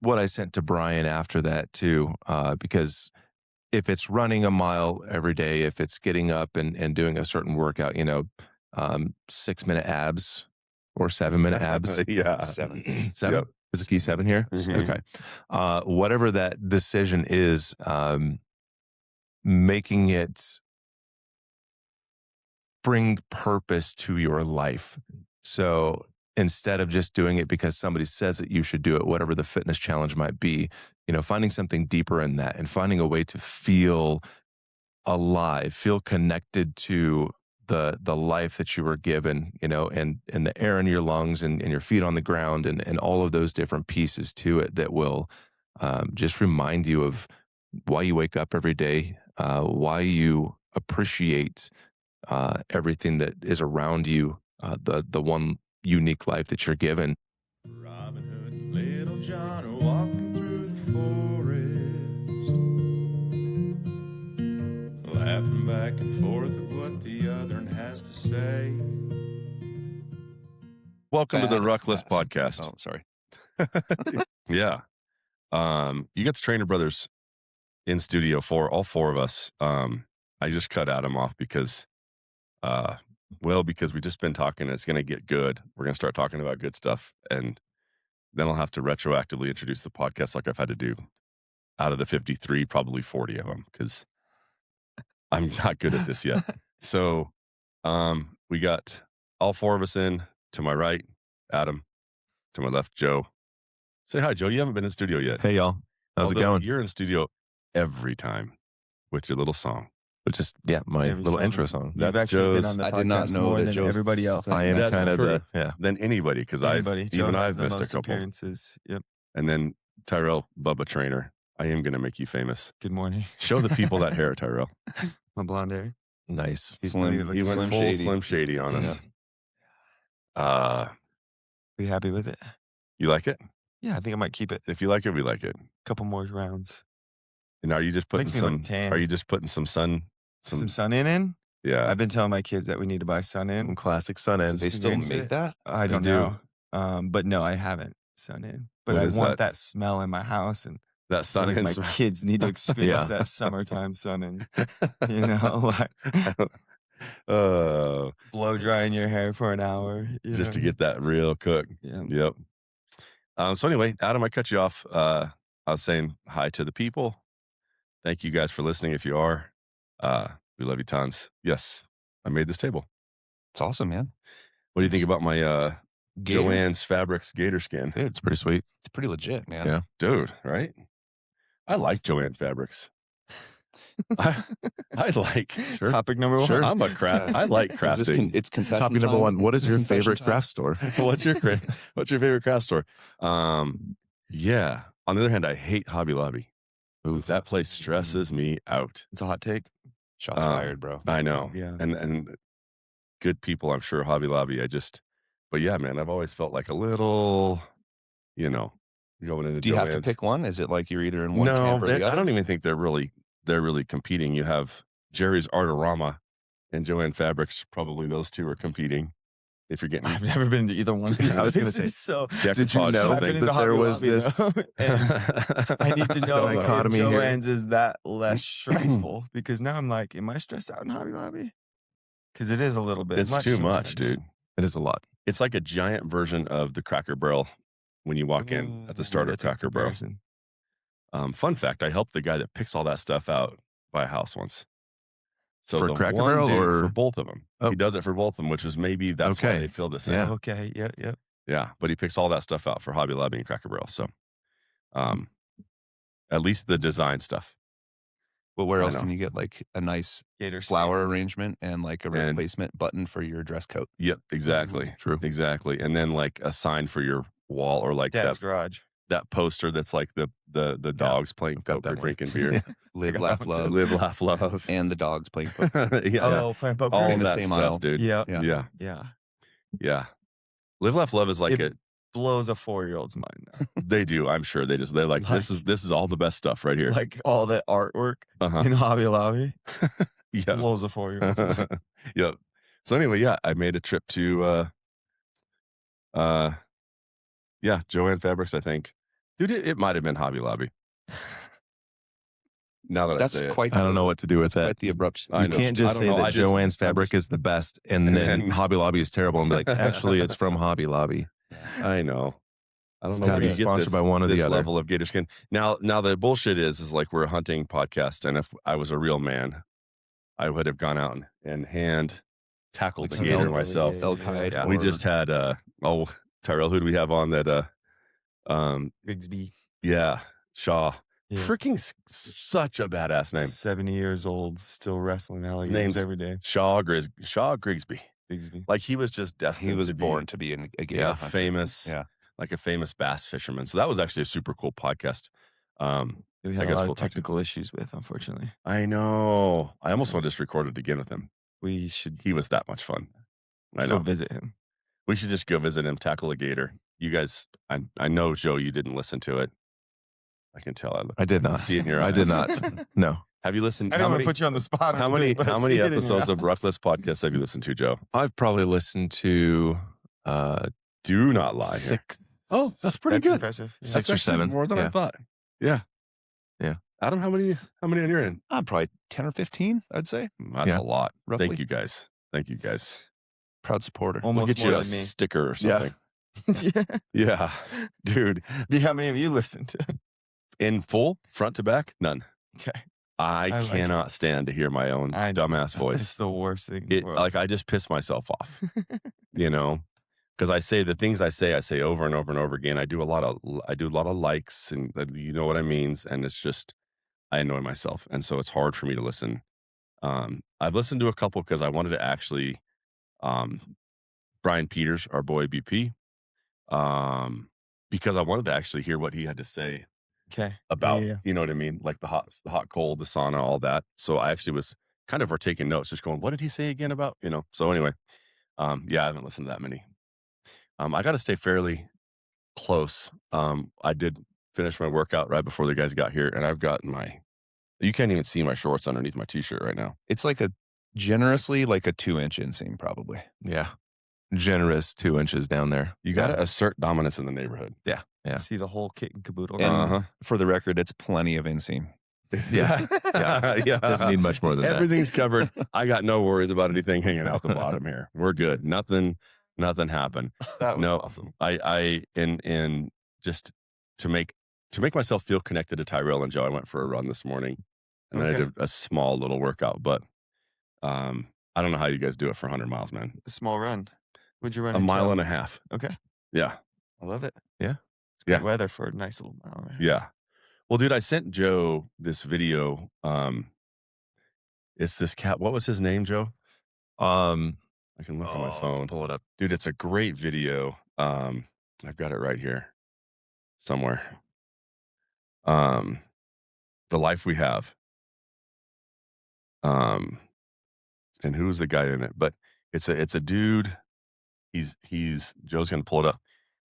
what I sent to Brian after that too, because if it's running a mile every day, if it's getting up and doing a certain workout, 6-minute abs or 7-minute abs. Yeah. 7. 7? Yep. Is the key 7 here? Mhm. Okay. Whatever that decision is, making it bring purpose to your life. So instead of just doing it because somebody says that you should do it, whatever the fitness challenge might be, finding something deeper in that and finding a way to feel alive, feel connected to the life that you were given, and the air in your lungs and your feet on the ground and all of those different pieces to it that will just remind you of why you wake up every day, why you appreciate everything that is around you, the one unique life that you're given. Robin Hood and Little John are walking through the forest, laughing back and forth at what the other one has to say. Welcome to the Bad Ruckless class. Podcast. Oh, sorry. Yeah. You got the Trainer Brothers in studio for all 4 of us. I just cut Adam off because we've just been talking. It's going to get good. We're going to start talking about good stuff. And then I'll have to retroactively introduce the podcast like I've had to do out of the 53, probably 40 of them, because I'm not good at this yet. So we got all 4 of us in. To my right, Adam. To my left, Joe. Say hi, Joe. You haven't been in studio yet. Hey, y'all. How's it going? You're in studio every time with your little song. Which is, my Every little song. intro song. You've That's actually Joe's- been on the I podcast did not know more that than Joe's- everybody else. I am That's kind of true. yeah. Than anybody, because I've Joe even has I've the missed a most couple. appearances. Yep. And then Tyrel, Bubba Trainer. I am going to make you famous. Good morning. Show the people that hair, Tyrel. My blonde hair. Nice. He's Slim- really He looks went Slim full Shady. Slim Shady on us. Are you happy with it? You like it? Yeah, I think I might keep it. If you like it, we like it. Couple more rounds. And are you just putting Makes me look some? tan. Are you just putting some sun? Some sun in? Yeah. I've been telling my kids that we need to buy sun Some in. classic sun ends. They still Experience make it. that? I don't do. know. But no, I haven't sun in. But What I is want that? that smell in my house, and That I sun feel like is my kids need to experience Yeah. that summertime sun in. Like blow drying your hair for an hour. just to get that real cook. Yeah. Yep. So anyway, Adam, I cut you off. I was saying hi to the people. Thank you guys for listening. If you are, we love you tons. Yes, I made this table. It's awesome, man. What do you think about my Gator? Joanne's Fabrics gator skin? Dude, it's pretty sweet. It's pretty legit, man. Yeah. Dude, right? I like Joanne Fabrics. I like. Sure. Topic number 1. Sure. I'm a craft. I like Is this crafting. it's confession Topic number time? 1. What is your Confession favorite time? craft store? What's your favorite craft store? Yeah. On the other hand, I hate Hobby Lobby. Ooh, that place stresses me out. It's a hot take. Shots fired, bro. I know. Yeah. And good people, I'm sure, Hobby Lobby. But yeah, man, I've always felt like a little, going into Do you have to Joann's. pick one? Is it like you're either in one No, camp or the I other? don't even think they're really competing. You have Jerry's Artorama and Joanne Fabrics. Probably those two are competing. If you're getting I've never been to either one of these. I was gonna places, say, so Did you decoupage know I've thing. been into that Hobby there was Lobby, this though, and I need to know if dichotomy here? Joanne's is that less stressful, because now I'm like, am I stressed out in Hobby Lobby? Because it is a little bit. It's too much, sometimes. dude. It is a lot. It's like a giant version of the Cracker Barrel when you walk in at the start of That's a Cracker Barrel. comparison. Fun fact, I helped the guy that picks all that stuff out buy a house once. So For the Cracker one Barrel dude or- for both of them. Oh. He does it for both of them, which is maybe that's why Okay. they feel the same. Yeah. Okay. Yeah. Yeah. Yeah, but he picks all that stuff out for Hobby Lobby and Cracker Barrel. So at least the design stuff. But where I else know. can you get like a nice Gator flower arrangement and like a And- replacement button for your dress coat? Yep, exactly. True. Exactly. And then like a sign for your wall, or like Dad's that garage. that poster that's like the dogs playing I've got poker, that one. drinking beer. Yeah. Live, got laugh, that one too. love, Live, laugh, love. and the dogs playing poker. yeah. Oh, playing poker. All in the that same stuff, aisle. dude. Yeah. Yeah. Yeah. Yeah. Yeah. Live, laugh, love is like It blows a 4-year-old's mind. Now. they do. I'm sure they're like, this is all the best stuff right here. Like all the artwork Uh-huh. in Hobby Lobby Yeah. blows a 4-year-old's mind. Yep. So anyway, yeah, I made a trip to Joanne Fabrics, I think. Dude, it might have been Hobby Lobby. Now that That's I say quite. I don't know what to do with that. Quite the abrupt. I You know. can't I just don't say know. that I just- Joanne's I'm fabric just- is the best and And then then- Hobby Lobby is terrible and be like, actually, it's from Hobby Lobby. I know. I don't It's know gotta where be you get sponsored this, by one or the this other. level of gator skin. Now the bullshit is like we're a hunting podcast, and if I was a real man, I would have gone out and hand tackled Like the some gator elk- myself. elk hide. Yeah, we or- just had Tyrel, who do we have on that? Grigsby. Yeah, Shaw. Yeah. Freaking such a badass name. 70 years old, still wrestling alligators name's- every day. Shaw Grigsby. Grigsby. Like he was just destined. He was to be, born to be a gator yeah, hunter. famous. Yeah. Like a famous bass fisherman. So that was actually a super cool podcast. We I had a guess lot we'll of talk to- technical issues with, unfortunately. I know. I almost want to just record it again with him. We should He was that much fun. I go know. visit him. We should just go visit him, tackle a gator. You guys, I know, Joe, you didn't listen to it. I can tell. I did not. See it in your I did eyes. not. No. Have you listened? I How didn't want many, to put you on the spot. how on many, it, but I how see many it in your episodes of eyes. Ruckless podcasts have you listened to, Joe? I've probably listened to Do not lie here. six, Oh, that's pretty That's good. impressive. Yeah. Six That's or actually seven. more than I Yeah. thought. Yeah. Yeah. Adam, how many on your end? Probably 10 or 15, I'd say. That's Yeah. a lot. Roughly. Thank you guys. Thank you guys. Proud supporter. We'll Almost get you more a than me. sticker or Yeah. something. Yeah. Yeah. Dude, How many of you listen to? in full, front to back, none. Okay. I like it. cannot stand to hear my own I- dumbass It's voice. the worst thing. in the It world. like I just piss myself off, you know, because I say the things I say over and over and over again. I do a lot of likes, and you know what I mean. And it's just I annoy myself, and so it's hard for me to listen. I've listened to a couple because I wanted to actually, Brian Peters, our boy BP, because I wanted to actually hear what he had to say okay. about, Yeah. you know what I mean? Like the hot, cold, the sauna, all that. So I actually was kind of taking notes, just going, what did he say again about, you know? So anyway, yeah, I haven't listened to that many. I got to stay fairly close. I did finish my workout right before the guys got here, and I've got you can't even see my shorts underneath my t-shirt right now. It's like generously like a 2-inch inseam, probably. yeah, generous 2 inches down there. You got to assert dominance in the neighborhood. Yeah. See the whole kit and caboodle. And Uh-huh. for the record, it's plenty of inseam. Yeah. Yeah. Doesn't need much more than that. Everything's covered. I got no worries about anything hanging out the bottom here. We're good. Nothing happened. That was No, awesome. I in just to make myself feel connected to Tyrel and Joe, I went for a run this morning, and then I Okay. did a small little workout. But I don't know how you guys do it for 100 miles, man. A small run. Would you run A in mile 12? and a half. Okay. Yeah, I love it. Yeah. It's great Yeah. weather for a nice little mile and a half. yeah. Well, dude, I sent Joe this video. It's this cat. What was his name, Joe? I can look on my phone. Pull it up. Dude, it's a great video. I've got it right here somewhere. The Life We Have. And who's the guy in it? But it's a dude. He's Joe's gonna pull it up.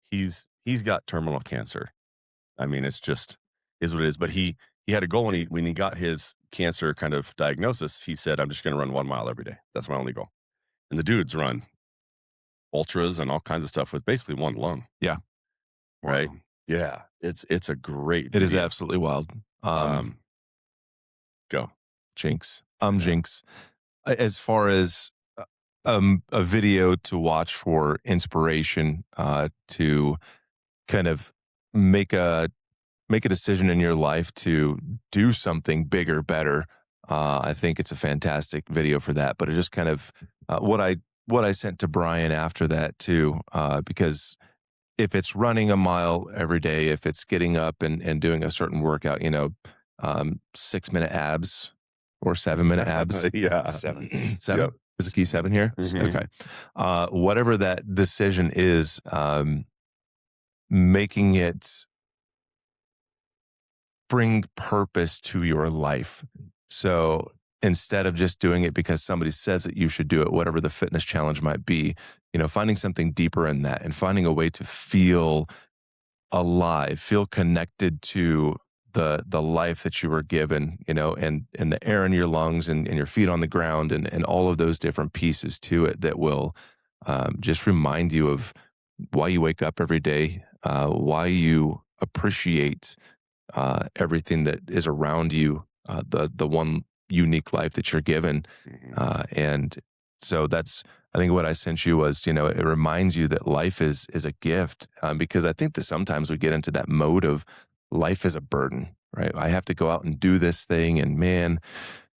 He's got terminal cancer. I mean, it's just is what it is. But he had a goal when he got his cancer kind of diagnosis. He said, "I'm just gonna run 1 mile every day. That's my only goal." And the dudes run ultras and all kinds of stuff with basically one lung. Yeah. Right. Yeah. It's a great. It is video. absolutely wild. Go. Jinx. Jinx. As far as a video to watch for inspiration, to kind of make a decision in your life to do something bigger, better. I think it's a fantastic video for that. But it just kind of what I sent to Brian after that too, because if it's running a mile every day, if it's getting up and doing a certain workout, 6-minute abs or 7-minute abs. Yeah. 7. 7. Yep. Is the key 7 here? Mhm. Okay. Whatever that decision is, making it bring purpose to your life. So instead of just doing it because somebody says that you should do it, whatever the fitness challenge might be, finding something deeper in that and finding a way to feel alive, feel connected to the life that you were given, and the air in your lungs and your feet on the ground and all of those different pieces to it that will just remind you of why you wake up every day, why you appreciate everything that is around you, the one unique life that you're given. And so that's, I think what I sent you was, it reminds you that life is a gift, because I think that sometimes we get into that mode of life is a burden, right? I have to go out and do this thing, and man,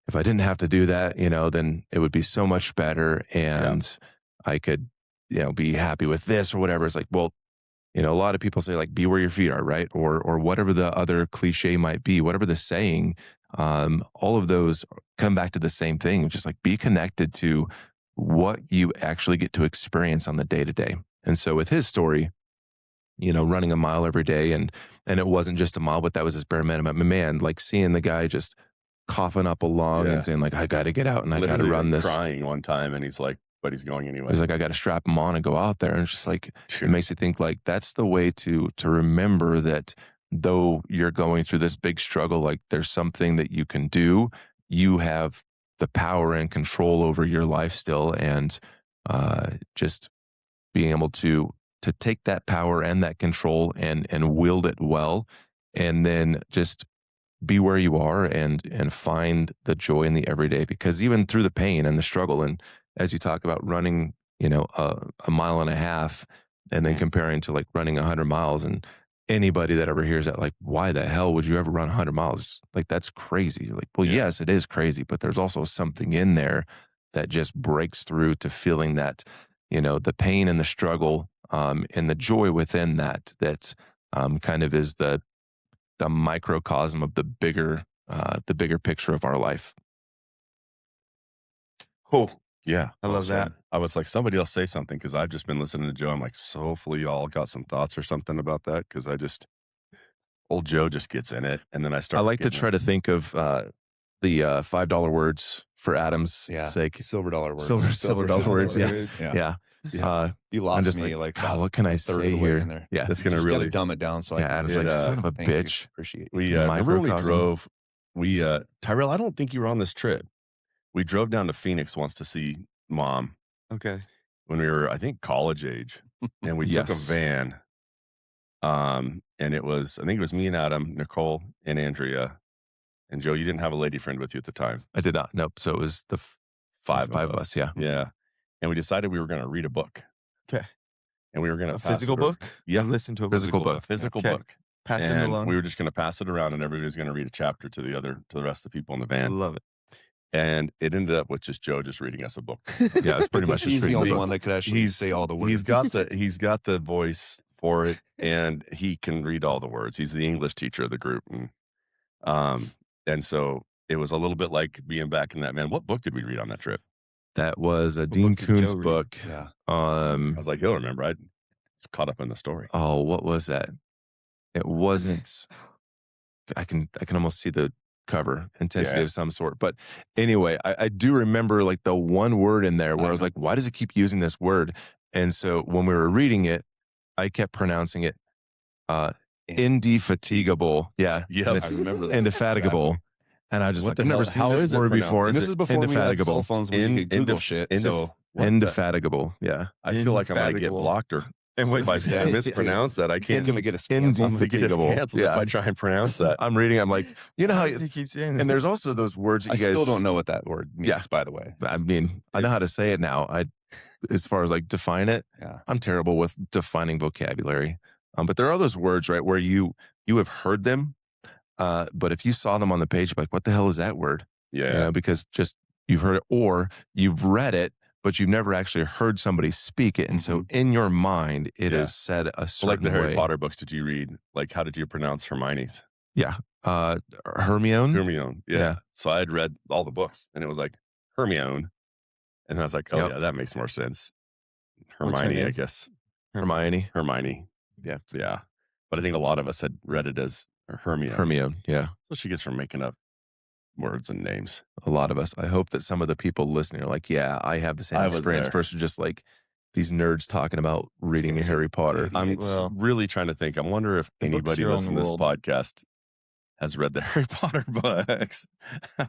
if I didn't have to do that, then it would be so much better, and I could, be happy with this or whatever. It's like, well, a lot of people say like, be where your feet are, right? Or whatever the other cliche might be, whatever the saying, all of those come back to the same thing. Just like be connected to what you actually get to experience on the day to day. And so with his story, running a mile every day, and it wasn't just a mile, but that was his bare minimum. Man, like seeing the guy just coughing up a lung and saying like, I got to get out and I got to run this. Crying one time, and he's like, but he's going anyway. He's like, I got to strap him on and go out there. And it's just like, it makes you think like that's the way to remember that though you're going through this big struggle, like there's something that you can do. You have the power and control over your life still, and just being able to take that power and that control and wield it well, and then just be where you are and find the joy in the everyday. Because even through the pain and the struggle, and as you talk about running, a mile and a half, and then comparing to like running 100 miles, and anybody that ever hears that, like, why the hell would you ever run 100 miles? Like, that's crazy. Like, well, yes, it is crazy, but there's also something in there that just breaks through to feeling that, the pain and the struggle, and the joy within that kind of is the microcosm of the bigger picture of our life. Oh, yeah. I love that. I was like, somebody else say something, because I've just been listening to Joe. I'm like, so hopefully you all got some thoughts or something about that, because old Joe just gets in it. And then I like to try to think of the $5 words for Adam's sake. Silver dollar words. Silver dollar words. Yes. Yeah. You lost just me like, God, what can I say here? In there. Yeah. That's going to Just really gotta dumb it down. So Adam's like, son of a bitch. Appreciate it. We remember when we drove. Tyrel, I don't think you were on this trip. We drove down to Phoenix once to see Mom. Okay. When we were, I think, college age, and we took a van. And I think it was me and Adam, Nicole, and Andrea, and Joe. You didn't have a lady friend with you at the time. I did not. Nope. So it was the five of us. Yeah. Yeah. And we decided we were going to read a book. Okay. And we were going to a physical book. Yeah. Listen to a physical book. Physical book. Pass it and along. we were just going to pass it around, and everybody was going to read a chapter to the rest of the people in the van. Love it. And it ended up with just Joe just reading us a book. Yeah, it's pretty much just he's the reading only the book. one that could actually say all the words. He's got the voice for it, and he can read all the words. He's the English teacher of the group, and so it was a little bit like being back in that. Man, what book did we read on that trip? That was a Dean Koontz book. Yeah. I was like, he'll remember. I was caught up in the story. Oh, what was that? It wasn't. I can almost see the cover, intensity of some sort. But anyway, I do remember like the one word in there where I was like, why does it keep using this word? And so when we were reading it, I kept pronouncing it indefatigable. Yeah. Yeah. I remember that. Indefatigable. Exactly. And I just What like, the I've never hell- seen how this is it word pronounced? before. And this is before we had Indefatigable. cell phones where you could Google shit. So Indefatigable. Yeah. I feel like I might get Indefatigable. blocked, or And what if I you say I said. mispronounce that, I can't. going to get a I'm scam. gonna get us Indefatigable. canceled if I try and pronounce that. I'm reading. I'm like, you know How how, does he keep saying and it? there's also those words that I you guys still don't know what that word means, by the way. I mean, I know how to say it now. As far as like define it, Yeah. I'm terrible with defining vocabulary. But there are those words, right, where you have heard them, but if you saw them on the page, you're like, what the hell is that word? Yeah. Because just you've heard it, or you've read it, but you've never actually heard somebody speak it, and so in your mind, it is said a certain Like the Harry way. Potter books, did you read? Like, how did you pronounce Hermione's? Yeah, Hermione. Hermione. Yeah. So I had read all the books, and it was like Hermione, and I was like, oh yeah, that makes more sense. What's her Hermione, I name? guess. Hermione. Yeah. Yeah. But I think a lot of us had read it as Hermione. Hermione. Yeah. So she gets from making up words and names. A lot of us. I hope that some of the people listening are like, yeah, I have the same I was experience there. versus just like these nerds talking about reading Harry Potter. I'm Well, really trying to think. I wonder if the book's anybody your own listening to this world. podcast has read the Harry Potter books. I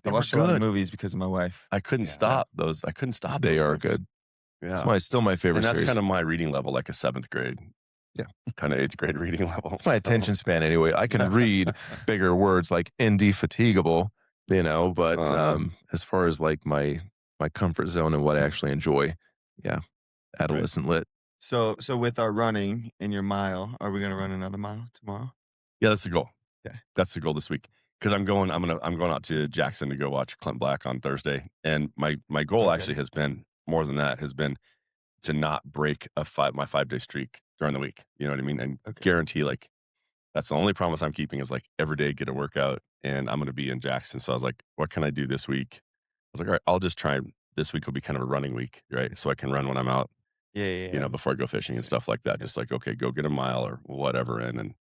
They were watched a lot of good. movies because of my wife. I couldn't stop those. I couldn't stop. They those are books. good. Yeah. It's still my favorite And that's series. kind of my reading level, like a 7th grade. kind of 8th grade reading level. It's my attention span anyway. I can read bigger words like indefatigable, but as far as like my comfort zone and what I actually enjoy, adolescent lit. So with our running in your mile, are we gonna run another mile tomorrow? Yeah, that's the goal. Okay. That's the goal this week. Because I'm going out to Jackson to go watch Clint Black on Thursday. And my goal actually has been more than that, has been to not break my 5-day streak during the week. You know what I mean? And guarantee like that's the only promise I'm keeping is like every day get a workout, and I'm gonna be in Jackson. So I was like, what can I do this week? I was like, all right, I'll just try. This week will be kind of a running week, right? So I can run when I'm out. Before I go fishing and stuff like that. Just like, okay, go get a mile or whatever in, and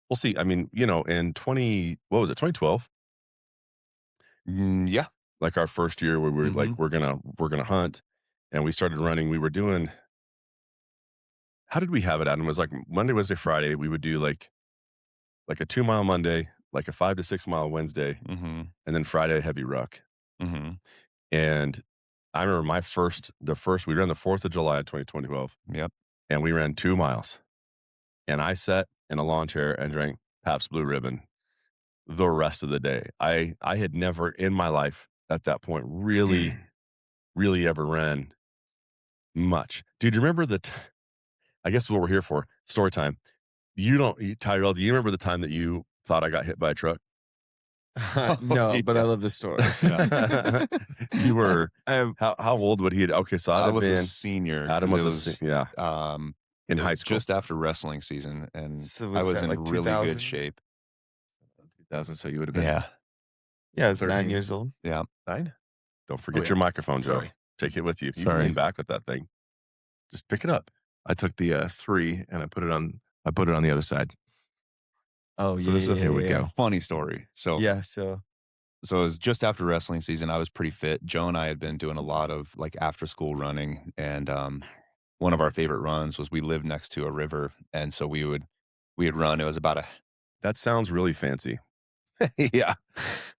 we'll see. I mean, in 2012? Yeah. Like our first year where we were like, we're gonna hunt, and we started running. We were doing, how did we have it, Adam? It was like Monday, Wednesday, Friday. We would do like a 2-mile Monday, like a 5 to 6 mile Wednesday, Mm-hmm. and then Friday heavy ruck. Mm-hmm. And I remember we ran the 4th of July of 2012. Yep. And we ran 2 miles. And I sat in a lawn chair and drank Pabst Blue Ribbon the rest of the day. I had never in my life at that point really, really ever ran much. Dude, you remember I guess what we're here for, story time. Tyrel, do you remember the time that you thought I got hit by a truck? No, but I love the story. You were, how old would he? Okay, so I was a senior. Adam was in high school. Just after wrestling season, and So I was in like really 2000? good shape. 2000, so you would have been. Yeah. Yeah, I was 13. 9 years old. Yeah. 9? Don't forget your microphone, Joe. Sorry. Take it with you. You Sorry. can lean back with that thing. Just pick it up. I took the 3 and I put it on the other side. Oh, So this is Here we go. funny story. So So it was just after wrestling season. I was pretty fit. Joe and I had been doing a lot of like after school running, and one of our favorite runs was we lived next to a river, and so we would run. It was about That sounds really fancy. Yeah.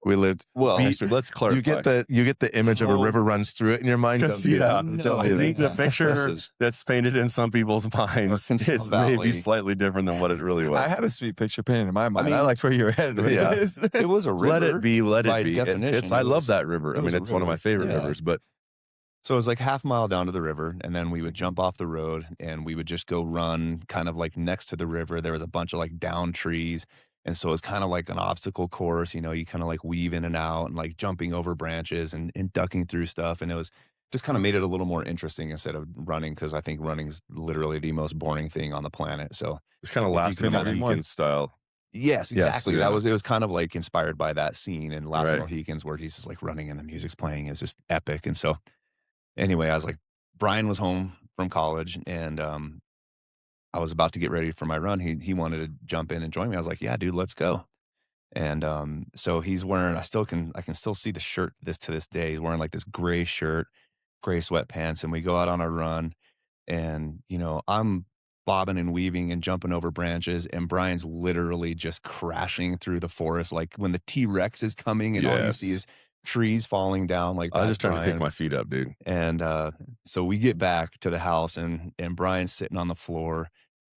We lived. well. Let's clarify. You get the image of a river runs through it in your mind. Don't do that. No, Don't I do think that. the picture that's painted in some people's minds Arkansas is maybe Valley. slightly different than what it really was. I had a sweet picture painted in my mind. I mean, liked where you were headed with Yeah. this. It was a river. Let it be. Let by it be. definition, I it love was- that river. it I was mean, a it's one of my river. favorite Yeah. rivers. But So it was like half mile down to the river, and then we would jump off the road, and we would just go run kind of like next to the river. There was a bunch of like down trees, and so it was kind of like an obstacle course. You kind of like weave in and out and like jumping over branches and ducking through stuff. And it was just kind of made it a little more interesting instead of running, because I think running is literally the most boring thing on the planet. So it's kind of If you Last could of the have more. Mohicans style. yes, exactly. yeah. It was kind of like inspired by that scene in Last of the Right. Mohicans where he's just like running and the music's playing. It's just epic. And so anyway, I was like, Brian was home from college, and I was about to get ready for my run. He wanted to jump in and join me. I was like, yeah, dude, let's go. And so he's wearing, I can still see the shirt to this day. He's wearing like this gray shirt, gray sweatpants, and we go out on our run, and I'm bobbing and weaving and jumping over branches, and Brian's literally just crashing through the forest like when the T-Rex is coming, and all you see Yes. is trees falling down. Like, I was that's just trying to Brian. pick my feet up, dude. And so we get back to the house, and Brian's sitting on the floor,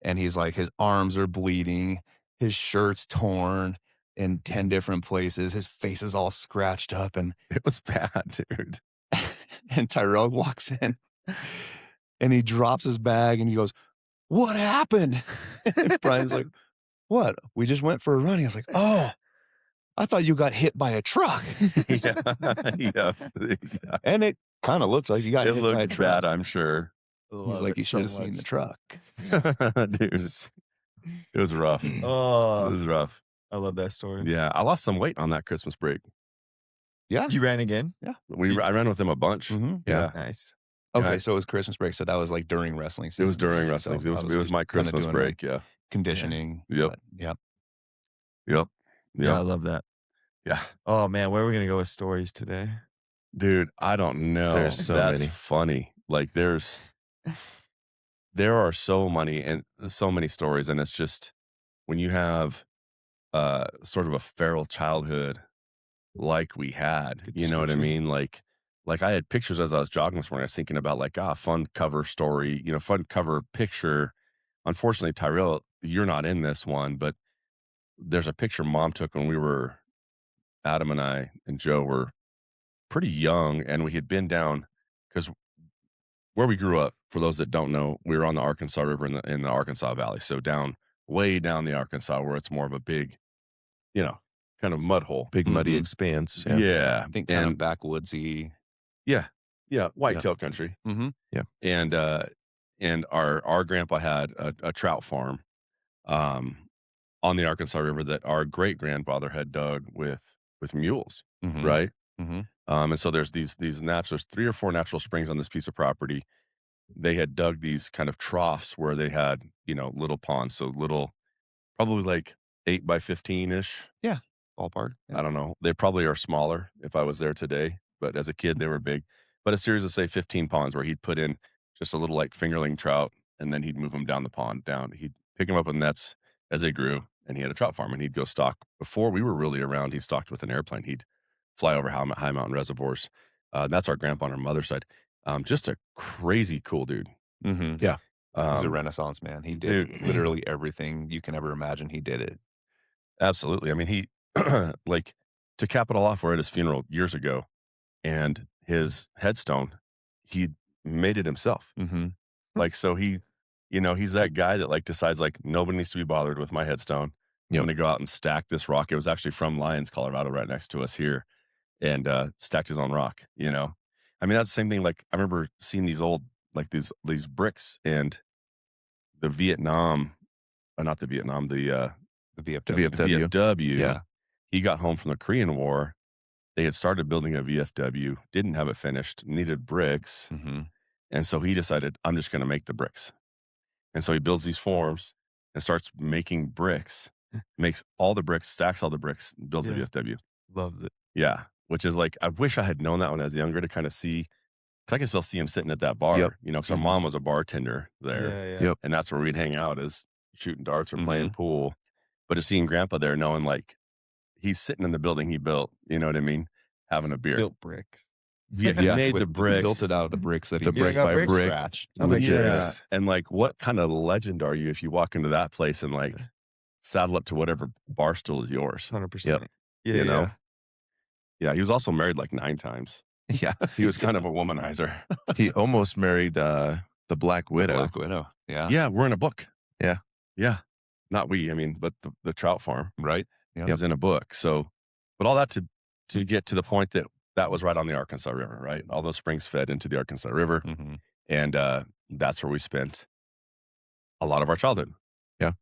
and he's like, his arms are bleeding, his shirt's torn in 10 different places, his face is all scratched up, and It was bad, dude. and Tyrel walks in, and he drops his bag, and he goes, "What happened?" And Brian's like, "What? We just went for a run." He was like, "Oh, I thought you got hit by a truck." yeah. And it kind of looked like you got It hit by a looked truck. bad, I'm sure. He's like, "You should have seen the truck." Dude, it was rough. It Oh, was rough. I love that story. Yeah, I lost some weight on that Christmas break. Yeah. You ran again? I ran with him a bunch. Mhm. Yeah. Nice. Okay, Yeah. so it was Christmas break. So that was like during wrestling It season. was during right? wrestling. So It was just my kinda Christmas doing, break. like, Yeah. conditioning. Yep. but, yep. Yep. Yeah, I Yep. love that. Yeah. Oh man, where are we gonna go with stories today? Dude, I don't know. There's so That's many. funny. Like there are so many stories, and it's just when you have sort of a feral childhood like we had, Good you know what I description. mean? Like I had pictures as I was jogging this morning. I was thinking about like fun cover story, fun cover picture unfortunately, Tyrel, you're not in this one, but there's a picture Mom took when we were, Adam and I and Joe were pretty young, and we had been down, because where we grew up, for those that don't know, we were on the Arkansas River in the Arkansas Valley. So way down the Arkansas, where it's more of a big, kind of mud hole. Big muddy Mhm. expanse. Yeah. I think kind of backwoodsy. Yeah. Whitetail country. Mm-hmm. And our grandpa had a trout farm on the Arkansas River that our great grandfather had dug with mules, Mm-hmm. right? Mm-hmm. And so there's there's 3 or 4 natural springs on this piece of property. They had dug these kind of troughs where they had, little ponds, so little, probably like 8 by 15 ish. Ballpark. I don't know. They probably are smaller if I was there today, but as a kid they were big. But a series of, say, 15 ponds where he'd put in just a little like fingerling trout, and then he'd move them down the pond down. He'd pick them up with nets as they grew, and he had a trout farm, and he'd go stock. Before we were really around, he stocked with an airplane. He'd fly over high mountain reservoirs. That's our grandpa on our mother's side. Just a crazy cool dude. Mm-hmm. Yeah. He's a Renaissance man. He did literally everything you can ever imagine. He did it. Absolutely. I mean, he like, to cap it all off, we're at his funeral years ago, and his headstone, he made it himself. Mm-hmm. Like, so he's that guy that like decides like, nobody needs to be bothered with my headstone. I'm going to go out and stack this rock. It was actually from Lyons, Colorado, right next to us here, and stacked his own rock. I mean, that's the same thing. Like, I remember seeing these old, like these bricks, and the Vietnam, not the Vietnam, the VFW. VFW. Yeah. He got home from the Korean War. They had started building a VFW, didn't have it finished, needed bricks. Mm-hmm. And so he decided, I'm just going to make the bricks. And so he builds these forms and starts making bricks, makes all the bricks, stacks all the bricks, builds a VFW. Loves it. Yeah. Which is like, I wish I had known that when I was younger, to kind of see, because I can still see him sitting at that bar, because our mom was a bartender there. Yeah. Yep. And that's where we'd hang out, is shooting darts or playing pool. But just seeing Grandpa there, knowing like, he's sitting in the building he built, you know what I mean? Having a beer. Built bricks. Yeah, he made the He bricks. built it out of the bricks that he The brick got by bricks? brick. scratched. I'll make sure it Yeah. is. And like, what kind of legend are you if you walk into that place and like saddle up to whatever bar stool is yours? 100%. Yep. Yeah, You know? Yeah, he was also married like 9 times. Yeah. He was kind of a womanizer. He almost married the Black Widow. Black Widow. Yeah. Yeah, we're in a book. Yeah. Yeah. Not we, I mean, but the trout farm Right. was in a book. So, but all that to get to the point that was right on the Arkansas River, right? All those springs fed into the Arkansas River. Mm-hmm. And that's where we spent a lot of our childhood. Yeah.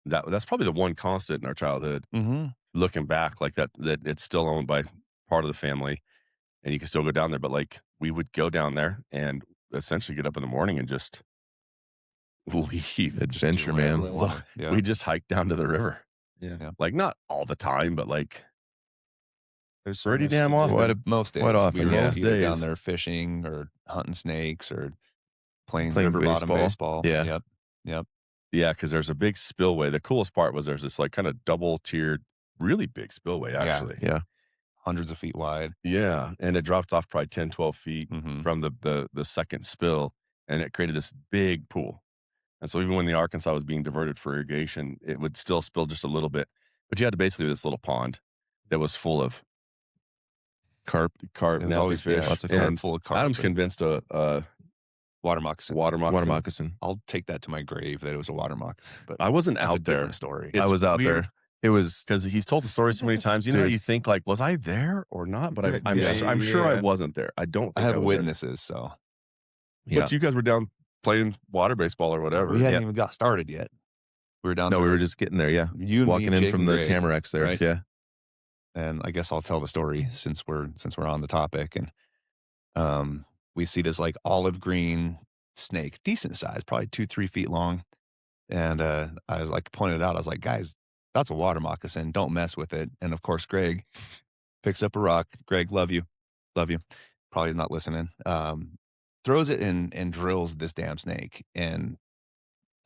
That's probably the one constant in our childhood. Mm-hmm. Looking back, like that it's still owned by part of the family, and you can still go down there. But like, we would go down there and essentially get up in the morning and just leave. Adventure, man. Well, Yeah. We just hiked down to the river. Yeah. Like, not all the time, but like There's so pretty much damn to do. often. Most days. Quite often, we were yeah. most either down Days. there fishing or hunting snakes or playing Playing river bottom baseball. baseball. Yeah. Yep. Yeah, because there's a big spillway. The coolest part was there's this like kind of double tiered, really big spillway, actually. Yeah. Hundreds of feet wide. Yeah. And it dropped off probably 10, 12 feet Mm-hmm. from the second spill, and it created this big pool. And so even when the Arkansas was being diverted for irrigation, it would still spill just a little bit. But you had basically this little pond that was full of carp, It was nasty always fish. lots of and carp. full of carp. Adam's and convinced a water moccasin. water moccasin. Water moccasin. I'll take that to my grave that it was a water moccasin. But I wasn't that's a out there. different story. It's I was out weird. there. It was Because he's told the story so many times. You know, Dude. you think like, was I there or not? But I'm Yeah, sure I yeah. wasn't there. I don't. I think have was there. witnesses, so yeah. But you guys were down playing water baseball or whatever. we hadn't even got started yet. We were down No, there. we were just getting there. Yeah. you and me, Walking in Jake, from and the Greg, Tamaracks there. right? Yeah. and I guess I'll tell the story since we're on the topic. And we see this like olive green snake, decent size, probably 2-3 feet long. And I was like, pointed out, I was like, guys, that's a water moccasin. Don't mess with it. And of course, Greg picks up a rock. Greg, love you. Probably not listening. Throws it and drills this damn snake. And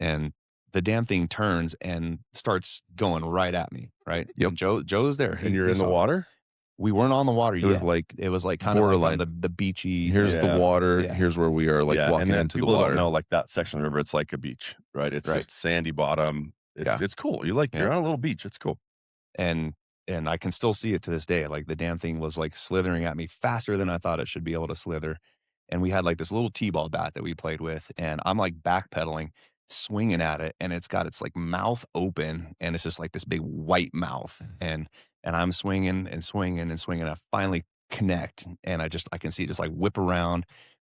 the damn thing turns and starts going right at me. Right. Yep. And Joe's there. And you're in the water? We weren't on the water yet. It was like It was like kind of borderline. like on the beachy. Here's the water. Yeah. Here's where we are, like walking and then into the people water. don't know, like that section of the river, it's like a beach, right? It's Right. just sandy bottom. It's cool. You're on a little beach. It's cool. And I can still see it to this day. Like the damn thing was like slithering at me faster than I thought it should be able to slither. And we had like this little t-ball bat that we played with, and I'm like backpedaling, swinging at it, and it's got its like mouth open, and it's just like this big white mouth, and I'm swinging and swinging and swinging. I finally connect, and I can see it just like whip around,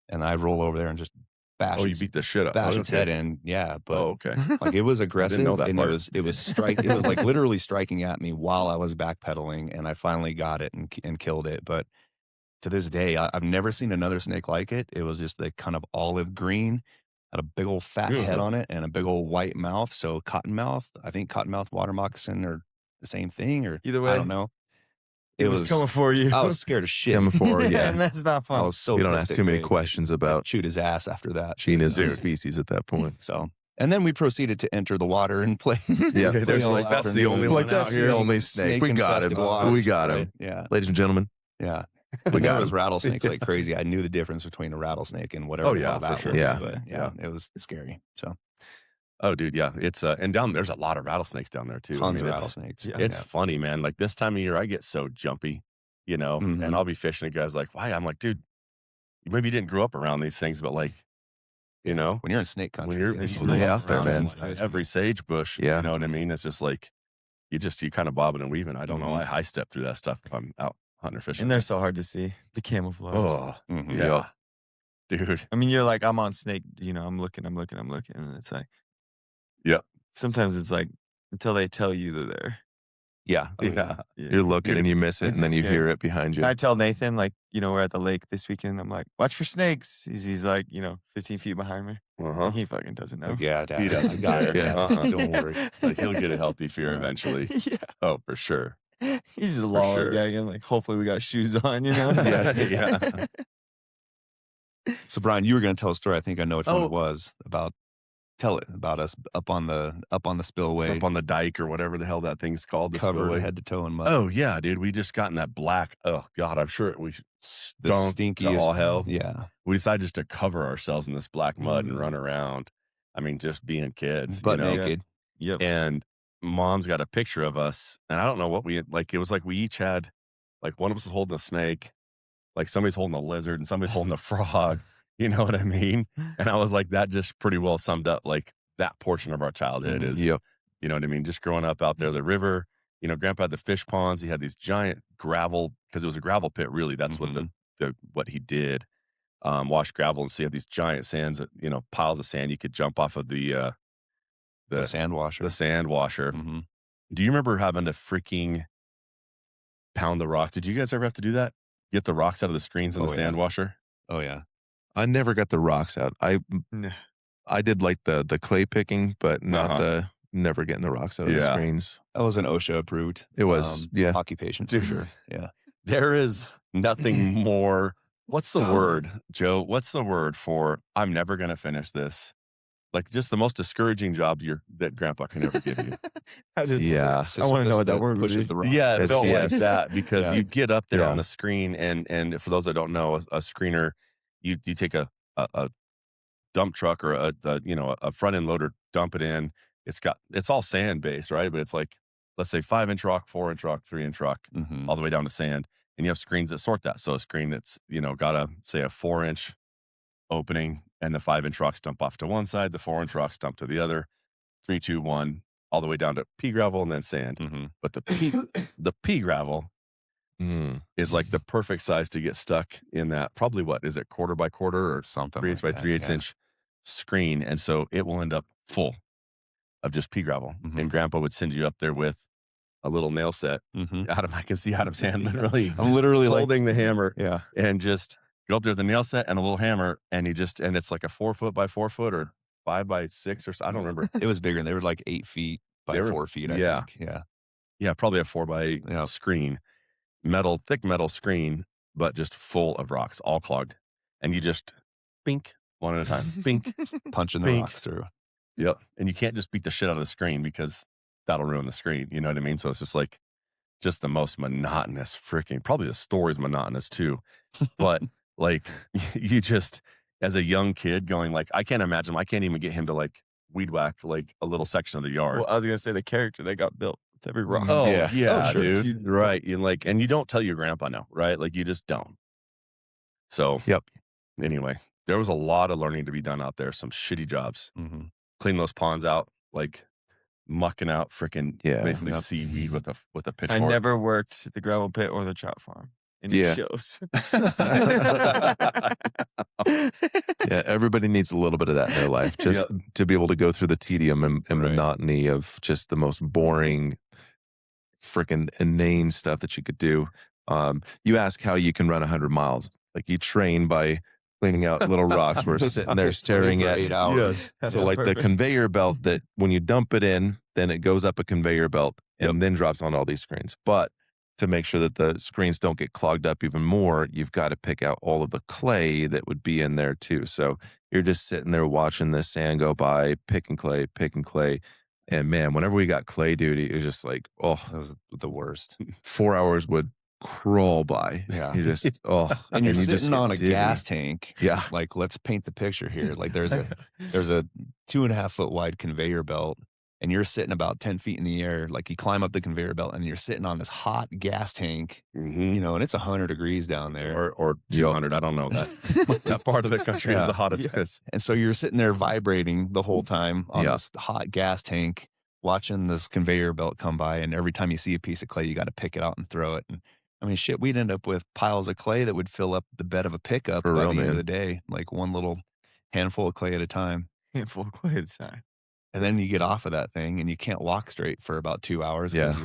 and I roll over there and just bash. Oh, you beat the shit up. Bash its head in, yeah. But okay. like it was aggressive, know that and part. it was like literally striking at me while I was backpedaling, and I finally got it and killed it. But to this day, I've never seen another snake like it. It was just like kind of olive green, had a big old fat head on it, and a big old white mouth. So cottonmouth, I think cottonmouth water moccasin are the same thing, or Either way, I don't know. It was coming for you. I was scared as shit. Coming forward, yeah. And that's not I fun. was so We don't pissed ask at too many Greg. questions I about chewed his ass after that. genus and Dude. species at that point. So, and then we proceeded to enter the water and play. Yeah, There's like, that's the only one like that's out the here. only snake. We got Snake-infested him. waters, We got him. right? Yeah, Ladies and gentlemen, yeah. we There got was him. rattlesnakes like crazy. I knew the difference between a rattlesnake and whatever. Oh, the yeah, hell for that sure. was. Yeah. But yeah, it was scary. So Oh, dude, yeah. It's and down there's a lot of rattlesnakes down there too. tons of it's- rattlesnakes. yeah. It's funny, man. Like this time of year, I get so jumpy, Mhm. and I'll be fishing. And guys like, why? I'm like, dude, maybe you didn't grow up around these things, but like, when you're in snake country, when you're it's Well, they out there, tons man. of them. every sage bush, Yeah. you know what I mean? It's just like you kind of bobbing and weaving. I don't know. Mhm. I high step through that stuff if I'm out hunting or fishing. And they're so hard to see. The camouflage. oh, Mhm. yeah, dude. I mean, you're like, I'm on snake, I'm looking. And it's like, Yep. sometimes it's like, until they tell you they're there. Yeah. Yeah. You're looking and you miss it, It's and then you scary. hear it behind you. I tell Nathan, like, we're at the lake this weekend. I'm like, watch for snakes. He's like, 15 feet behind me. Uh-huh. He fucking doesn't know. Like, yeah, Dad, He doesn't I got it. care. Yeah. Uh-uh. Don't worry. Like he'll get a healthy fear eventually. Yeah. Oh, for sure. He's just sure. lollygagging. Like, hopefully we got shoes on, Yeah, yeah. So Brian, you were going to tell a story. I think I know which one Oh. it was about. Tell it about us up on the spillway, Up on the dike or whatever the hell that thing's called. The covered spillway. head to toe in mud. Oh yeah, dude. We just got in that black. Oh god, I'm sure we the stunk to stinkiest. all hell. Yeah, We decided just to cover ourselves in this black mud and Mm. run around. I mean, just being kids, butt you know. naked. Yep. And mom's got a picture of us, and I don't know what we like. It was like we each had, like one of us was holding a snake, like somebody's holding a lizard, and somebody's holding a frog. You know what I mean? And I was like, that just pretty well summed up like that portion of our childhood Mhm. is. Yep. You know what I mean? Just growing up out there, the river. Grandpa had the fish ponds. He had these giant gravel because it was a gravel pit. Really, that's what what he did. Wash gravel, and so you had these giant sands, piles of sand. You could jump off of the sand washer. the sand washer. hmm Do you remember having to freaking pound the rock? Did you guys ever have to do that? Get the rocks out of the screens in Oh, the sand yeah. washer? Oh yeah. I never got the rocks out. No. I did like the clay picking, but not Uh-huh. never getting the rocks out of the Yeah. screens. That was an OSHA approved. It was, yeah. occupation. Dude. Sure. Yeah. There is nothing more. What's the word, Joe? What's the word for I'm never going to finish this? Like just the most discouraging job that Grandpa can ever give you. Yeah. I wanna know what that word would pushes be. the rock. Yeah, it Yes, felt yes. like that because Yeah. you get up there Yeah. on the screen, and for those that don't know, a screener, you take a dump truck or a front end loader, dump it in. It's all sand based, right? But it's like, let's say 5-inch rock, 4-inch rock, 3-inch rock, Mhm. all the way down to sand. And you have screens that sort that. So a screen that's, got a 4-inch opening, and the 5-inch rocks dump off to one side, the 4-inch rocks dump to the other, 3, 2, 1, all the way down to pea gravel and then sand. Mhm. But the pea gravel is like the perfect size to get stuck in that. Probably what is it, quarter by quarter or Something 3/8 like by that, 3/8 yeah. inch screen, and so it will end up full of just pea gravel. Mhm. And Grandpa would send you up there with a little nail set. Mhm. I can see Adam's hand literally I'm literally like, holding the hammer yeah. and just go up there with a nail set and a little hammer, and and it's like a 4 foot by 4 foot or 5 by 6 or so. I don't remember. It was bigger, and they were like 8 feet by They were- 4 feet. I yeah. think. Yeah. Yeah, probably a 4 by 8 Yeah. screen, thick metal screen, but just full of rocks, all clogged, and you just bink one at a time, bink. Punching the Pink. rocks through. Yep. And you can't just beat the shit out of the screen because that'll ruin the screen. You know what I mean? So it's just like just the most monotonous probably the story's monotonous too. But like you just, as a young kid going like, I can't imagine, I can't even get him to like weed whack like a little section of the yard. Well, I was going to say the character they got built with every rock. Oh, Yeah. yeah, Oh, sure. dude. Right. And you don't tell your grandpa no, right? Like you just don't. So, Yep. Anyway, there was a lot of learning to be done out there. Some shitty jobs. Mm-hmm. Clean those ponds out, like mucking out freaking basically Yep. seaweed with a pitchfork. I never worked the gravel pit or the trout farm. And it shows. Yeah, everybody needs a little bit of that in their life just to be able to go through the tedium and monotony of just the most boring, freaking inane stuff that you could do. You ask how you can run 100 miles. Like you train by cleaning out little rocks. We're sitting there staring at 8 hours. So like the conveyor belt that when you dump it in, then it goes up a conveyor belt and then drops on all these screens. But to make sure that the screens don't get clogged up even more, you've got to pick out all of the clay that would be in there too. So you're just sitting there watching the sand go by, picking clay. And man, whenever we got clay duty, it was just like, oh, That was the worst. 4 hours would crawl by. Yeah. You just, And you're you just sitting on a get dizzy. gas tank. Yeah. Like, let's paint the picture here. Like there's a 2.5 foot wide conveyor belt, and you're sitting about 10 feet in the air. Like you climb up the conveyor belt and you're sitting on this hot gas tank, Mhm. and it's 100 degrees down there. Or 200. I don't know that. That part of the country is the hottest. And so you're sitting there vibrating the whole time on this hot gas tank, watching this conveyor belt come by. And every time you see a piece of clay, you got to pick it out and throw it. And I mean, shit, we'd end up with piles of clay that would fill up the bed of a pickup For by real, the end of man. the day, like one little handful of clay at a time. Handful of clay at a time. And then you get off of that thing and you can't walk straight for about 2 hours because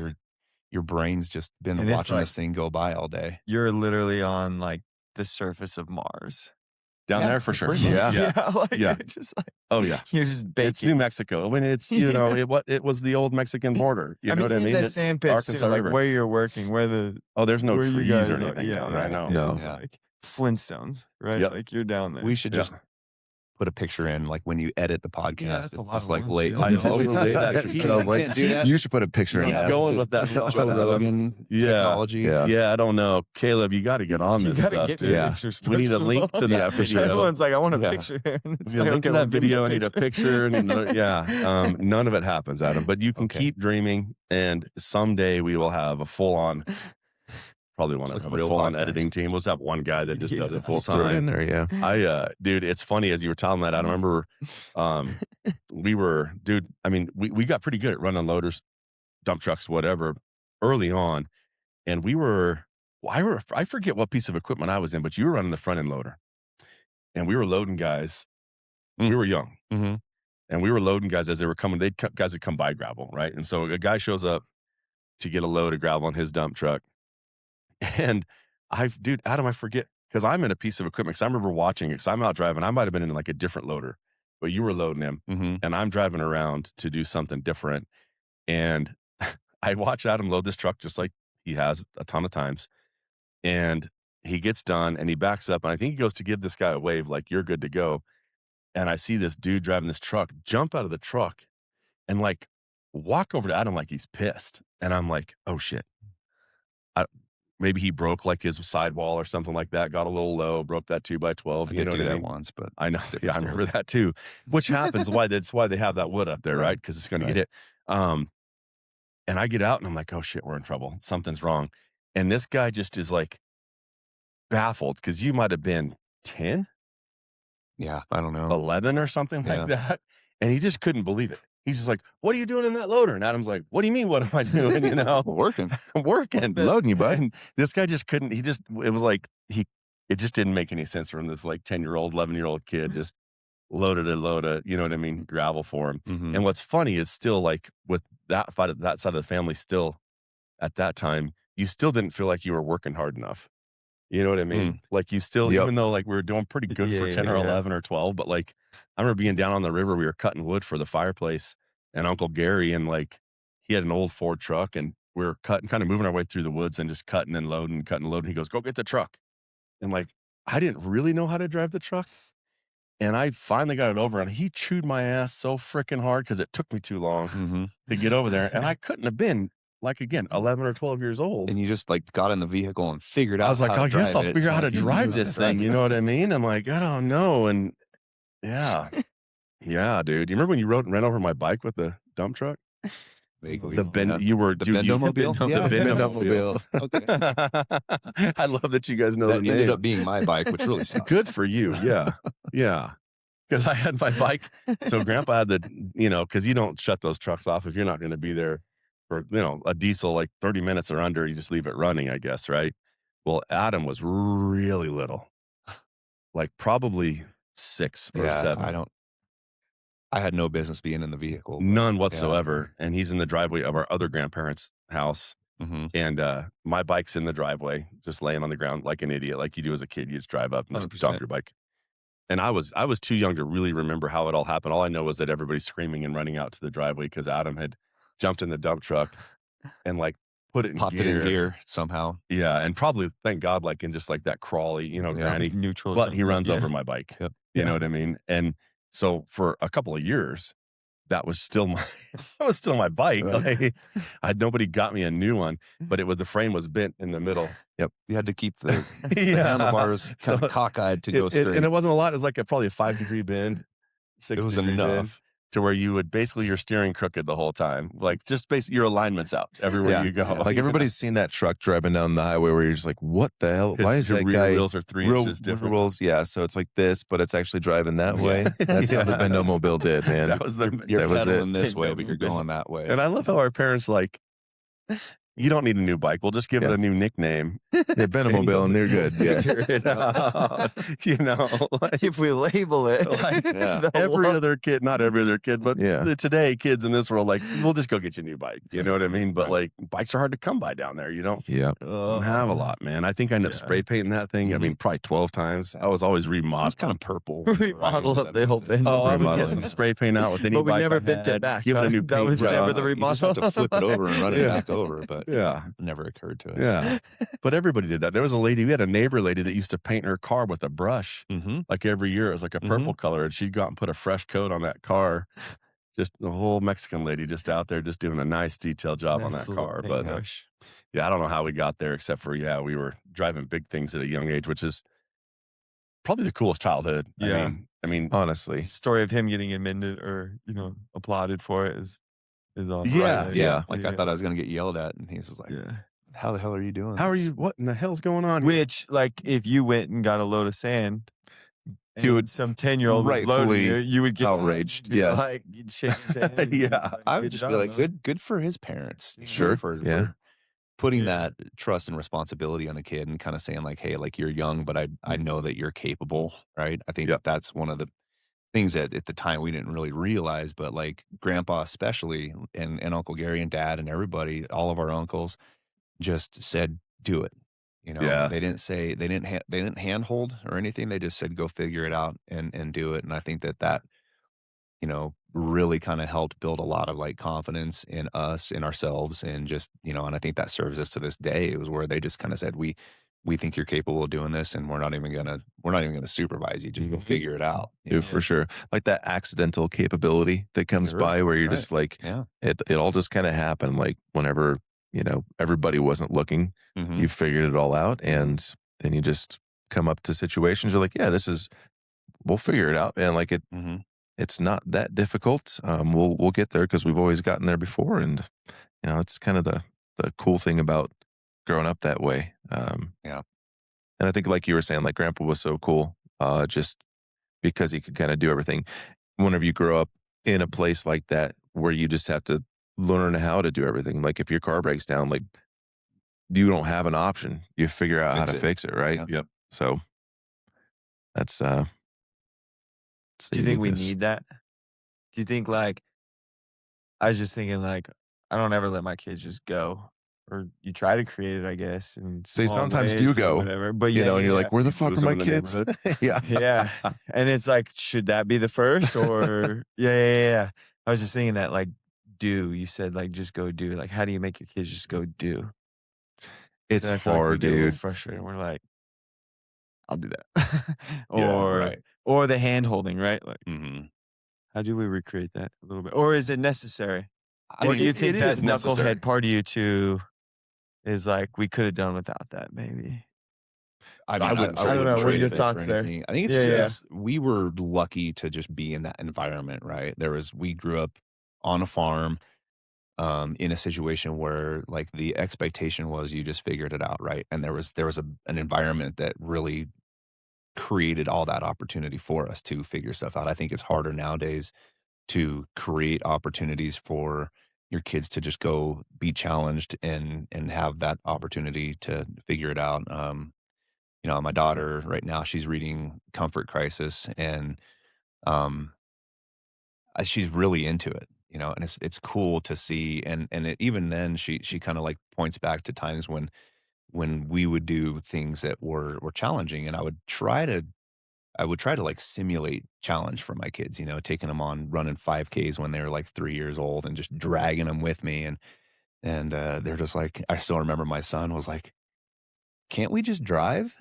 your brain's just been And it's watching like- this thing go by all day. You're literally on like the surface of Mars. Down there for sure. Yeah. Yeah. You're just like, Oh yeah. you're just It's New baking. Mexico. I mean, it's it was the old Mexican border. You know what I mean? The It's sand pits too, Arkansas like River. where you're working, where There's no where you trees guys or are. anything down there. I know. No. It's like Flintstones, right? Yep. Like you're down there. We should Yeah. just put a picture in, like when you edit the podcast. that's It's a lot just of like work, late. dude. I always say that. I was like, Can't do that. you should put a picture in Keep that. going with that. Joe Rogan technology. Yeah. Yeah, I don't know. Caleb, you got to get on You this gotta stuff, get me dude. Yeah. pictures. We need a first of link all. to that video. Everyone's like, I want a Yeah. picture. And it's We need a like, link to okay, well, that give me video. I need a picture. And none of it happens, Adam. But you can Okay. keep dreaming, and someday we will have a full-on. Probably want to Like have a a real full-on podcast. editing team. We'll just have one guy that just does it full Let's throw it in time. there, yeah. Dude, it's funny as you were telling that. I remember, we got pretty good at running loaders, dump trucks, whatever, early on, and I forget what piece of equipment I was in, but you were running the front end loader, and we were loading guys. We were young, Mm-hmm. and we were loading guys as they were coming. Guys would come by gravel, right? And so a guy shows up to get a load of gravel on his dump truck. And Adam, I forget, because I'm in a piece of equipment, because I remember watching it, because I'm out driving. I might have been in like a different loader, but you were loading him, Mm-hmm. and I'm driving around to do something different. And I watch Adam load this truck just like he has a ton of times. And he gets done and he backs up, and I think he goes to give this guy a wave like, you're good to go. And I see this dude driving this truck jump out of the truck and like walk over to Adam like he's pissed. And I'm like, oh shit. Maybe he broke like his sidewall or something like that, got a little low, broke that 2x12. I You did know do what I that mean? once, but I know. different Yeah, I story. remember that too. Which happens. That's why they have that wood up there, right? Because it's going to get hit. And I get out and I'm like, oh shit, we're in trouble. Something's wrong. And this guy just is like baffled, because you might have been 10, yeah, I don't know. 11 or something Yeah. like that. And he just couldn't believe it. He's just like, what are you doing in that loader? And Adam's like, what do you mean? What am I doing? You know, Working. I'm working. Loading you, bud. And this guy just couldn't, it was like, it just didn't make any sense for him. This like 10-year-old, 11-year-old kid just loaded a load of, you know what I mean, gravel for him. Mm-hmm. And what's funny is still like with that side of the family, still at that time, you still didn't feel like you were working hard enough. You know what I mean? Like you still, Yep. even though like we were doing pretty good for 10 or 11 or 12, but like I remember being down on the river, we were cutting wood for the fireplace, and Uncle Gary, and like he had an old Ford truck, and we were cutting, kind of moving our way through the woods and just cutting and loading, cutting and loading. He goes, go get the truck. And like, I didn't really know how to drive the truck. And I finally got it over, and he chewed my ass so freaking hard because it took me too long Mm-hmm. to get over there. And I couldn't have been like again, 11 or 12 years old. And you just like got in the vehicle and figured out. I was like, how to I guess drive I'll it. figure So, out how to like, you drive knew this how to thing. drive You it. know what I mean? I'm like, I don't know. And yeah, yeah, dude. You remember when you ran over my bike with the dump truck? Vaguely. The bend, Yeah. you were The dude, Bendomobile? the Yeah, Bendomobile. Okay. I love that you guys know That the ended name. up being my bike, which really sucked. Good for you. Yeah, yeah. Because I had my bike. So Grandpa had because you don't shut those trucks off if you're not going to be there for a diesel like 30 minutes or under. You just leave it running, I guess, right? Well, Adam was really little, like probably 6 or 7. I had no business being in the vehicle. None whatsoever. And he's in the driveway of our other grandparents' house. Mm-hmm. And my bike's in the driveway, just laying on the ground like an idiot, like you do as a kid. You just drive up and just 100%. dump your bike. And I was too young to really remember how it all happened. All I know was that everybody's screaming and running out to the driveway because Adam had jumped in the dump truck and like put it in Popped gear. it in gear somehow. Yeah, and probably, thank God, like in just like that crawly, granny. Neutral. But he runs over my bike. Yep. You know what I mean? And so for a couple of years, that was still my bike. Right. Like, nobody got me a new one, but the frame was bent in the middle. Yep. You had to keep the Yeah. handlebars kind of cockeyed to go straight. And it wasn't a lot. It was like probably a 5-degree bend, 6 It was degree enough. bend, to where you would basically your steering crooked the whole time. Like just basically your alignment's out everywhere you go. Like everybody's seen that truck driving down the highway where you're just like, what the hell? Why is that rear guy? wheels are 3 inches different. Wheels, yeah. So it's like this, but it's actually driving that way. That's how the Yes. Bendomobile did, man. That was the You're that was pedaling it. this way, but you're going that way. And I love how our parents like, you don't need a new bike. We'll just give it a new nickname. Yeah, Bendomobile, and they're good. Yeah. Figure it out. Like, If we label it, like the every whole- other kid, not every other kid, but today kids in this world, like, we'll just go get you a new bike. You know what I mean? But like bikes are hard to come by down there. You don't have a lot, man. I think I ended up spray painting that thing. I mean, probably 12 times. I was always remodeling. It's kind of purple. remodel up the whole thing. Oh, I would Remodeling. get some spray paint out with any But we bike never I bent had, it back. give it a new That paint was job. never the You just remodel. have to flip it over and run it Yeah. back over, but Yeah. it never occurred to us. Yeah. But everybody did that. There was we had a neighbor lady that used to paint her car with a brush. Mm-hmm. Like every year, it was like a purple color, and she'd go out and put a fresh coat on that car. Just the whole Mexican lady just out there just doing a nice detailed job on Nice that little car. But paintbrush. yeah, I don't know how we got there, except for we were driving big things at a young age, which is probably the coolest childhood. Yeah. I mean, Honestly. Story of him getting amended or applauded for it is awesome. Yeah, Right? Yeah. Like I thought I was going to get yelled at, and he was just like, Yeah. how the hell are you doing? how are this?" you? What in the hell's going on? Which, like, if you went and got a load of sand, You would some 10-year-old was loading rightfully you would get outraged. Be Yeah. like you'd shake his hand. Yeah. I would just be like, good for his parents. Sure, For yeah. putting Yeah. that trust and responsibility on a kid and kind of saying like, hey, like you're young, but I know that you're capable, right? I think Yep. that's one of the things that at the time we didn't really realize, but like Grandpa especially and Uncle Gary and Dad and everybody, all of our uncles just said, do it. Yeah. They didn't say they didn't handhold or anything. They just said go figure it out and do it. And I think that really kind of helped build a lot of like confidence in us, in ourselves, and just and I think that serves us to this day. It was where they just kind of said we think you're capable of doing this, and we're not even gonna supervise you. Just go figure it out. Dude, for sure. Like that accidental capability that comes Sure. by where you're Right. just like, Yeah. it all just kind of happened. Like whenever, everybody wasn't looking, Mhm. you figured it all out. And then you just come up to situations. You're like, yeah, we'll figure it out. And like Mhm. it's not that difficult. We'll get there because we've always gotten there before. And, it's kind of the cool thing about growing up that way. Yeah. And I think like you were saying, like Grandpa was so cool, just because he could kind of do everything. Whenever you grow up in a place like that, where you just have to learn how to do everything. Like if your car breaks down, like you don't have an option. You figure out how to fix it, right? Yeah. Yep. So that's Do you think we need that? Do you think like I was just thinking like I don't ever let my kids just go. Or you try to create it, I guess. And They sometimes do go, whatever. But and you're like, where the fuck Lose are them my in the kids? neighborhood. Yeah. yeah. And it's like, should that be the first? Or yeah. I was just thinking that like you said like just go do. Like how do you make your kids just go do? It's So I feel like we hard, get a little dude. frustrated. We're like, I'll do that. Yeah, right. or the hand holding, right? Like Mhm. how do we recreate that a little bit? Or is it necessary? I Or mean, do you it think that is necessary. knucklehead part of you too is like, we could have done without that, maybe? I I mean, wouldn't I trade I don't wouldn't know. What are trade your it for thoughts there? anything. I think it's Yeah, just, yeah. we were lucky to just be in that environment, right? We grew up on a farm, in a situation where like the expectation was you just figured it out, right? And there was an environment that really created all that opportunity for us to figure stuff out. I think it's harder nowadays to create opportunities for your kids to just go be challenged and have that opportunity to figure it out. My daughter right now, she's reading Comfort Crisis, and um, she's really into it. And it's cool to see, even then, she kind of like points back to times when we would do things that were challenging, and I would try to like simulate challenge for my kids, taking them on running 5Ks when they were like 3 years old and just dragging them with me. And they're just like, I still remember my son was like, can't we just drive?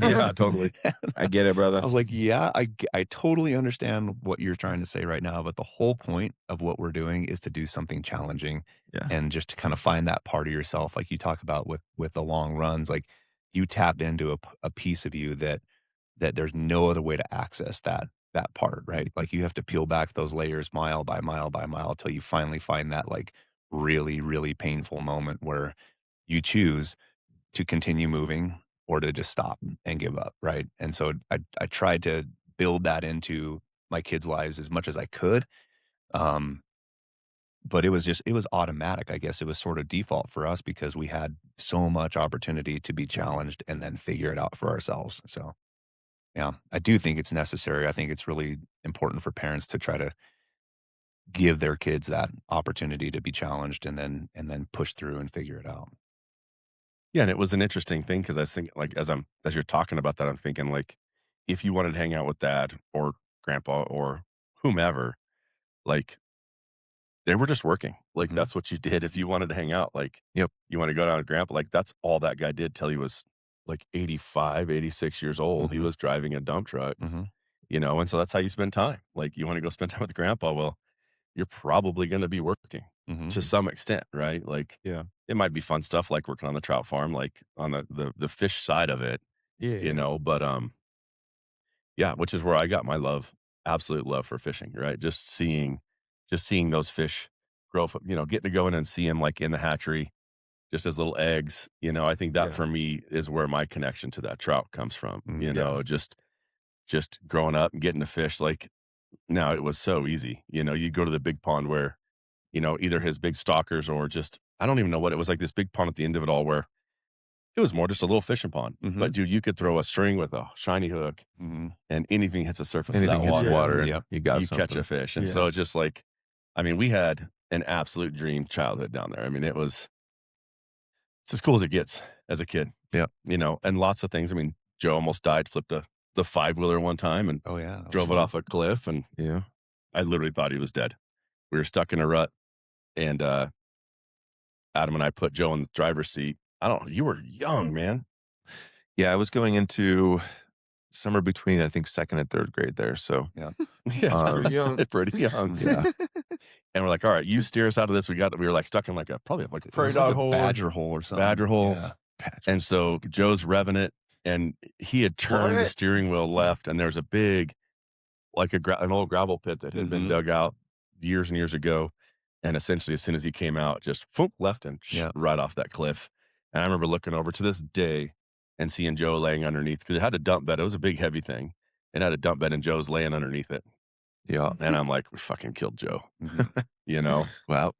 Yeah, totally. I get it, brother. I was like, yeah, I totally understand what you're trying to say right now. But the whole point of what we're doing is to do something challenging Yeah. and just to kind of find that part of yourself. Like you talk about with the long runs, like you tap into a piece of you that there's no other way to access that part, right? Like you have to peel back those layers mile by mile by mile till you finally find that like really, really painful moment where you choose to continue moving or to just stop and give up, right? And so I tried to build that into my kids' lives as much as I could. Um, but it was automatic. I guess it was sort of default for us because we had so much opportunity to be challenged and then figure it out for ourselves. So yeah, I do think it's necessary. I think it's really important for parents to try to give their kids that opportunity to be challenged and then push through and figure it out. Yeah, and it was an interesting thing because I was thinking, like, as you're talking about that, I'm thinking, like, if you wanted to hang out with dad or grandpa or whomever, like, they were just working. Like, Mhm. that's what you did if you wanted to hang out. Like, Yep. you want to go down to grandpa, like, that's all that guy did till he was like 85, 86 years old. He Mhm. was driving a dump truck, Mhm. and so that's how you spend time. Like, you want to go spend time with grandpa. Well, you're probably going to be working Mhm. to some extent, right? Like, Yeah. it might be fun stuff like working on the trout farm, like on the fish side of it, Yeah. but yeah, which is where I got my absolute love for fishing, right? Just seeing those fish grow, getting to go in and see them like in the hatchery, just as little eggs. I think that Yeah. for me is where my connection to that trout comes from. Mm, Just growing up and getting to fish. Like now, it was so easy. You go to the big pond where either his big stalkers or just I don't even know what it was, like this big pond at the end of it all where it was more just a little fishing pond. But Mhm. dude, you could throw a string with a shiny hook Mhm. and anything hits the surface of Anything that hits water, water and Yep. you got you catch something. a fish. And Yeah. so it's just like, I mean, we had an absolute dream childhood down there. I mean, it's as cool as it gets as a kid. Yeah. And lots of things. I mean, Joe almost died, flipped the 5-wheeler one time and Oh yeah. That was drove it fun. off a cliff. And Yeah. I literally thought he was dead. We were stuck in a rut and Adam and I put Joe in the driver's seat. You were young, man. Yeah, I was going into somewhere between, I think, second and third grade there. So, Yeah. Yeah, Pretty young. pretty young. yeah. And we're like, all right, you steer us out of this. We were like stuck in probably like a It prairie was like dog a hole, badger hole or something. badger hole. Yeah. And so Joe's revving it, and he had turned the What? steering wheel left, and there was a big, like an old gravel pit that had been Mhm. dug out years and years ago. And essentially, as soon as he came out, just left and Yeah. right off that cliff. And I remember looking over to this day and seeing Joe laying underneath because it had a dump bed. It was a big, heavy thing. It had a dump bed, and Joe's laying underneath it. Yeah. And I'm like, we fucking killed Joe, Mhm. Wow.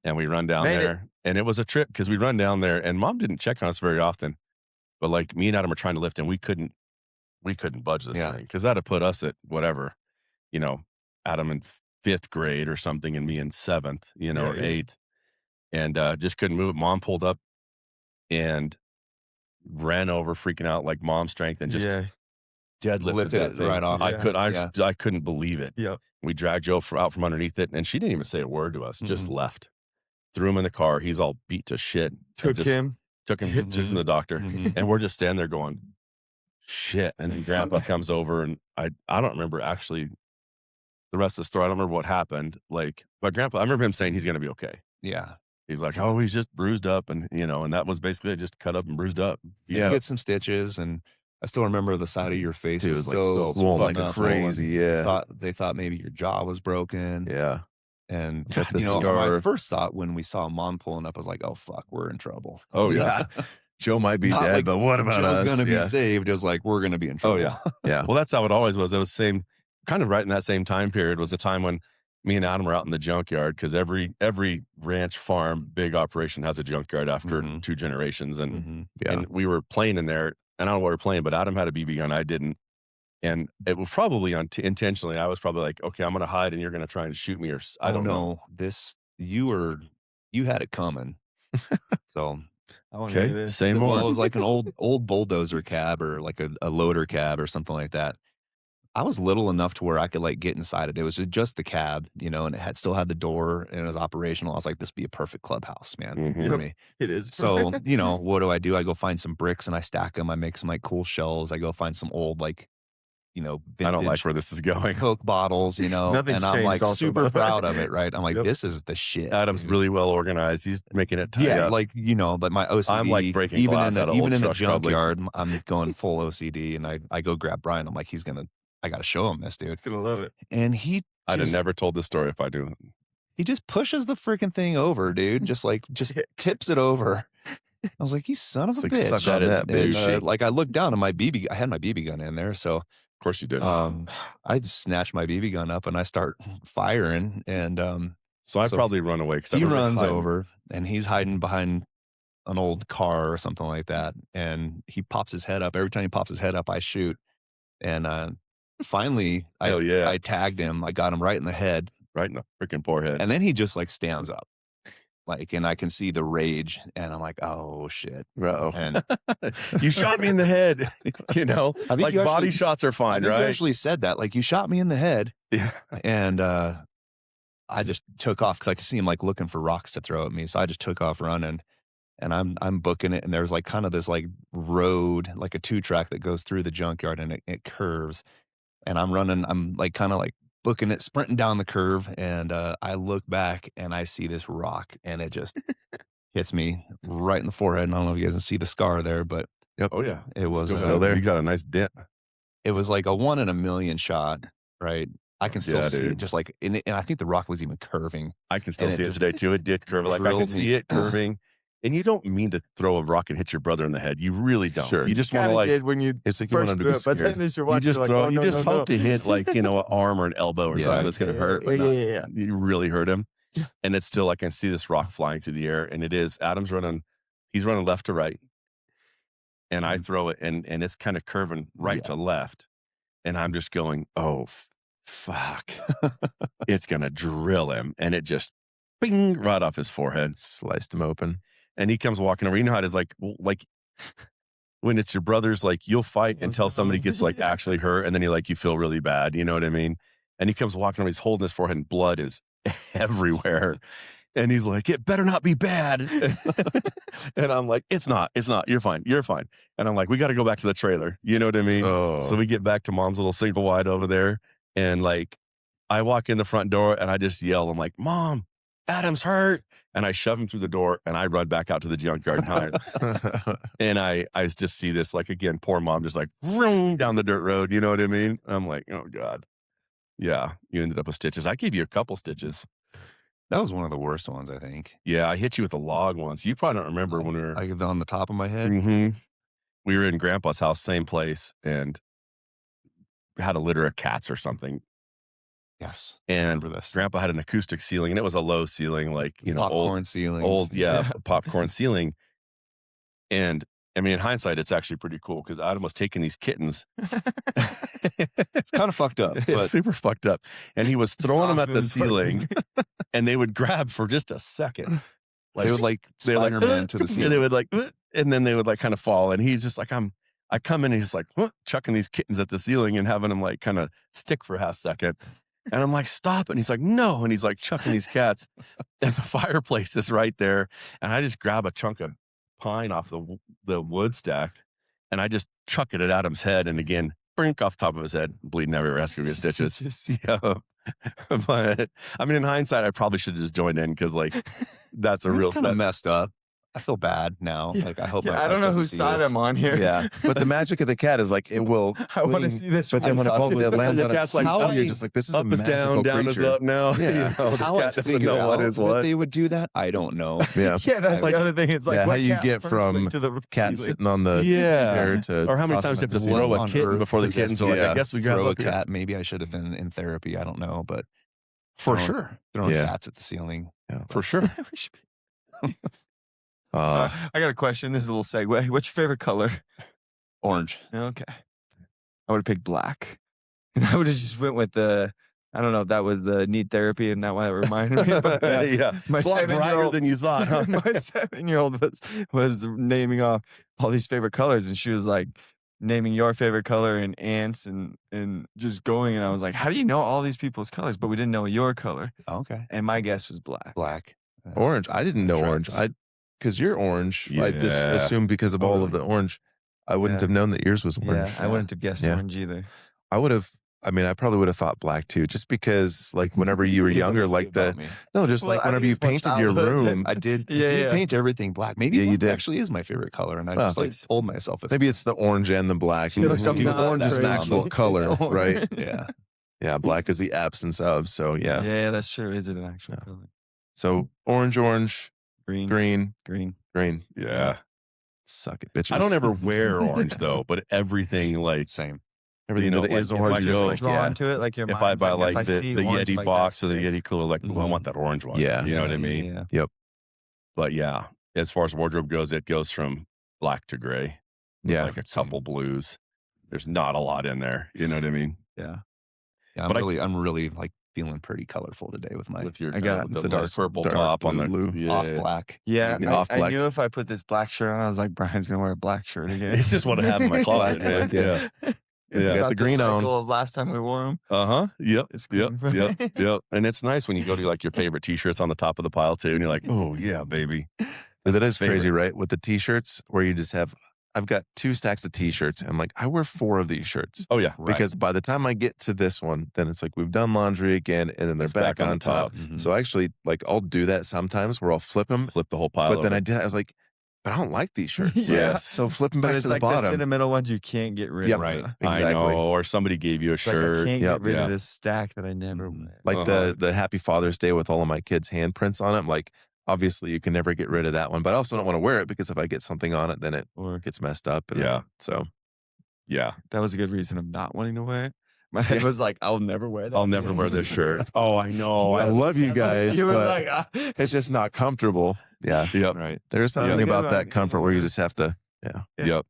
And we run down Made it. there, and it was a trip because we run down there, and Mom didn't check on us very often. But like me and Adam are trying to lift, and we couldn't budge this Yeah. thing because that'd have put us at whatever, you know, Adam in 5th grade or something, and me in 7th, or Yeah. 8th, and just couldn't move it. Mom pulled up and ran over, freaking out like mom strength, and just Yeah. deadlifted Lifted that it thing. right off. Yeah. I couldn't believe it. Yep. We dragged Joe out from underneath it, and she didn't even say a word to us. Just Mhm. left, threw him in the car. He's all beat to shit. and Took just him. took him to the doctor, Mhm. and we're just standing there going, shit. And then Grandpa comes over, and I don't remember actually the rest of the story. I don't remember what happened. Like, but Grandpa, I remember him saying he's going to be okay. Yeah. He's like, oh, he's just bruised up, and and that was basically it, just cut up and bruised up. You get some stitches, and I still remember the side of your face Dude, was like so swollen fucking like crazy. Yeah. They thought maybe your jaw was broken. Yeah. And Got the my scar. first thought when we saw Mom pulling up, I was like, "Oh fuck, we're in trouble." Oh yeah. Joe might be Not dead, like but what about Joe's us? gonna be Yeah. saved. It was like we're gonna be in trouble. Oh yeah. Yeah. Well, that's how it always was. It was kind of right in that same time period was the time when me and Adam were out in the junkyard, because every ranch farm big operation has a junkyard after 2 generations, and and we were playing in there, and I don't know what we were playing, but Adam had a BB gun, I didn't, and it was probably intentionally. I was probably like, okay, I'm gonna hide, and you're gonna try and shoot me, or I don't know. You had it coming. So I want to hear Okay, this. say more. Well, it was like an old bulldozer cab or like a loader cab or something like that. I was little enough to where I could like get inside it. It was just the cab, and it still had the door and it was operational. I was like, this would be a perfect clubhouse, man, for me. It is. So, what do? I go find some bricks and I stack them. I make some like cool shells. I go find some old vintage I don't like where this is going. Coke bottles, Nothing's and I'm like changed also, super though. proud of it, right? I'm like, Yep. this is the shit. Adam's dude. really well organized. He's making it tight Yeah, up. like but my OCD. I'm like breaking even glass out of even old in the trucks, probably. junkyard, I'm going full OCD, and I go grab Brian. I'm like, I got to show him this, dude. It's gonna love it. And I'd have never told this story if I knew. he just pushes the freaking thing over, dude. Just tips it over. I was like, you son of a It's like, bitch. suck on that, And, bitch. like I looked down and I had my BB gun in there, so Of course you did. I just snatched my BB gun up and I start firing, and so I so probably run away because he runs over and he's hiding behind an old car or something like that, and he pops his head up. Every time he pops his head up, I shoot, and finally I tagged him. I got him right in the head, right in the freaking forehead, and then he just like stands up, and I can see the rage, and I'm like, oh shit, bro. and you shot me in the head. I think like you body actually- shots are I fine, think you right? actually said that, like, you shot me in the head. Yeah. And I just took off because I could see him like looking for rocks to throw at me. So I just took off running, and I'm booking it. And there's like kind of this like road, like a 2-track that goes through the junkyard, and it curves. And I'm running. I'm like kind of like booking it, sprinting down the curve. And I look back and I see this rock, and it just hits me right in the forehead. And I don't know if you guys can see the scar there, but Oh yeah, it was still there. You got a nice dent. it was like a 1 in a million shot, right? I can still Yeah, see it, dude. just like, and I think the rock was even curving. I can still And it see it just today too. It did curve. Like I can drilled see me. it curving. And you don't mean to throw a rock and hit your brother in the head. You really don't. Sure. You just want to Kinda like did when you It's like you want first him to threw be it, but scared. then as you're you watching, just you're like, throw. oh, You no, just no, hope no. to hit like an arm or an elbow or Yeah. something that's gonna hurt. But Yeah. you really hurt him. And it's still, I can see this rock flying through the air, and it is. Adam's running. He's running left to right, and I throw it, and it's kind of curving right to left, and I'm just going, oh fuck, it's gonna drill him, and it just bing right off his forehead, Sliced him open. and he comes walking over. You know how it is, like when it's your brother's, like you'll fight until somebody gets like actually hurt, and then you feel really bad. You know what I mean? And he comes walking over. He's holding his forehead, and blood is everywhere. And he's like, it better not be bad. And I'm like, it's not. You're fine. And I'm like, we got to go back to the trailer. You know what I mean? Oh. So we get back to Mom's little single wide over there. And like, I walk in the front door and I just yell, I'm like, Mom, Adam's hurt. And I shove him through the door and I run back out to the junkyard and hide. And I just see this, like, again, poor Mom just like vroom, down the dirt road. You know what I mean? I'm like, oh God. Yeah. You ended up with stitches. I gave you a couple stitches. That was one of the worst ones, I think. Yeah, I hit you with a log once. You probably don't remember when we were. Like on the top of my head. We were in Grandpa's house, same place, and had a litter of cats or something. Yes, I And remember this. Grandpa had an acoustic ceiling, and it was a low ceiling, like Popcorn ceilings. old popcorn ceiling. And I mean, in hindsight, it's actually pretty cool because Adam was taking these kittens. It's kind of fucked up, It's but super fucked up, and he was throwing them at the Saucepan's ceiling, and they would grab for just a second. they would like They're like, Spider-Man to the and they ceiling. would like, and then they would like kind of fall. And he's just like, I come in and he's like, chucking these kittens at the ceiling and having them like kind of stick for a half second. And I'm like, stop. And he's like, no. And he's like chucking these cats. And the fireplace is right there. And I just grab a chunk of pine off the wood stack and I just chuck it at Adam's head. And again, brink off the top of his head, bleeding everywhere, asking for stitches. Yeah. But I mean, in hindsight, I probably should have just joined in because like that's a real kind of messed up. I feel bad now. Yeah. Like I hope Yeah, my I wife don't know doesn't whose see side this. I'm on here. Yeah, but the magic of the cat is like it will. I want to cling, see this. but then when it rise falls, up. it lands The on its cat's like, feet. how You're I- just like, this is up a is down, magical down is creature. up now. Yeah. You know, the How I cat doesn't figured know out what is that what. they would do that, I don't know. Yeah, Yeah, that's the other thing. It's like yeah, what how you cat get first from went to the cat ceiling? sitting on the Yeah. chair to Or how many toss times you him have at to the throw ceiling. a on kitten earth before the possessed kittens are me like, to I guess we grab throw a up here. cat. Maybe I should have been in therapy. I don't know, but For throwing- sure. throwing Yeah. cats at the ceiling. Yeah. For sure. We should be- I got a question. This is a little segue. What's your favorite color? Orange. Okay. I would have picked black. And I would have just went with I don't know if that was the need therapy and that why it reminded me. But Yeah. my It's a lot brighter 7-year-old than you thought, huh? my 7-year-old was naming off all these favorite colors, and she was like naming your favorite color and ants and just going. And I was like, how do you know all these people's colors? But we didn't know your color. Okay. And my guess was black. Black. Orange. I didn't know orange. Tracks. Because you're orange. I just Yeah. assumed because of Oh, all of the really? orange, I wouldn't Yeah. have known that yours was orange. Yeah, I wouldn't have guessed Yeah. orange either. I would have. I mean, I probably would have thought black too, just because, like, whenever you were He doesn't younger, say like about me. just Well, like I whenever think you it's more painted your childhood. room, I did Yeah. paint everything black. Maybe Yeah, you black did. actually is my favorite color, and I Well, just like it's- told myself it's maybe it's the orange and the black. You're like, Just I'm do not orange is an crazy. actual It's color, orange. right? yeah. Yeah, black is the absence of. So yeah. Yeah, that's true. Is it an actual Yeah. color? So orange, Green. green, Green. green. Yeah. Suck it, bitches. I don't ever wear orange though, but everything like Same. Everything you know, that is like, if orange I is go- just Like like, drawn yeah. to it, like your if I mind's buy like, like if I the see Yeti orange, like, box that's or the sick. Yeti cooler, like, oh, I want that orange one. Yeah. You know what I mean? Yeah. But yeah, as far as wardrobe goes, it goes from black to gray. Yeah. Like a couple blues. There's not a lot in there. You know what I mean? Yeah. Yeah, But I'm really like feeling pretty colorful today with my With your I got with the the dark- purple dark top on the blue. yeah. off black. Yeah. Yeah, off I black. knew if I put this black shirt on, I was like, Brian's going to wear a black shirt again. It's just what I have in my closet, man. Yeah. It's Yeah. Got about the green on. cycle of last time we wore them. Uh-huh. Yep. It's Yep. cool. Yep. Yep. And it's nice when you go to like your favorite t-shirts on the top of the pile too, and you're like, oh yeah, baby. That is favorite. crazy, right? With the t-shirts where you just have, I've got 2 stacks of t-shirts. And I'm like, I wear 4 of these shirts. Oh yeah. Right. Because by the time I get to this one, then it's like we've done laundry again, and then they're It's back, back on on the top. top. Mhm. So actually, like, I'll do that sometimes where I'll flip them. Flip the whole pile. But then over. I was like, but I don't like these shirts. Yeah. So flip them But back it's to the like the bottom. sentimental ones you can't get rid Yep. of. Right. I Exactly. know, or somebody gave you a It's like I shirt. can't Yep. get rid Yeah. of this stack that I never Mhm. wear. Like Uh-huh. the Happy Father's Day with all of my kids' handprints on it. Like, obviously, you can never get rid of that one. But I also don't want to wear it because if I get something on it, then it Or gets messed up. And Yeah. So Yeah. that was a good reason of not wanting to wear it. My head was like, I'll never wear that. I'll never again. wear this shirt. Oh, I know. I love you guys. You were but like, it's just not comfortable. Yeah. Yep. Right. There's something Yeah. about Good that one. comfort where you just have to. Yeah. Yep.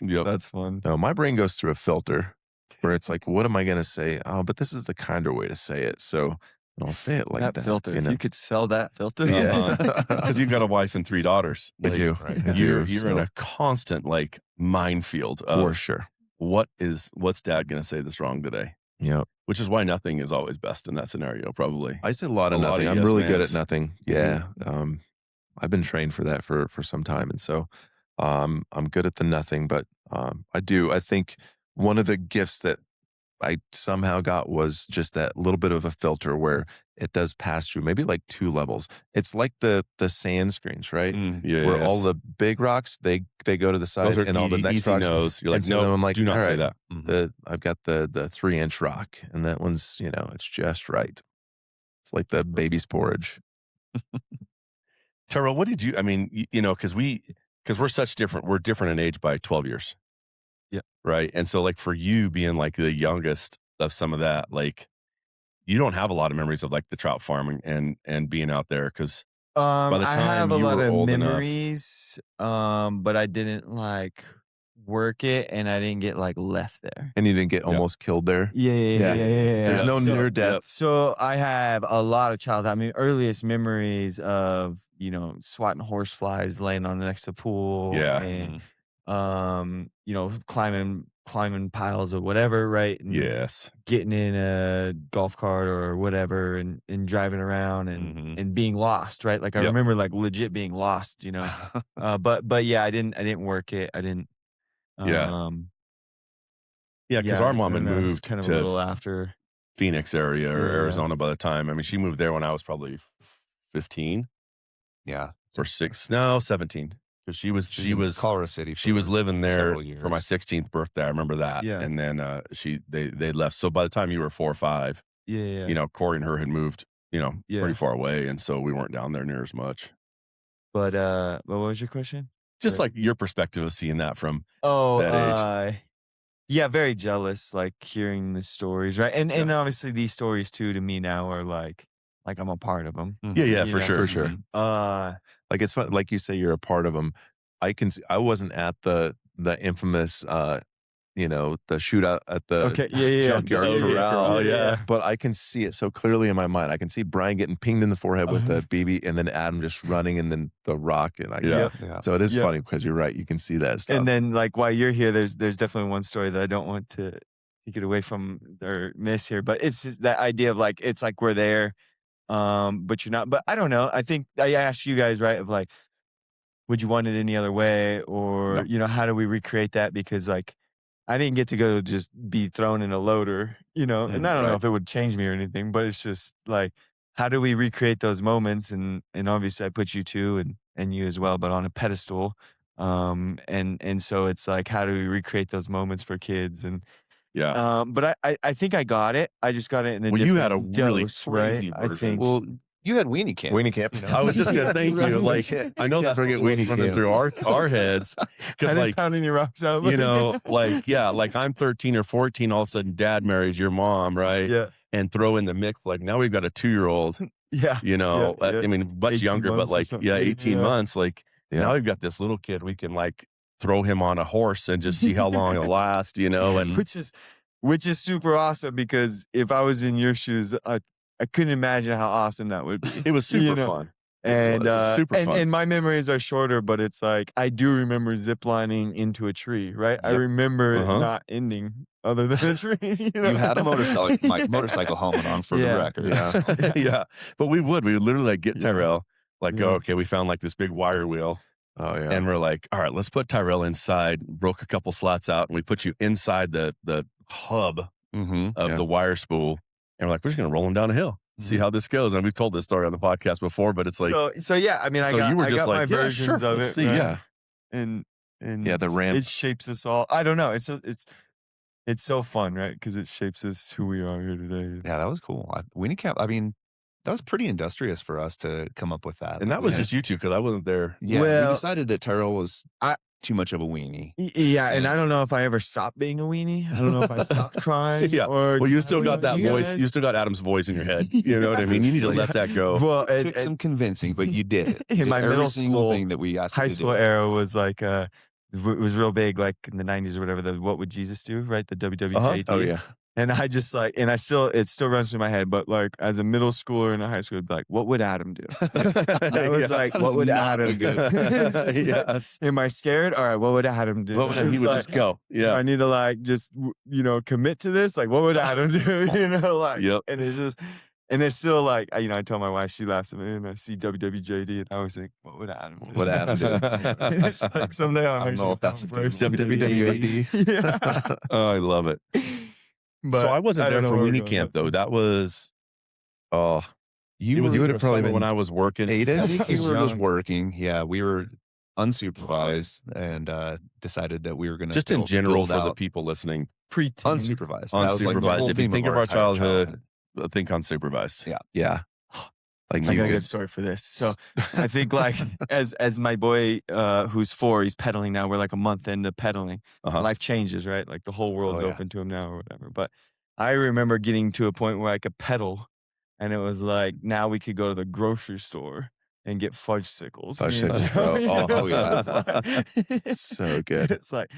Yep. That's fun. No, my brain goes through a filter where it's like, what am I going to say? Oh, but this is the kinder way to say it. So I'll say it like that. that filter. You If know? you could sell that filter. Yeah. Because you've got a wife and 3 daughters. I do. right. I You're do, in so, a constant like minefield of for sure. what's dad going to say that's wrong today? Yeah. Which is why nothing is always best in that scenario, probably. I said a lot of A lot nothing. of I'm yes really good mans. at nothing. Yeah. I've been trained for that for some time. And so I'm good at the nothing, but I think one of the gifts that I somehow got was just that little bit of a filter where it does pass through maybe like 2 levels. It's like the sand screens, right? Yeah. Where all the big rocks, they go to the side those are and all the easy, next easy rocks. no's. You're like, And so then no, I'm like, do not all say right. that. Mhm. I've got the 3-inch rock, and that one's, it's just right. It's like the baby's porridge. Tyrel, what did you, I mean, because we're we're different in age by 12 years. Yeah. Right. And so like for you being like the youngest of some of that, like you don't have a lot of memories of like the trout farming and being out there because the I time have a you lot were of old enough- memories, but I didn't like work it, and I didn't get like left there. And you didn't get almost killed there. Yeah. There's no So- near death. So I have a lot of childhood. I mean, earliest memories of swatting horse flies, laying on the next to pool, Yeah. and climbing piles of whatever, right? And Yes. getting in a golf cart or whatever, and driving around and being lost, right? Like I Yep. remember like legit being lost, But yeah, I didn't work it. I didn't. Yeah. Yeah. Because our mom had and it's moved kind of to a little after. Phoenix area or Yeah. Arizona by the time. I mean, she moved there when I was probably 15 Yeah. or 17. Because she in was Colorado City. she was living there several years. for my 16th birthday. I remember that. Yeah. And then they left. So by the time you were 4 or 5, Yeah. you know, Corey and her had moved, you know, Yeah. pretty far away, and so we weren't down there near as much. But what was your question? Just Right. like your perspective of seeing that from Oh, that age. yeah, very jealous, like hearing the stories, right? And obviously these stories too to me now are like I'm a part of them. Yeah, for sure. For sure. Like it's fun. Like you say, you're a part of them. I can see, I wasn't at the infamous, you know, the shootout at the junkyard corral. Yeah. But I can see it so clearly in my mind. I can see Brian getting pinged in the forehead with the BB, and then Adam just running, and then the rock, and Yeah. So it is Yep. funny because you're right. You can see that stuff. And then like while you're here, there's definitely one story that I don't want to take it away from or miss here, but it's just that idea of like it's like we're there, but you're not. But I don't know. I think I asked you guys, right, of like, would you want it any other way, or No. you know, how do we recreate that? Because like I didn't get to go just be thrown in a loader, you know, and I don't know Right. if it would change me or anything, but it's just like, how do we recreate those moments? And obviously I put you too, and you as well, but on a pedestal. And so it's like, how do we recreate those moments for kids? And, Yeah. but I think I got it. I just got it in a Well, different you had a really dose, crazy right? I version. think. Well, you had Weenie Camp. Weenie Camp. You know? I was just gonna thank you. Like, I know that's forget running Weenie Camp. through our heads I because, didn't like, pound any rocks out. you know, like, yeah, like I'm 13 or 14. All of a sudden, Dad marries your mom, right? yeah, And throw in the mix. Like now we've got a 2-year-old. yeah, You know, Yeah, yeah. I mean, much 18 younger, but months or like, something. yeah, 18 Yeah. months. Like now we've got this little kid. We can like throw him on a horse and just see how long it'll last. You know, and which is super awesome, because if I was in your shoes, I couldn't imagine how awesome that would be. it was super You know, fun. And was super fun. and my memories are shorter, but it's like I do remember ziplining into a tree, right? I Yep. remember it Uh-huh. not ending other than a tree. You know? You had a motorcycle helmet on for Yeah. the record. Yeah. Yeah. But we would literally like get Yeah. Tyrel, like, Yeah. go, okay, we found like this big wire wheel. Oh yeah. And we're like, all right, let's put Tyrel inside, broke a couple slots out, and we put you inside the hub Mm-hmm. of Yeah. the wire spool. And we're like, we're just gonna roll him down a hill, see how this goes. And we've told this story on the podcast before, but it's like, so yeah, I mean, I so got, you were I just got my like, yeah, versions sure, of let's it, see, right? yeah. and Yeah, the ramp. it shapes us all. I don't know. It's so fun, right? Because it shapes us who we are here today. Yeah, that was cool. Weenie Camp, I mean, that was pretty industrious for us to come up with that. And that Like, was we just you two because I wasn't there. Yeah, Well, we decided that Tyrell was too much of a weenie. Yeah, and I don't know if I ever stopped being a weenie. I don't know if I stopped crying. Yeah. Or Well, you still got that you voice. guys- You still got Adam's voice in your head. You know what I mean? You need to let that go. Well, It took some convincing, but you did it. In You did my every middle single school, thing that we asked you high to school do. era was like it was real big, like in the 90s or whatever. The What Would Jesus Do, right? The WWJD. Uh-huh. Oh yeah. And I just like, and it still runs through my head. But like as a middle schooler in a high school, I'd be like, what would Adam do? I was like, what would Adam do? It's just like, Yes. am I scared? All right, what would Adam do? What would he It's would like, just go? Yeah. I need to like just commit to this. Like, what would Adam do? Like, Yep. and it's just, and it's still like, I told my wife, she laughs at me, and I see WWJD, and I always think, what would Adam do? What Adam do? It's like someday I'll I don't actually know if that's a become a good person. WWJD. Yeah. Oh, I love it. But So I wasn't there don't know for where we're Weenie going Camp with though. this. That was You it was would either have probably summer been when I was working. aided. I think we was were just young. working. Yeah, we were unsupervised and decided that we were going to Just in general for the people listening, Pre-teen. unsupervised. That was, like, the unsupervised. whole If you theme think of our entire childhood, think unsupervised. Yeah. Yeah. Like I you got a good could, story for this. So I think like as my boy who's 4, he's pedaling now. We're like a month into pedaling. Uh-huh. Life changes, right? Like the whole world's Oh, yeah. open to him now or whatever. But I remember getting to a point where I could pedal, and it was like now we could go to the grocery store and get fudge sickles. Fudge me and sickles, Joe, bro. you Oh, know? yeah. So it's like- so good. It's like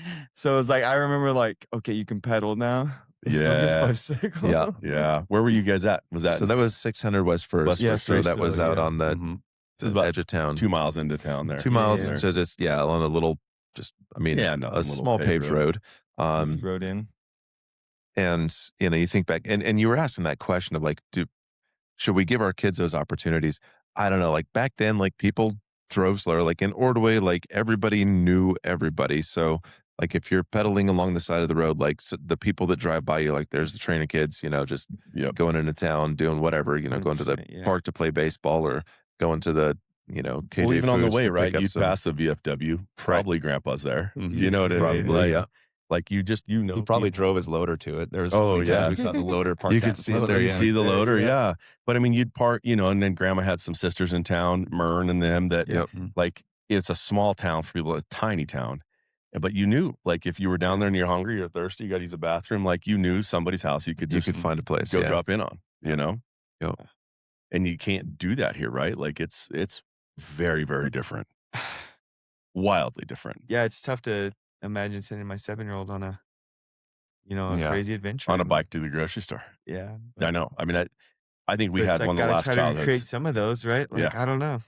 I remember like, okay, you can pedal now. Let's go Yeah. get fudge sickles. Yeah. Yeah. Where were you guys at? Was that So that was 600 West First. West First. so that Yeah, was out yeah. on the Mhm. about edge of town. 2 miles into town there? 2 miles Yeah. to just on a little, Yeah, no, a little small paved road. Just rode in. And you think back, and you were asking that question of like, should we give our kids those opportunities? I don't know. Like back then, like people drove slower. Like in Ordway, like everybody knew everybody. So Like if you're pedaling along the side of the road, like the people that drive by you, like there's the train of kids, just going into town, doing whatever, going to the 100%, park to play baseball or going to the, KJ Well, even on the Foods way, to right? pick up You'd some. pass the VFW. Probably grandpa's there. Mhm. You know what I mean? Probably, Like, like you He probably people. drove his loader to it. There was Oh, so many times yeah. we saw the loader parked. You could out in see front it of there, You the- yeah. see the loader, Yeah. yeah. But I mean, you'd park, and then grandma had some sisters in town, Mern and them that Yep. like, it's a small town for people, a tiny town. But you knew, like, if you were down there and you're hungry, you're thirsty, you got to use the bathroom, like, you knew somebody's house you could You just could find a place. go Yeah. drop in on, Yep. And you can't do that here, right? Like, it's very, very different. Wildly different. Yeah, it's tough to imagine sending my 7-year-old on a Yeah. crazy adventure On a and- bike to the grocery store. Yeah, I know. I mean, I think we but it's had like one of the gotta last try to recreate childhoods. some of those, right? Like Yeah. I don't know.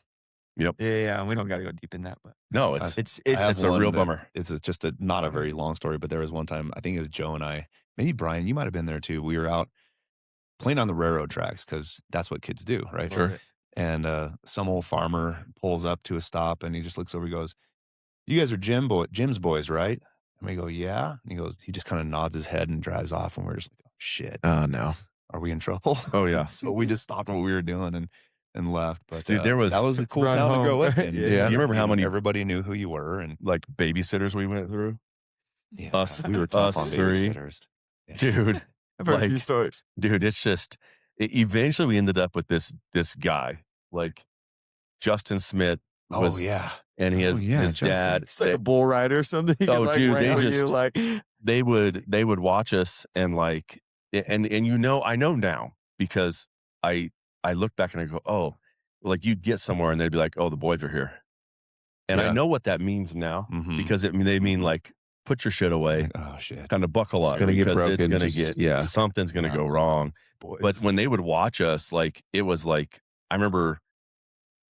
Yep. Yeah. We don't got to go deep in that, but No, it's I have it's a one real that- bummer. It's just not a very long story, but there was one time, I think it was Joe and I, maybe Brian, you might have been there too. We were out playing on the railroad tracks because that's what kids do, right? Love it. And some old farmer pulls up to a stop and he just looks over, he goes, "You guys are Jim's boys, right?" And we go, "Yeah." And he just kind of nods his head and drives off. And we're just like, "Oh, shit. Oh, no. Are we in trouble?" Oh, yeah. So we just stopped what we were doing and left. But Dude, that was a cool run town to home. grow up in. Yeah. You remember how many everybody knew who you were, and like babysitters we went through? yeah, Us- we were tough on us three. babysitters. Yeah. Dude, I've heard a few Like- stories. it's just eventually we ended up with this guy, like Justin Smith was, Oh yeah, and Oh, his yeah, his Justin. dad. It's like a bull rider or something. He Oh, could, like, dude, they wrangle you, just- like they would watch us and like and I know now because I look back and I go, oh, like you'd get somewhere and they'd be like, oh, the boys are here, and I Yeah. know what that means now Mhm. because they mean like put your shit away, Oh shit. kind of buckle It's up gonna get because it's broken, gonna just- get something's gonna go wrong. boys. But when they would watch us, like it was like I remember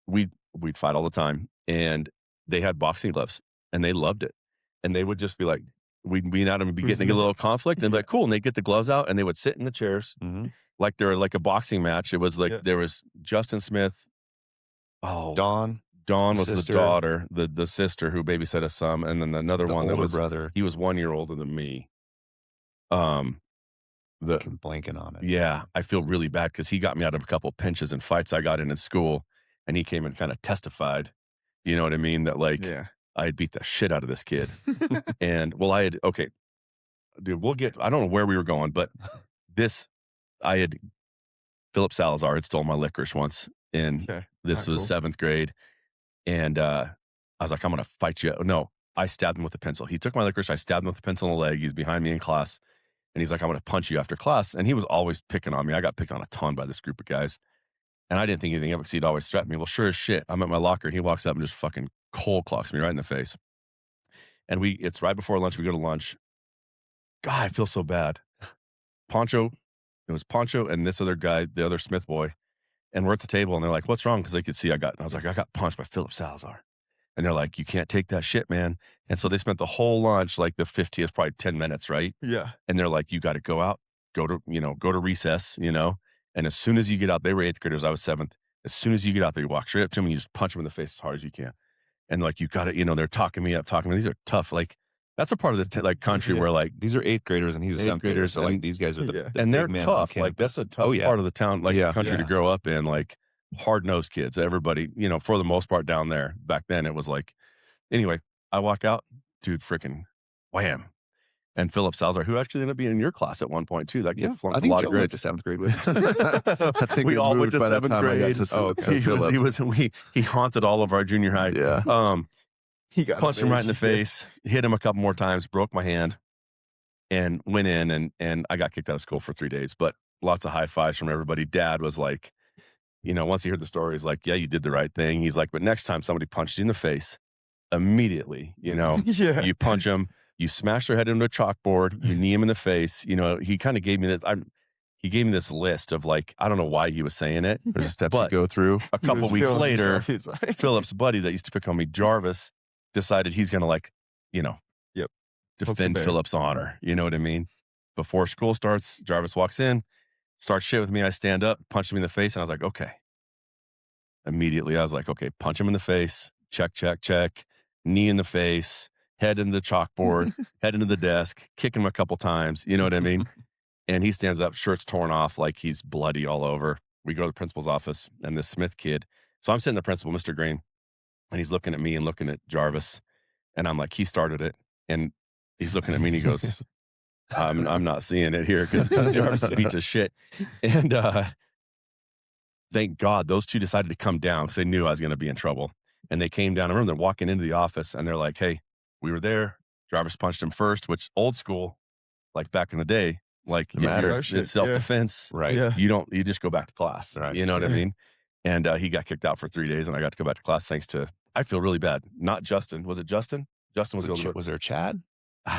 we'd fight all the time, and they had boxing gloves, and they loved it, and they would just be like, we'd be out and be Who's getting a little next? conflict, and be like, cool, and they'd get the gloves out, and they would sit in the chairs Mhm. like they're like a boxing match. It was like Yeah. there was Justin Smith. Oh, Dawn, Dawn was sister. the daughter, the sister who babysat us some, and then another the one that older was brother. he was 1 year older than me. I'm blanking on it. Yeah, I feel really bad because he got me out of a couple pinches and fights I got in school, and he came and kind of testified. You know what I mean? That like yeah. I had beat the shit out of this kid, and well, okay, dude, I don't know where we were going, but I had Philip Salazar had stolen my licorice once, and Okay. this Not was cool. 7th grade, and I was like, I'm gonna fight you. No, I stabbed him with a pencil. He took my licorice. I stabbed him with a pencil in the leg. He's behind me in class. And he's like, I'm going to punch you after class. And he was always picking on me. I got picked on a ton by this group of guys. And I didn't think anything of it because he'd always threaten me. Well, sure as shit. I'm at my locker. He walks up and just fucking cold clocks me right in the face. And it's right before lunch. We go to lunch. God, I feel so bad. Poncho, it was Poncho and this other guy, the other Smith boy. And we're at the table and they're like, what's wrong? Because they could see I was like, I got punched by Philip Salazar. And they're like, you can't take that shit, man. And so they spent the whole lunch, like the 50th, probably 10 minutes, right? Yeah. And they're like, you got to go out, go to recess, And as soon as you get out, they were 8th graders, I was 7th. As soon as you get out there, you walk straight up to them and you just punch them in the face as hard as you can. And like, you got to, they're talking me up. These are tough. Like, that's a part of the country where like, These are 8th graders and he's a 7th grader. graders, So like and- these guys are the, Yeah. the and they're big men on tough. Like, campus. that's a tough Oh, yeah. part of the town, like Yeah. country to Yeah. grow up in, like hard-nosed kids. Everybody, for the most part down there. Back then, it was like, anyway, I walk out, dude, freaking wham. And Philip Salazar, who actually ended up being in your class at one point too. That kid Yeah, flunked I think a lot Joe of went grades. to 7th grade with. I think we all went moved to by the 7th time I got grade. to Philip. He haunted all of our junior high. Yeah. He got Punched of him right age, in the he did. face, hit him a couple more times, broke my hand, and went in and I got kicked out of school for 3 days. But lots of high fives from everybody. Dad was like, once he heard the story, he's like, yeah, you did the right thing. He's like, but next time somebody punched you in the face, immediately, Yeah. you punch them, you smash their head into a chalkboard, you knee him in the face. He kind of gave me this. He gave me this list of like, I don't know why he was saying it. There's the steps you But go through. a He couple was weeks feeling later, himself. He's like, Philip's buddy that used to pick on me, Jarvis, decided he's going to like, Yep. defend bear. Philip's honor. You know what I mean? Before school starts, Jarvis walks in, starts shit with me. I stand up, punch him in the face, and I was like, okay. Immediately, I was like, okay, punch him in the face, check, knee in the face, head into the chalkboard, head into the desk, kick him a couple times. You know what I mean? And he stands up, shirt's torn off, like he's bloody all over. We go to the principal's office, and this Smith kid. So I'm sitting the principal, Mr. Green, and he's looking at me and looking at Jarvis. And I'm like, he started it. And he's looking at me and he goes, I'm not seeing it here because Jarvis beat to shit. And thank God those two decided to come down because they knew I was going to be in trouble. And they came down. I remember them walking into the office and they're like, hey, we were there. Jarvis punched him first, which old school, like back in the day, like it's self-defense. Right. Yeah. You just go back to class. Right. You know what I mean? And he got kicked out for 3 days and I got to go back to class thanks to, I feel really bad. Not Justin. Was it Justin? Justin was a little bit. Was there Chad?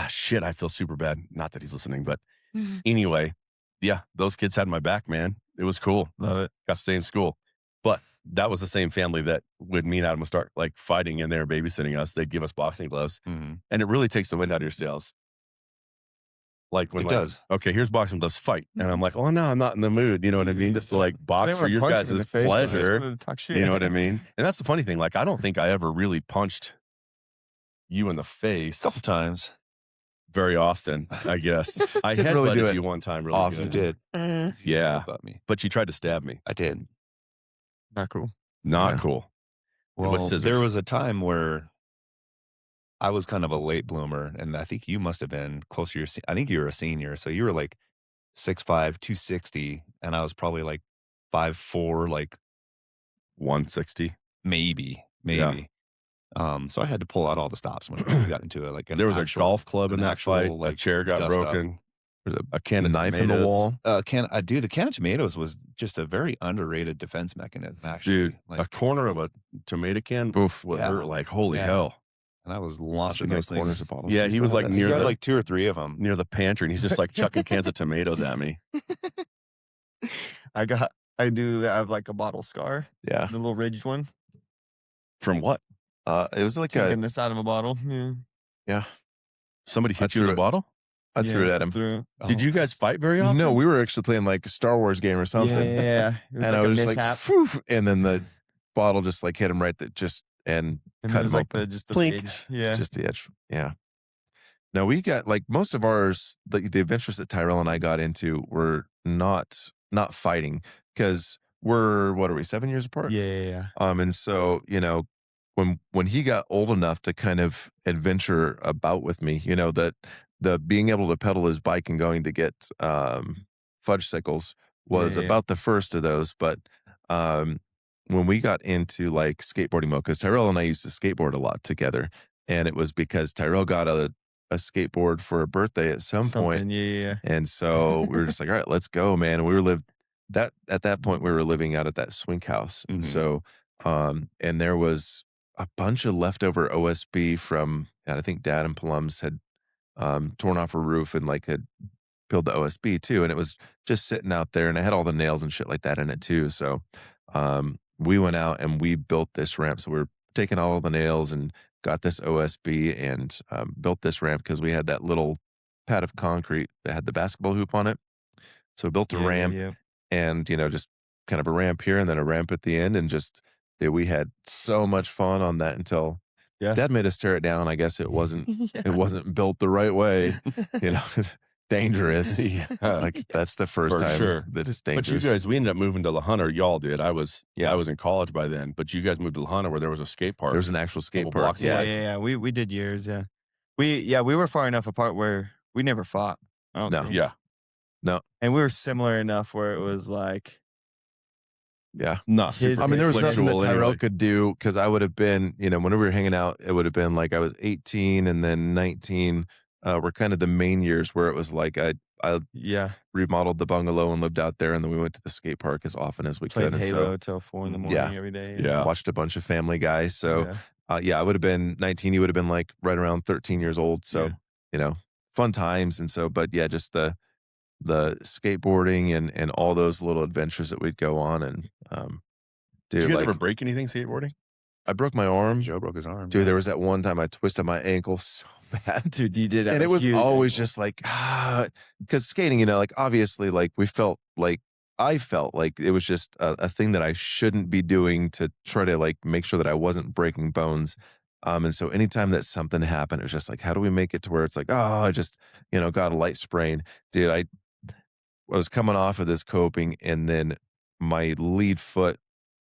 Shit, I feel super bad. Not that he's listening, but anyway, yeah, those kids had my back, man. It was cool. Love it. Got to stay in school. But that was the same family that when me and Adam would start like fighting in there, babysitting us, they'd give us boxing gloves. Mm-hmm. And it really takes the wind out of your sails. Like when It does. okay, here's boxing gloves, fight. And I'm like, oh no, I'm not in the mood. You know what I mean? Just to like box for your guys' pleasure. You know what I mean? And that's the funny thing. Like, I don't think I ever really punched you in the face. A couple times. Very often, I guess. I Didn't had really do headbutted it you one time really often. good. You did. Yeah. About me. But you tried to stab me. I did. Not cool. Not Yeah. cool. Well, With scissors. there was a time where I was kind of a late bloomer, and I think you must have been closer to your. I think you were a senior, so you were like 6'5", 260, and I was probably like 5'4", like 160. maybe. Yeah. So I had to pull out all the stops when we got into it. Like There was a golf club in an that actual, fight. like, a chair got dust up. broken. There's A can a of knife in the tomatoes. wall. The can of tomatoes was just a very underrated defense mechanism. Actually, Dude, a corner of a tomato can would Yeah. hurt like holy Yeah. hell. and I was launching Speaking those of corners things. of bottles, Yeah, do you he still was have like that? You near got the like 2 or 3 of them. near the pantry, and he's just like chucking cans of tomatoes at me. I do have like a bottle scar, Yeah. the little ridged one, From what? It was like taking the side of a bottle. Yeah. Somebody I hit you with threw a bottle? I threw it at him. Through. Did you guys fight very often? No, we were actually playing like a Star Wars game or something. Yeah. It was And like I a was just mishap. like, Phew, and then the bottle just like hit him right that just and And cut it was him like open. just the Plink. edge. Yeah. Just the edge. Yeah. No, we got like most of ours, the adventures that Tyrel and I got into were not fighting because we're, what are we, 7 years apart? Yeah. And so, when he got old enough to kind of adventure about with me, that the being able to pedal his bike and going to get fudge sickles was Yeah. about the first of those. But when we got into like skateboarding mode, because Tyrel and I used to skateboard a lot together, and it was because Tyrel got a skateboard for a birthday at some point. Something. Yeah. And so we were just like, all right, let's go, man. And we were at that point, we were living out at that swing house. And Mhm. so, and there was a bunch of leftover OSB from, I think Dad and Plums had torn off a roof and like had peeled the OSB too. And it was just sitting out there, and I had all the nails and shit like that in it too. So, we went out and we built this ramp. So we were taking all of the nails and got this OSB and built this ramp because we had that little pad of concrete that had the basketball hoop on it. So we built a ramp Yeah. and, just kind of a ramp here and then a ramp at the end. And just, we had so much fun on that until Dad made us tear it down. I guess it wasn't built the right way, dangerous. Yeah. Like that's the first For time sure. that it's But you dangerous. guys, we ended up moving to La Junta. Y'all did. I was in college by then, but you guys moved to La Junta where there was a skate park. There was an actual skate Couple park. blocks Yeah. away. Yeah. We did years. Yeah. We were far enough apart where we never fought. I don't No. think. Yeah. And we were similar enough where it was like, Yeah. Not His- super I mean, there was nothing that conflictual Tyrel anyway. could do because I would have been, when we were hanging out, it would have been like I was 18 and then 19 were kind of the main years where it was like I yeah, remodeled the bungalow and lived out there, and then we went to the skate park as often as we played could. And Halo till 4 in the morning Yeah. every day. Yeah. watched a bunch of Family Guy. So Yeah. I would have been 19. You would have been like right around 13 years old. So fun times. And so, but yeah, just the skateboarding and all those little adventures that we'd go on. And Did dude, you guys like, ever break anything skateboarding? I broke my arm. Joe broke his arm. Dude, there was that one time I twisted my ankle so bad. Dude, you did. And it was always just like, because skating, like obviously, like I felt like it was just a thing that I shouldn't be doing to try to like make sure that I wasn't breaking bones. And so anytime that something happened, it was just like, how do we make it to where it's like, oh, I just, got a light sprain. Dude, I was coming off of this coping, and then my lead foot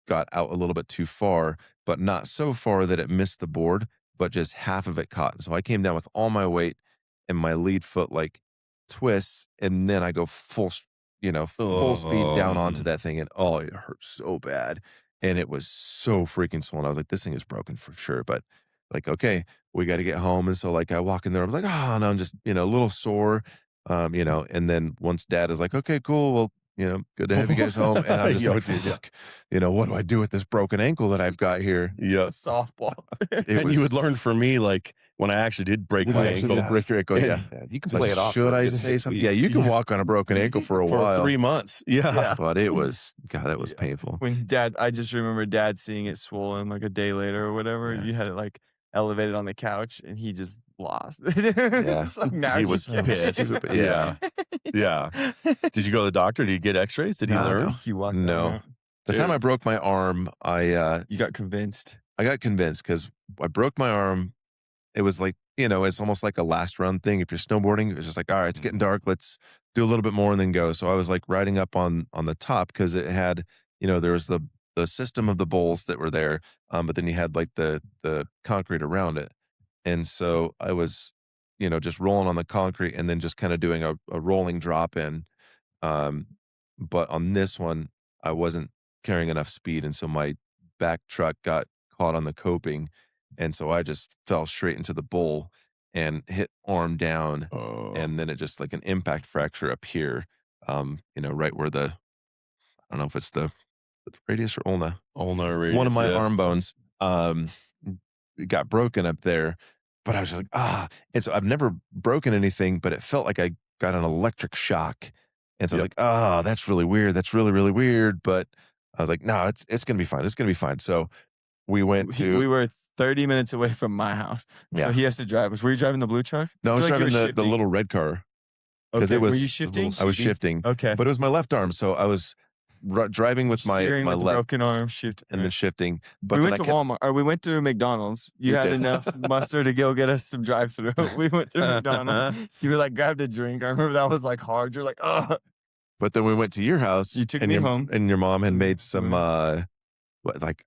got out a little bit too far, but not so far that it missed the board, but just half of it caught. So I came down with all my weight, and my lead foot like twists, and then I go full speed down onto that thing, and oh, it hurt so bad. And it was so freaking swollen. I was like, this thing is broken for sure. But like, okay, we got to get home. And so like I walk in there, I was like, oh no, I'm just, a little sore. And then once dad is like, okay, cool. Well, good to have you guys home. And I'm just Yeah, like, dude, yeah. fuck, what do I do with this broken ankle that I've got here? Yeah. Softball. And you would learn from me, like when I actually did break my ankle. Break your ankle, yeah. You can It's play like, it off. should for I just say 6 something? weeks. Yeah, you can walk on a broken ankle for a while. 3 months. Yeah. Yeah. But it was, God, that was painful. When I just remember dad seeing it swollen like a day later or whatever. Yeah. You had it like elevated on the couch, and he just lost. Yeah. Now He it's was just- pissed. Yeah. Yeah. Did you go to the doctor? Did you get x-rays? Did he No, learn? no. You walked No. out. The time Dude. I broke my arm, I You got convinced. got convinced because I broke my arm. It was like, it's almost like a last run thing. If you're snowboarding, it's just like, all right, it's getting dark. Let's do a little bit more and then go. So I was like riding up on the top because it had, there was the system of the bowls that were there, but then you had like the concrete around it. And so I was, just rolling on the concrete and then just kind of doing a rolling drop in. But on this one, I wasn't carrying enough speed. And so my back truck got caught on the coping. And so I just fell straight into the bowl and hit arm down. Oh. And then it just like an impact fracture up here, right where I don't know if it's the radius or ulna. Ulnar radius, One of my yeah. arm bones got broken up there, but I was just like, and so I've never broken anything, but it felt like I got an electric shock. And so I was like, that's really weird. That's really, really weird. But I was like, no, it's going to be fine. It's going to be fine. So we went to, We were 30 minutes away from my house. Yeah. So he has to drive us. Were you driving the blue truck? no, I was feel like you driving were the shifting. little red car because Okay, it was, were you shifting? I was shifting, Okay. but it was my left arm. So I was driving with my Steering with the left broken arm, shift. and then shifting. But we then went I to Walmart, or we went to McDonald's. You We had did. enough muster to go get us some drive-through. We went through McDonald's. You were like, grabbed a drink. I remember that was like hard. You're like, oh. But then we went to your house. You took and me your, home. and your mom had made some I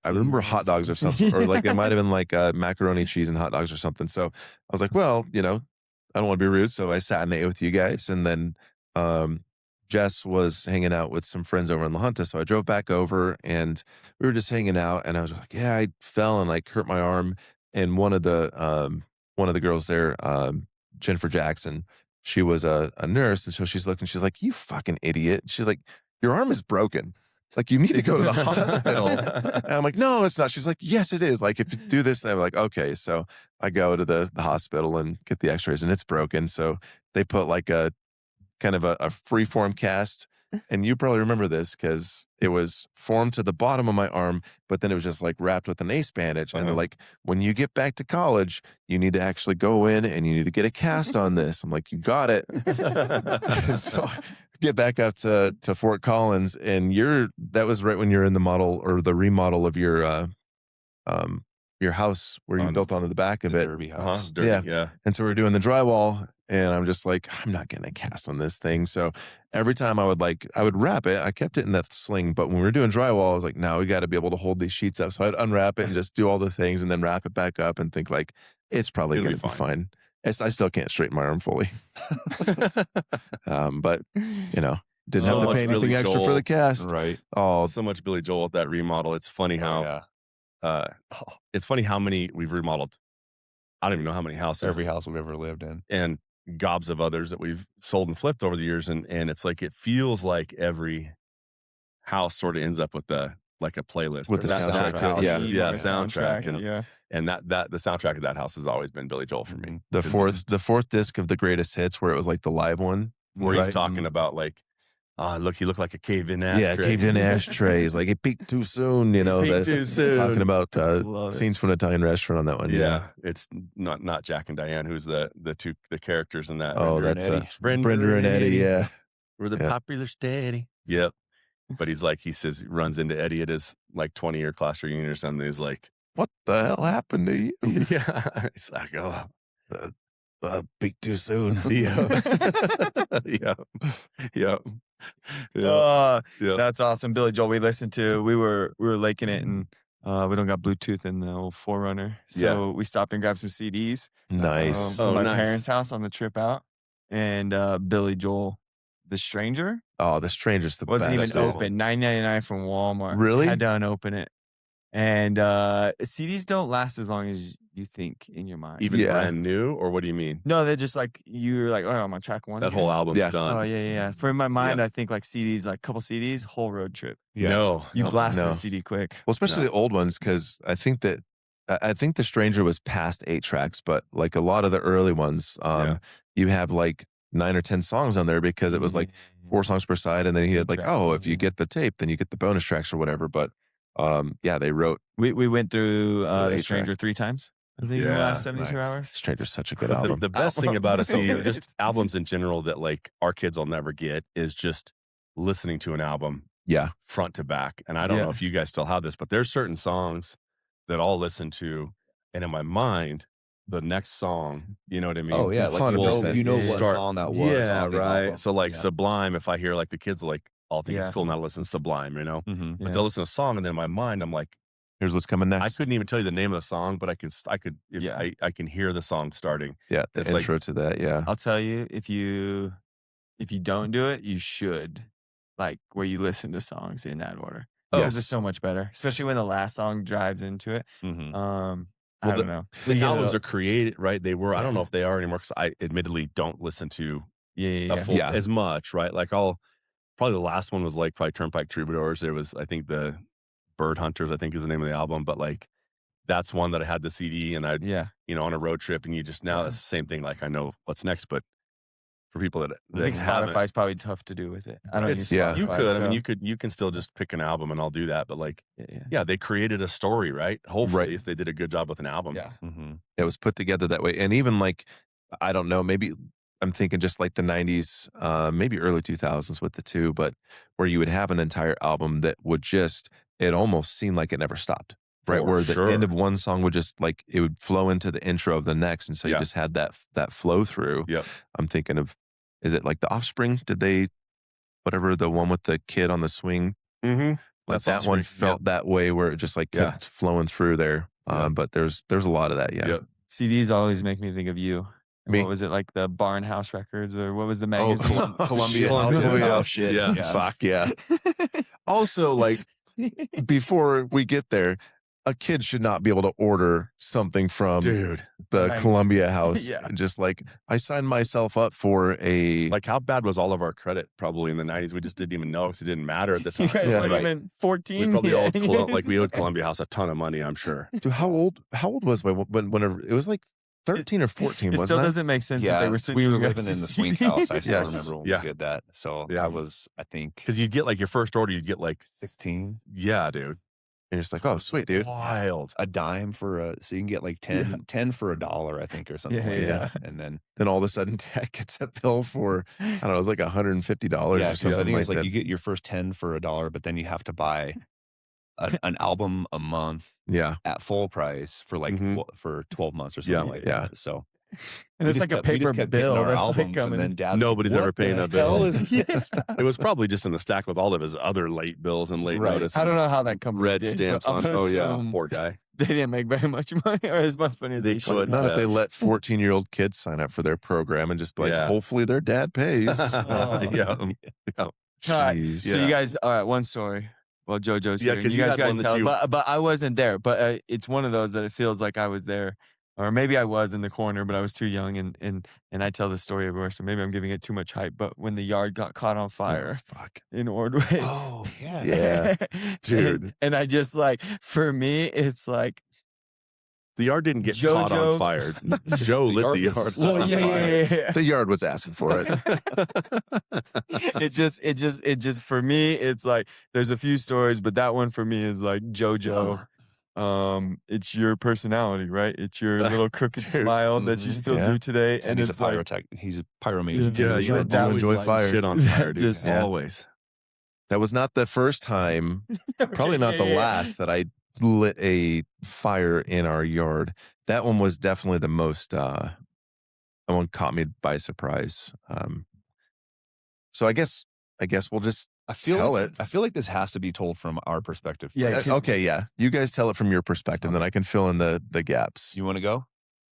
remember hot dogs or something, or like it might have been like macaroni, cheese, and hot dogs or something. So I was like, well, I don't want to be rude, so I sat and ate with you guys, and then Jess was hanging out with some friends over in La Junta, so I drove back over, and we were just hanging out, and I was like, yeah, I fell and like hurt my arm, and one of the girls there, Jennifer Jackson, she was a nurse, and so she's looking, she's like, you fucking idiot. She's like, your arm is broken. Like, you need to go to the hospital. And I'm like, no, it's not. She's like, yes, it is. Like, if you do this, I'm like, okay. So I go to the hospital and get the x-rays, and it's broken. So they put like a kind of a freeform cast. And you probably remember this because it was formed to the bottom of my arm, but then it was just like wrapped with an ace bandage. And they're like, when you get back to college, you need to actually go in and you need to get a cast on this. I'm like, you got it. And so I get back up to Fort Collins, and that was right when you're in the model or the remodel of your house where you built onto the back of it. Derby house. Dirty, Yeah. And so we were doing the drywall, and I'm just like, I'm not getting a cast on this thing. So every time I would wrap it, I kept it in that sling. But when we were doing drywall, I was like, no, we got to be able to hold these sheets up. So I'd unwrap it and just do all the things and then wrap it back up and think like, it's probably It'll going be to be fine. I still can't straighten my arm fully. But, didn't So have to much pay anything Billy extra for Joel. the cast. Right. Oh, So much Billy Joel at that remodel. It's funny how it's funny how many we've remodeled. I don't even know how many houses. Every house we've ever lived in. And gobs of others that we've sold and flipped over the years, and it's like it feels like every house sort of ends up with a playlist With or the that soundtrack to it, house. yeah. Yeah, Or a soundtrack, and yeah. that the soundtrack of that house has always been Billy Joel for me. the 'Cause fourth disc of the greatest hits, where it was like the live one. where he's right? talking about like, look, he looked like a cave-in ashtray. Yeah, caved in ashtrays. Like, it peaked too soon, Peaked too soon. Talking about Love it. scenes from an Italian restaurant on that one. Yeah, it's not Jack and Diane, who's the characters in that. Oh, Brenda and that's Eddie. Brenda and Eddie. Yeah. We're the Yeah. popular steady. Yep. But he runs into Eddie at his like 20-year class reunion or something. He's like, what the hell happened to you? Yeah. It's like, oh, Peak too soon. yeah. Yeah. Yeah. Yeah. Yeah. That's awesome, Billy Joel. We listened to. We were laking it, and we don't got Bluetooth in the old Forerunner, so we stopped and grabbed some CDs. Nice. From Oh, my nice. parents' house on the trip out, and Billy Joel, The Stranger, Oh, The Stranger's the wasn't best. even dude. open. $9.99 from Walmart. Really? Had to unopen it. And CDs don't last as long as you think in your mind. Even Yeah. brand new, or what do you mean? No, they're just like you're like, oh, I'm on track one. That again. whole album's Yeah. done. Oh yeah. For in my mind, I think like CDs, like couple CDs, whole road trip. No. You blast no. a CD quick. Well, especially No. the old ones, because I think The Stranger was past 8 tracks, but like a lot of the early ones, Yeah. you have like 9 or 10 songs on there because it was like 4 songs per side, and then he had like, Track, if you get the tape, then you get the bonus tracks or whatever. But they wrote We went through The The eight Stranger 3 times. I think in the Yeah, last 72 nice. hours. Stranger's such a good But album. the best thing about it, So see, good. just albums in general that like our kids will never get is just listening to an album Yeah. front to back. And I don't know if you guys still have this, but there's certain songs that I'll listen to, and in my mind, the next song, you know what I mean? Oh yeah, It's like fun. you know what Start- song that was. Yeah, on the right. album. So like Yeah. Sublime, if I hear like the kids are like, I'll think Yeah. it's cool now to listen to Sublime, you know? Mhm. But they'll listen to a song, and then in my mind, I'm like, Here's what's coming next. I couldn't even tell you the name of the song, but I could, Yeah. I can hear the song starting. Yeah, the It's like- intro to that. Yeah. I'll tell you, if you don't do it, you should. Like where you listen to songs in that order. Because it's so much better. Especially when the last song drives into it. Mhm. I don't know. The albums are created, right? They were. I don't know if they are anymore, because I admittedly don't listen to Yeah. full, as much, right? Like probably the last one was like probably Turnpike Troubadours. There was, I think, the Bird Hunters, I think is the name of the album, but like that's one that I had the CD, and I, on a road trip, and you just now it's the same thing. Like I know what's next, but for people that I think haven't, Spotify's probably tough to do with it. I don't use yeah. Spotify. you could. I mean, so- you can still just pick an album, and I'll do that. But like, Yeah. they created a story, right? Hopefully, Right. if they did a good job with an album. Yeah. Mhm. It was put together that way. And even like, I don't know, maybe I'm thinking just like the 90s, maybe early 2000s with the 2, but where you would have an entire album that would just, it almost seemed like it never stopped. Right. For Where the sure. end of one song would just like, it would flow into the intro of the next. And so you Yeah. just had that flow through. Yep. I'm thinking of, is it like The Offspring? Did they, whatever, the one with the kid on the swing? Mm-hmm. Like That's that one Offspring, felt that way where it just like Yeah. kept flowing through there. Yeah. But there's a lot of that. Yeah. Yep. CDs always make me think of you. And Me? What was it, like the Barnhouse Records, or what was the magazine? Columbia. Columbia. Oh, Oh, shit. yeah. Yes. Fuck yeah. Also, like, before we get there, a kid should not be able to order something from Dude, the Right. Columbia house. Yeah. Just like, I signed myself up for a. like how bad was all of our credit probably in the 90s? We just didn't even know, because it didn't matter at the time. You guys Yeah, weren't right. even 14 We probably yet. we owed Columbia House a ton of money, I'm sure. Dude, how old was I whenever it was like 13 or 14, It wasn't still it? doesn't make sense that Yeah, they were we sending were you guys living in the to swing CDs. house. I still Yes. remember when Yeah. we did that. So Yeah. I was, I think, Because you'd get like your first order, you'd get like, 16. yeah, dude. And you're just like, oh, sweet, dude. Wild. A dime so you can get like 10 for $1, I think, or something Yeah, like yeah. that. And then Then all of a sudden, Dad gets a bill for, I don't know, it was like $150 yeah, or 'cause something I think it was like like that. you get your first 10 for $1, but then you have to buy an album a month Yeah. at full price for like Mhm. for 12 months or something Yeah. like Yeah. that. So And it's like a we paper just kept getting bill our that's like albums, coming. and then Dad's Nobody's like, ever "What paying the that bill." hell is this? It was probably just in the stack with all of his other late bills and late Right. notice. I don't and know how that company red did, stamps but I'm on. gonna Oh, yeah. assume Poor guy. They didn't make very much money, or as much money as They they should. could. Not if they Yeah. let 14-year-old kids sign up for their program and just be like, Yeah. hopefully their dad pays. Yeah. All right, Jeez. So you guys, all right, one story. Well, JoJo's Yeah, here. 'cause You you guys had got one to that tell, you- but I wasn't there. But it's one of those that it feels like I was there, or maybe I was in the corner, but I was too young, and I tell this story everywhere, so maybe I'm giving it too much hype. But when the yard got caught on fire Fuck. in Ordway, Oh, yeah. Yeah. Dude. and I just like, for me, it's like, The yard didn't get caught on JoJo- fire. Joe lit the yard. well, on yeah, fire. yeah. The yard was asking for it. It just for me, it's like there's a few stories, but that one for me is like JoJo. It's your personality, right? It's your little crooked Dude. smile that you still Yeah. do today, And he's a it's like pyrotech. He's a pyromaniac. Yeah, Yeah, you you know, that was enjoy like fire. Shit on fire, dude. Just- Yeah. Always. That was not the first time, probably not the last that I lit a fire in our yard. That one was definitely the most. That one caught me by surprise. So I guess we'll just tell it. I feel like this has to be told from our perspective. Yeah, first. Okay, yeah. You guys tell it from your perspective, then I can fill in the gaps. You want to go?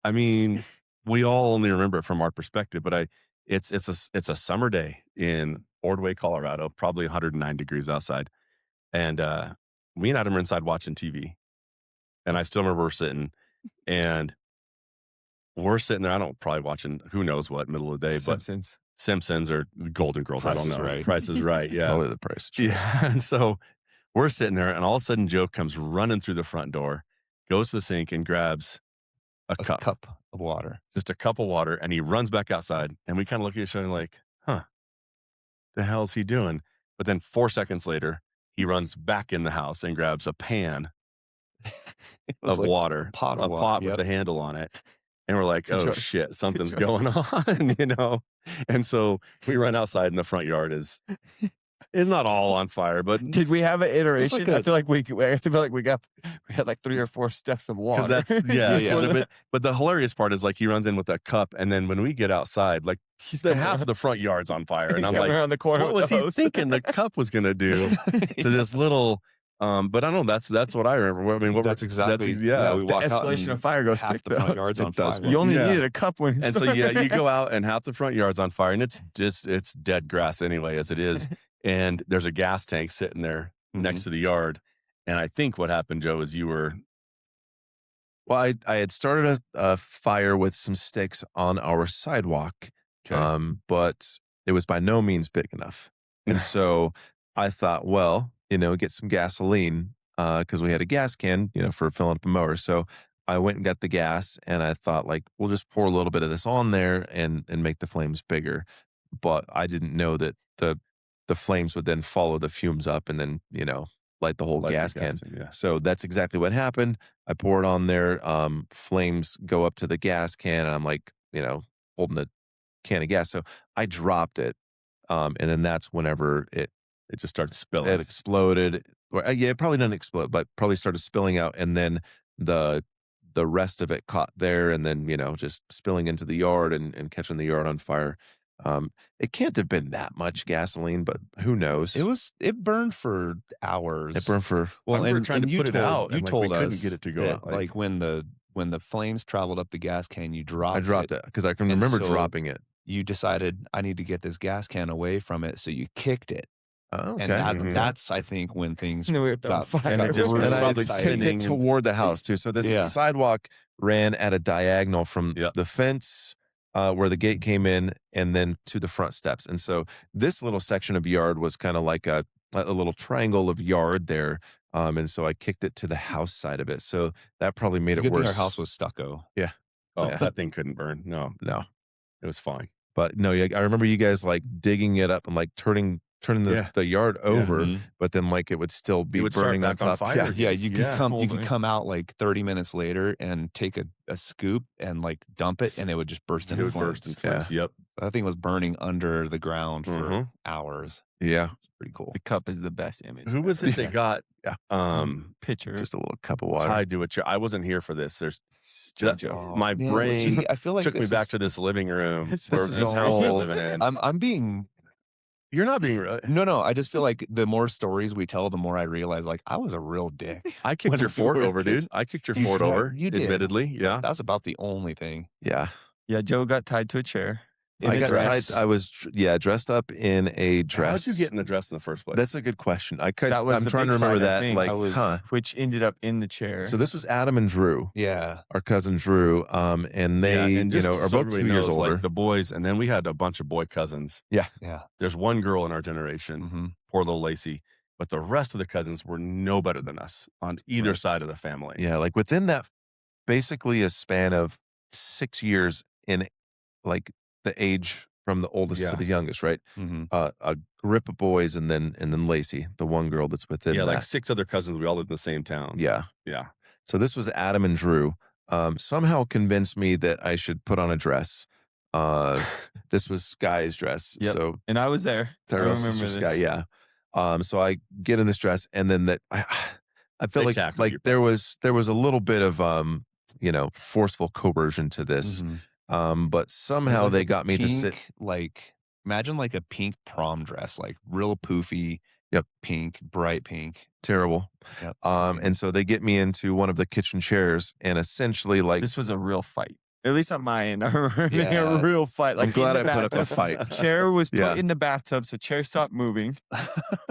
I mean, we all only remember it from our perspective, but it's a summer day in Ordway, Colorado, probably 109 degrees outside. And me and Adam are inside watching TV. And I still remember we're sitting there, I don't probably watching who knows what middle of the day, but Simpsons or Golden Girls, I don't know. Right. Price is Right, yeah. Probably the price. Yeah. And so we're sitting there, and all of a sudden Joe comes running through the front door, goes to the sink and grabs a cup of water. Just a cup of water, and he runs back outside, and we kind of look at each other like, the hell is he doing? But then 4 seconds later, he runs back in the house and grabs a pan of like water, a pot with the handle on it. And we're like, oh shit, something's going on, And so we run outside, and the front yard is not all on fire, but Did we have an iteration? like I feel like we had like 3 or 4 steps of water. because that's But the hilarious part is like he runs in with that cup, and then when we get outside, like half of the front yard's on fire, and He's I'm coming like, around the corner. what with was the he hose. thinking the cup was gonna do to this little? But I don't know. That's what I remember. I mean, That's exactly. we The walk out, escalation and of fire goes half quick. the front though. yard's It on does. fire. You only Yeah. needed a cup when. and so you go out, and half the front yard's on fire, and it's dead grass anyway as it is, and there's a gas tank sitting there next to the yard, and I think what happened, Joe, is you were Well, I had started a fire with some sticks on our sidewalk, but it was by no means big enough. And so I thought, well, get some gasoline because we had a gas can, for filling up a mower. So I went and got the gas, and I thought, like, we'll just pour a little bit of this on there and make the flames bigger. But I didn't know that the flames would then follow the fumes up and then, light the whole Light the gas gas can. tank, yeah. So that's exactly what happened. I pour it on there. Flames go up to the gas can, and I'm like, holding the can of gas. So I dropped it. And then that's whenever it just started spilling. it exploded. It probably didn't explode, but probably started spilling out. And then the rest of it caught there, and then, just spilling into the yard and catching the yard on fire. It can't have been that much gasoline, but who knows? It burned for hours. It burned for Well, we were trying to you put it told- out, You and, like, told we us couldn't get it to go that, out, like when the flames traveled up the gas can, you dropped. I dropped it because I can And remember so- dropping it. You decided I need to get this gas can away from it, so you kicked it, Oh, okay. and that's I think when things And we were on got- fire. and it just really and I probably kicked spinning it toward the house too. So this Yeah. sidewalk ran at a diagonal from Yep. the fence where the gate came in, and then to the front steps. And so this little section of yard was kind of like a little triangle of yard there. And so I kicked it to the house side of it. So that probably made It's a it good thing worse. our house was stucco. Oh, Yeah. that thing couldn't burn. No, No, it was fine. but no, I remember you guys like digging it up and like turning the yard over, Mhm. but then like it would still be It would start burning on back on top. fire. Yeah. Yeah, you could Yeah. come. You could Smoldering. come out like 30 minutes later and take a scoop and like dump it, and it would just burst It into would burst in flames. flames. Yep. That thing was burning under the ground for Mhm. hours. Yeah. It's pretty cool. The cup is the best image. Who was it that got Picture? Just a little cup of water. tied to a chair? I wasn't here for this. There's JoJo. my Man, brain see, I feel like took me this back is- to this living room This where is this house we're all- living in. I'm being You're not being real. no. I just feel like the more stories we tell, the more I realize like I was a real dick. I kicked when your we Ford were over, kids. dude. I kicked your You Ford did. over. You did. Admittedly, yeah. That's about the only thing. Yeah. Yeah, Joe got tied to a chair. In I a got dress. tied. I was dressed up in a dress. How'd you get in the dress in the first place? That's a good question. I'm That trying to remember that. Like, I was, which ended up in the chair. So this was Adam and Drew, Yeah. our cousin Drew, and they, yeah, and just are so both 2 everybody years knows, older. Like the boys, and then we had a bunch of boy cousins. Yeah. There's one girl in our generation, hmm poor little Lacey, but the rest of the cousins were no better than us on either side of the family. Yeah, like within that, basically a span of 6 years in, like the age from the oldest Yeah. to the youngest, right? hmm A grip of boys, and then Lacey, the one girl that's within Yeah, that. like 6 other cousins. We all lived in the same town. Yeah. Yeah. So this was Adam and Drew. Somehow convinced me that I should put on a dress. This was Sky's dress. Yep. So and I was there. I Tyrel's remember sister this. Sky, yeah. So I get in this dress, and then I feel They like tackle you. there was a little bit of forceful coercion to this. Mhm. But somehow Like they a got me to sit. pink, like imagine like a pink prom dress, like real poofy. Yep. Pink, bright pink. Terrible. Yep. And so they get me into one of the kitchen chairs, and essentially, like, This was a real fight. At least on my end, I remember it being Yeah. a real fight. Like I'm glad in the I put up a bathtub. fight. Chair was put Yeah. in the bathtub, so chair stopped moving,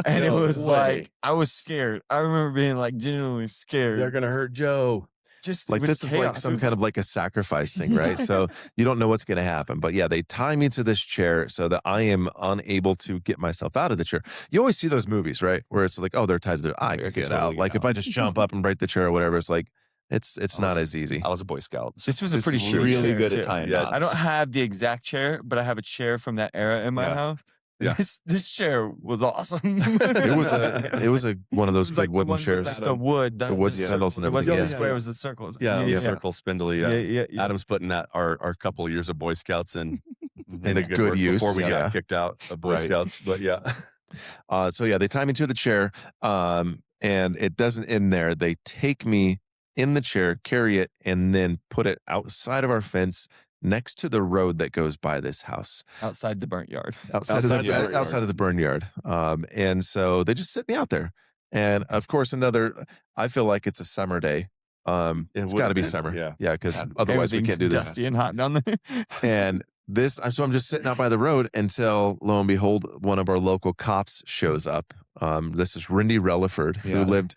and it No was way. like I was scared. I remember being like genuinely scared. They're gonna hurt Joe. Just Like, it was this is like chaos. some It was kind of like a sacrifice thing, right? So you don't know what's going to happen. But yeah, they tie me to this chair so that I am unable to get myself out of the chair. You always see those movies, right? Where it's like, oh, they're tied to the, I I can could get totally out. get Like, if out. I just jump up and break the chair or whatever, it's like, it's not as easy. I was a Boy Scout. This was a This pretty is shitty really chair, good too. at tying Yeah, knots. I don't have the exact chair, but I have a chair from that era in my Yeah. house. Yeah. This chair was awesome. It was one of those It was big like wooden the one chairs. with the wood, The wood circles. spindles and It wasn't everything, the yeah. square; it was the circles. Yeah, yeah. circle spindly. Yeah. Adam's putting that our couple of years of Boy Scouts in a good, Good work use, before we yeah. got kicked out of Boy Right. Scouts. But yeah, So yeah, they tie me to the chair, and it doesn't end there. They take me in the chair, carry it, and then put it outside of our fence next to the road that goes by this house. Outside the burnt yard. Outside of the burn yard. And so they just sit me out there. And of course, I feel like it's a summer day. It's got to be summer. Yeah. Because otherwise we can't do this. Dusty and hot down there. And so I'm just sitting out by the road until, lo and behold, one of our local cops shows up. This is Rindy Relaford, who Yeah. lived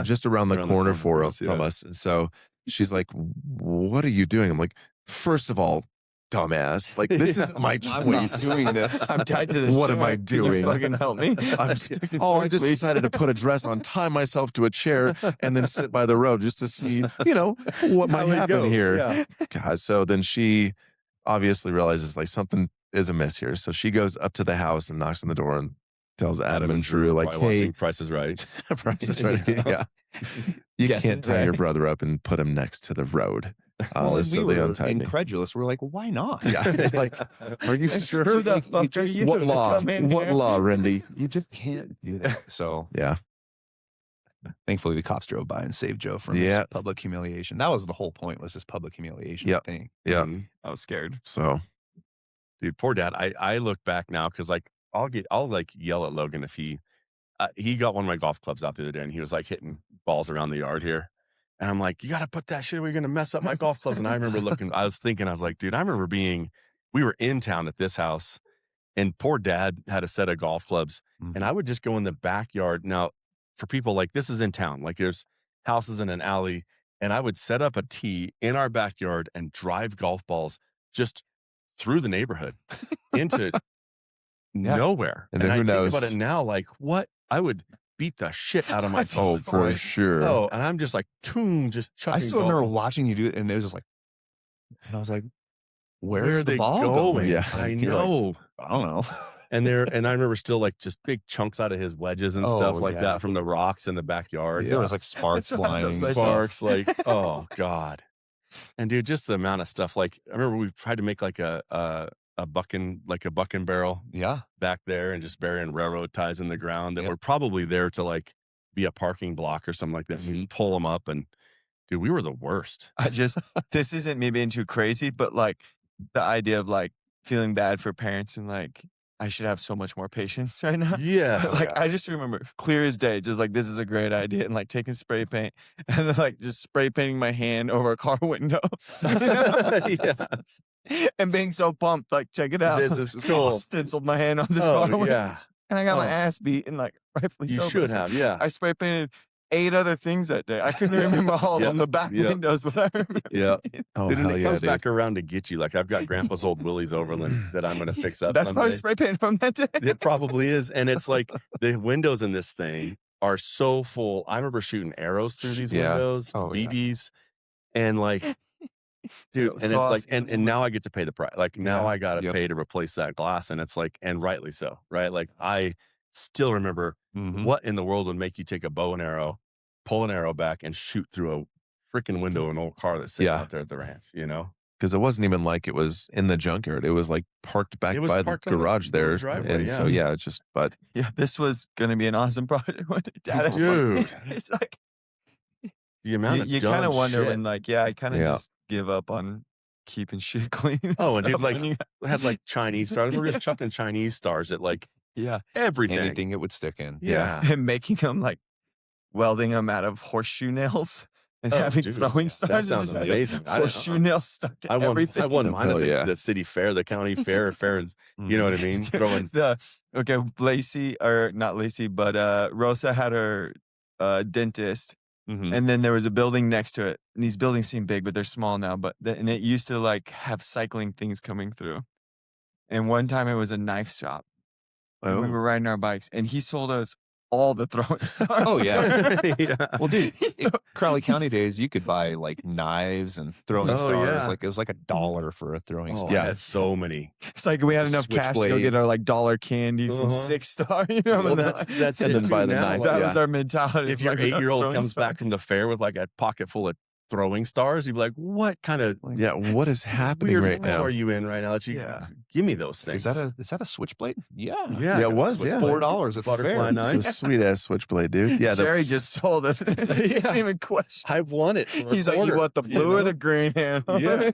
just around the corner from yeah. us. And so she's like, "What are you doing?" I'm like, "First of all, dumbass, like, this is my I'm not choice. doing this. I'm tied to this. What chair. am I Can doing? you fucking help me? I just decided to put a dress on, tie myself to a chair, and then sit by the road just to see, what might happen here." Yeah. God, so then she obviously realizes like something is amiss here. So she goes up to the house and knocks on the door and tells Adam and Drew, like, probably "Hey, watching Price is Right. Price is Right. Yeah. You Guessing, can't tie right? your brother up and put him next to the road." Well, and So we they were untied me. incredulous. We're like, why not? Yeah. Like, are you sure? Who the fuck are you What to law? come in What here? law, Rindy? You just can't do that. So Yeah. thankfully the cops drove by and saved Joe from Yeah. this public humiliation. That was the whole point, was this public humiliation Yep. thing. Yeah. Mhm. I was scared. So Dude, poor dad. I look back now because like I'll like yell at Logan if he got one of my golf clubs out the other day and he was like hitting balls around the yard here. And I'm like, you got to put that shit. We're going to mess up my golf clubs. And I remember I was like, dude, I remember we were in town at this house and poor dad had a set of golf clubs and I would just go in the backyard. Now, for people like this is in town, like there's houses in an alley and I would set up a tee in our backyard and drive golf balls just through the neighborhood into nowhere. And then I who think knows? about it now, like what I would beat the shit out of my oh, phone. for sure. Oh, and I'm just like, just chucking. I still golf remember balls. watching you do it, and it was just like, and I was like, Where where's are the they ball going? Yeah. I You're like, know. I don't know. And I remember still like just big chunks out of his wedges and stuff Oh, like yeah. that from the rocks in the backyard. There was like sparks That's what I flying. was Sparks, like, oh God. And dude, just the amount of stuff. Like I remember we tried to make like a bucking barrel Yeah. back there and just burying railroad ties in the ground that Yep. were probably there to like be a parking block or something like that. Mm-hmm. We'd pull them up and dude, we were the worst. This isn't me being too crazy, but like the idea of like feeling bad for parents and like I should have so much more patience right now. Yes. Like I just remember clear as day, just like this is a great idea, and like taking spray paint and then like just spray painting my hand over a car window, Yes. and being so pumped, like check it out, This is cool. stenciled my hand on this car window, yeah. and I got my Oh. ass beat, and like rightfully You so. should but have. Yeah. I spray painted 8 other things that day. I couldn't remember all of Yep. them, the back Yep. windows, but I remember. Yeah. Oh, Dude, and hell it yeah, comes dude. back around to get you. Like I've got Grandpa's old Willie's Overland that I'm gonna fix up. That's probably someday. spray painted from that day. It probably is. And it's like the windows in this thing are so full. I remember shooting arrows through these Yeah. windows, Oh, yeah. BBs, and like, dude, was and so it's like, awesome. and now I get to pay the price. Like now Yeah. I got to Yep. pay to replace that glass. And it's like, and rightly so, right? Like I still remember Mhm. what in the world would make you take a bow and arrow, pull an arrow back and shoot through a freaking window of an old car that's sitting Yeah. out there at the ranch, you know? Because it wasn't even like it was in the junkyard. It was like parked back It was by the parked on the garage there. driveway, And so, yeah. yeah, it's just, but Yeah, this was gonna be an awesome project. When Dad, Dude. it's like The amount of You kind of dumb wonder shit. when, like, I kind of Yeah. just give up on keeping shit clean. Oh, and dude, stuff like, when you- had like Chinese stars. We're just chucking Chinese stars at like yeah, everything. Anything it would stick in. Yeah. and making them like welding them out of horseshoe nails and Oh, having dude, throwing yeah. stars. That and sounds just having amazing. I didn't- Horseshoe nails stuck to I everything. won mine Hell at yeah. the city fair, the county fair, and you know what I mean? Throwing. Okay, Lacey, or not Lacey, but Rosa had her dentist, Mhm. and then there was a building next to it. And these buildings seem big, but they're small now. And it used to like have cycling things coming through. And one time it was a knife shop. And we Oh. were riding our bikes, and he sold us all the throwing stars. Oh, yeah. Yeah. Well, dude, in Crowley County days, you could buy like knives and throwing Oh, stars. yeah. Like it was like $1 for a throwing Oh, star. yeah, that's so many. It's like we had enough cash to go Switchblade. get our like dollar candy from Uh-huh. 6 Star. You know, Well, and that's And it then too buy the now. knife, that yeah. was our mentality. If your Like, we got 8-year-old throwing comes stars. back from the fair with like a pocket full of throwing stars, you'd be like, "What kind of Yeah, what is happening weird right world now? are you in right now? That you Yeah. give me those things." Is that a switchblade? Yeah. Yeah, Yeah, it was, yeah. $4 at the Butterfly fair. knife. It's a sweet ass switchblade, dude. Yeah, the, Jerry just sold us. He didn't even question. I want it. For a He's like, you quarter," want the blue or know? the green handle? Yeah.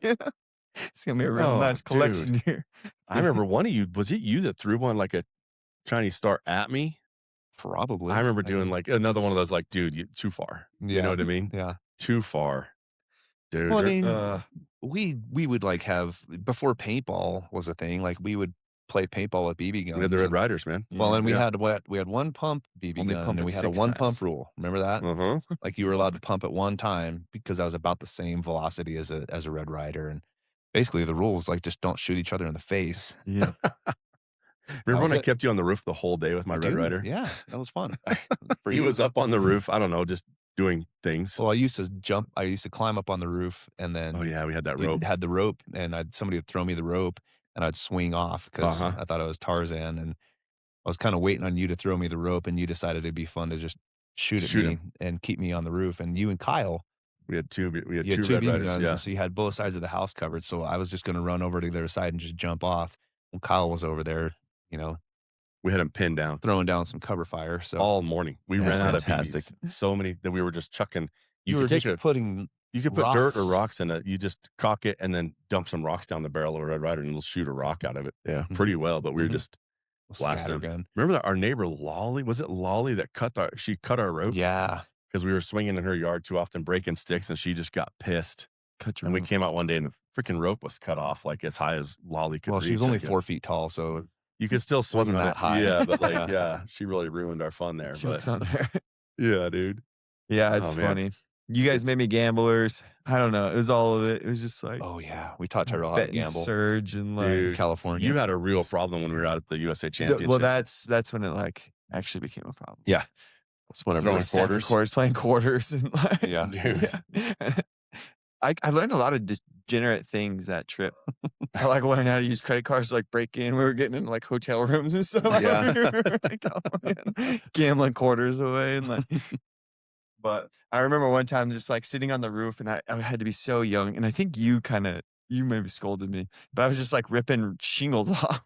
It's gonna be a real Oh, nice collection here. I remember one of you. Was it you that threw one like a Chinese star at me? Probably. I remember doing like another one of those. Like, dude, too far. You know what I mean? Yeah. Too far, dude. Well, I mean, Uh, we would like have before paintball was a thing. Like we would play paintball with BB guns. we had the Red and- Riders, man. Well, and we Yeah. had one pump BB Only gun, pump and it we had a 6 one pump times. rule. Remember that? Uh-huh. Like you were allowed to pump at one time because that was about the same velocity as a Red Rider. And basically, the rule was like just don't shoot each other in the face. yeah. Remember was when I it. kept you on the roof the whole day with my Red Dude, Rider? Yeah, that was fun. For He you. was up on the roof. I don't know, just doing things. Well, I used to climb up on the roof, and then Oh yeah, we had that we rope. had the rope, and somebody would throw me the rope, and I'd swing off because Uh-huh. I thought I was Tarzan, and I was kind of waiting on you to throw me the rope, and you decided it'd be fun to just shoot at Shoot me him. and keep me on the roof. And you and Kyle, We had two. We had you had two two Red BB Riders. guns, Yeah. and so you had both sides of the house covered. So I was just going to run over to the other side and just jump off. Well, Kyle was over there, We had him pinned down throwing down some cover fire. So all morning. We That's ran out of fantastic. BBs. So many that we were just chucking. you could were take just putting you could put dirt or rocks. rocks in it. You just cock it and then dump some rocks down the barrel of a Red Rider, and it'll shoot a rock out of it. Yeah. Pretty well. But we were Mhm. just blasting them. scattergun. Remember that our neighbor Lolly? Was it Lolly that cut our rope? Yeah. Because we were swinging in her yard too often, breaking sticks, and she just got pissed. Cut your And we rope. came out one day, and the freaking rope was cut off, like as high as Lolly could Well, reach. she was I only guess. 4 feet tall, so You could still swing Wasn't on that it. high. Yeah, but like, Yeah. yeah, she really ruined our fun there. Jokes But on there. yeah, dude. Yeah, it's Oh, man. funny. You guys made me gamblers. I don't know. It was all of it. It was just like oh yeah, we taught Tyrel how to bet and gamble surge and like. Dude, in California. You had a real problem when we were out at the USA Championship. Well, that's when it like actually became a problem. Yeah. That's whenever Throwing it's quarters. Quarters, playing quarters, and like, Yeah. dude. yeah. I learned a lot of degenerate things that trip. I like learned how to use credit cards to like break in. We were getting in like hotel rooms and stuff. Yeah. We were, like, California, gambling quarters away and like. But I remember one time just like sitting on the roof, and I had to be so young, and I think you maybe scolded me, but I was just like ripping shingles off.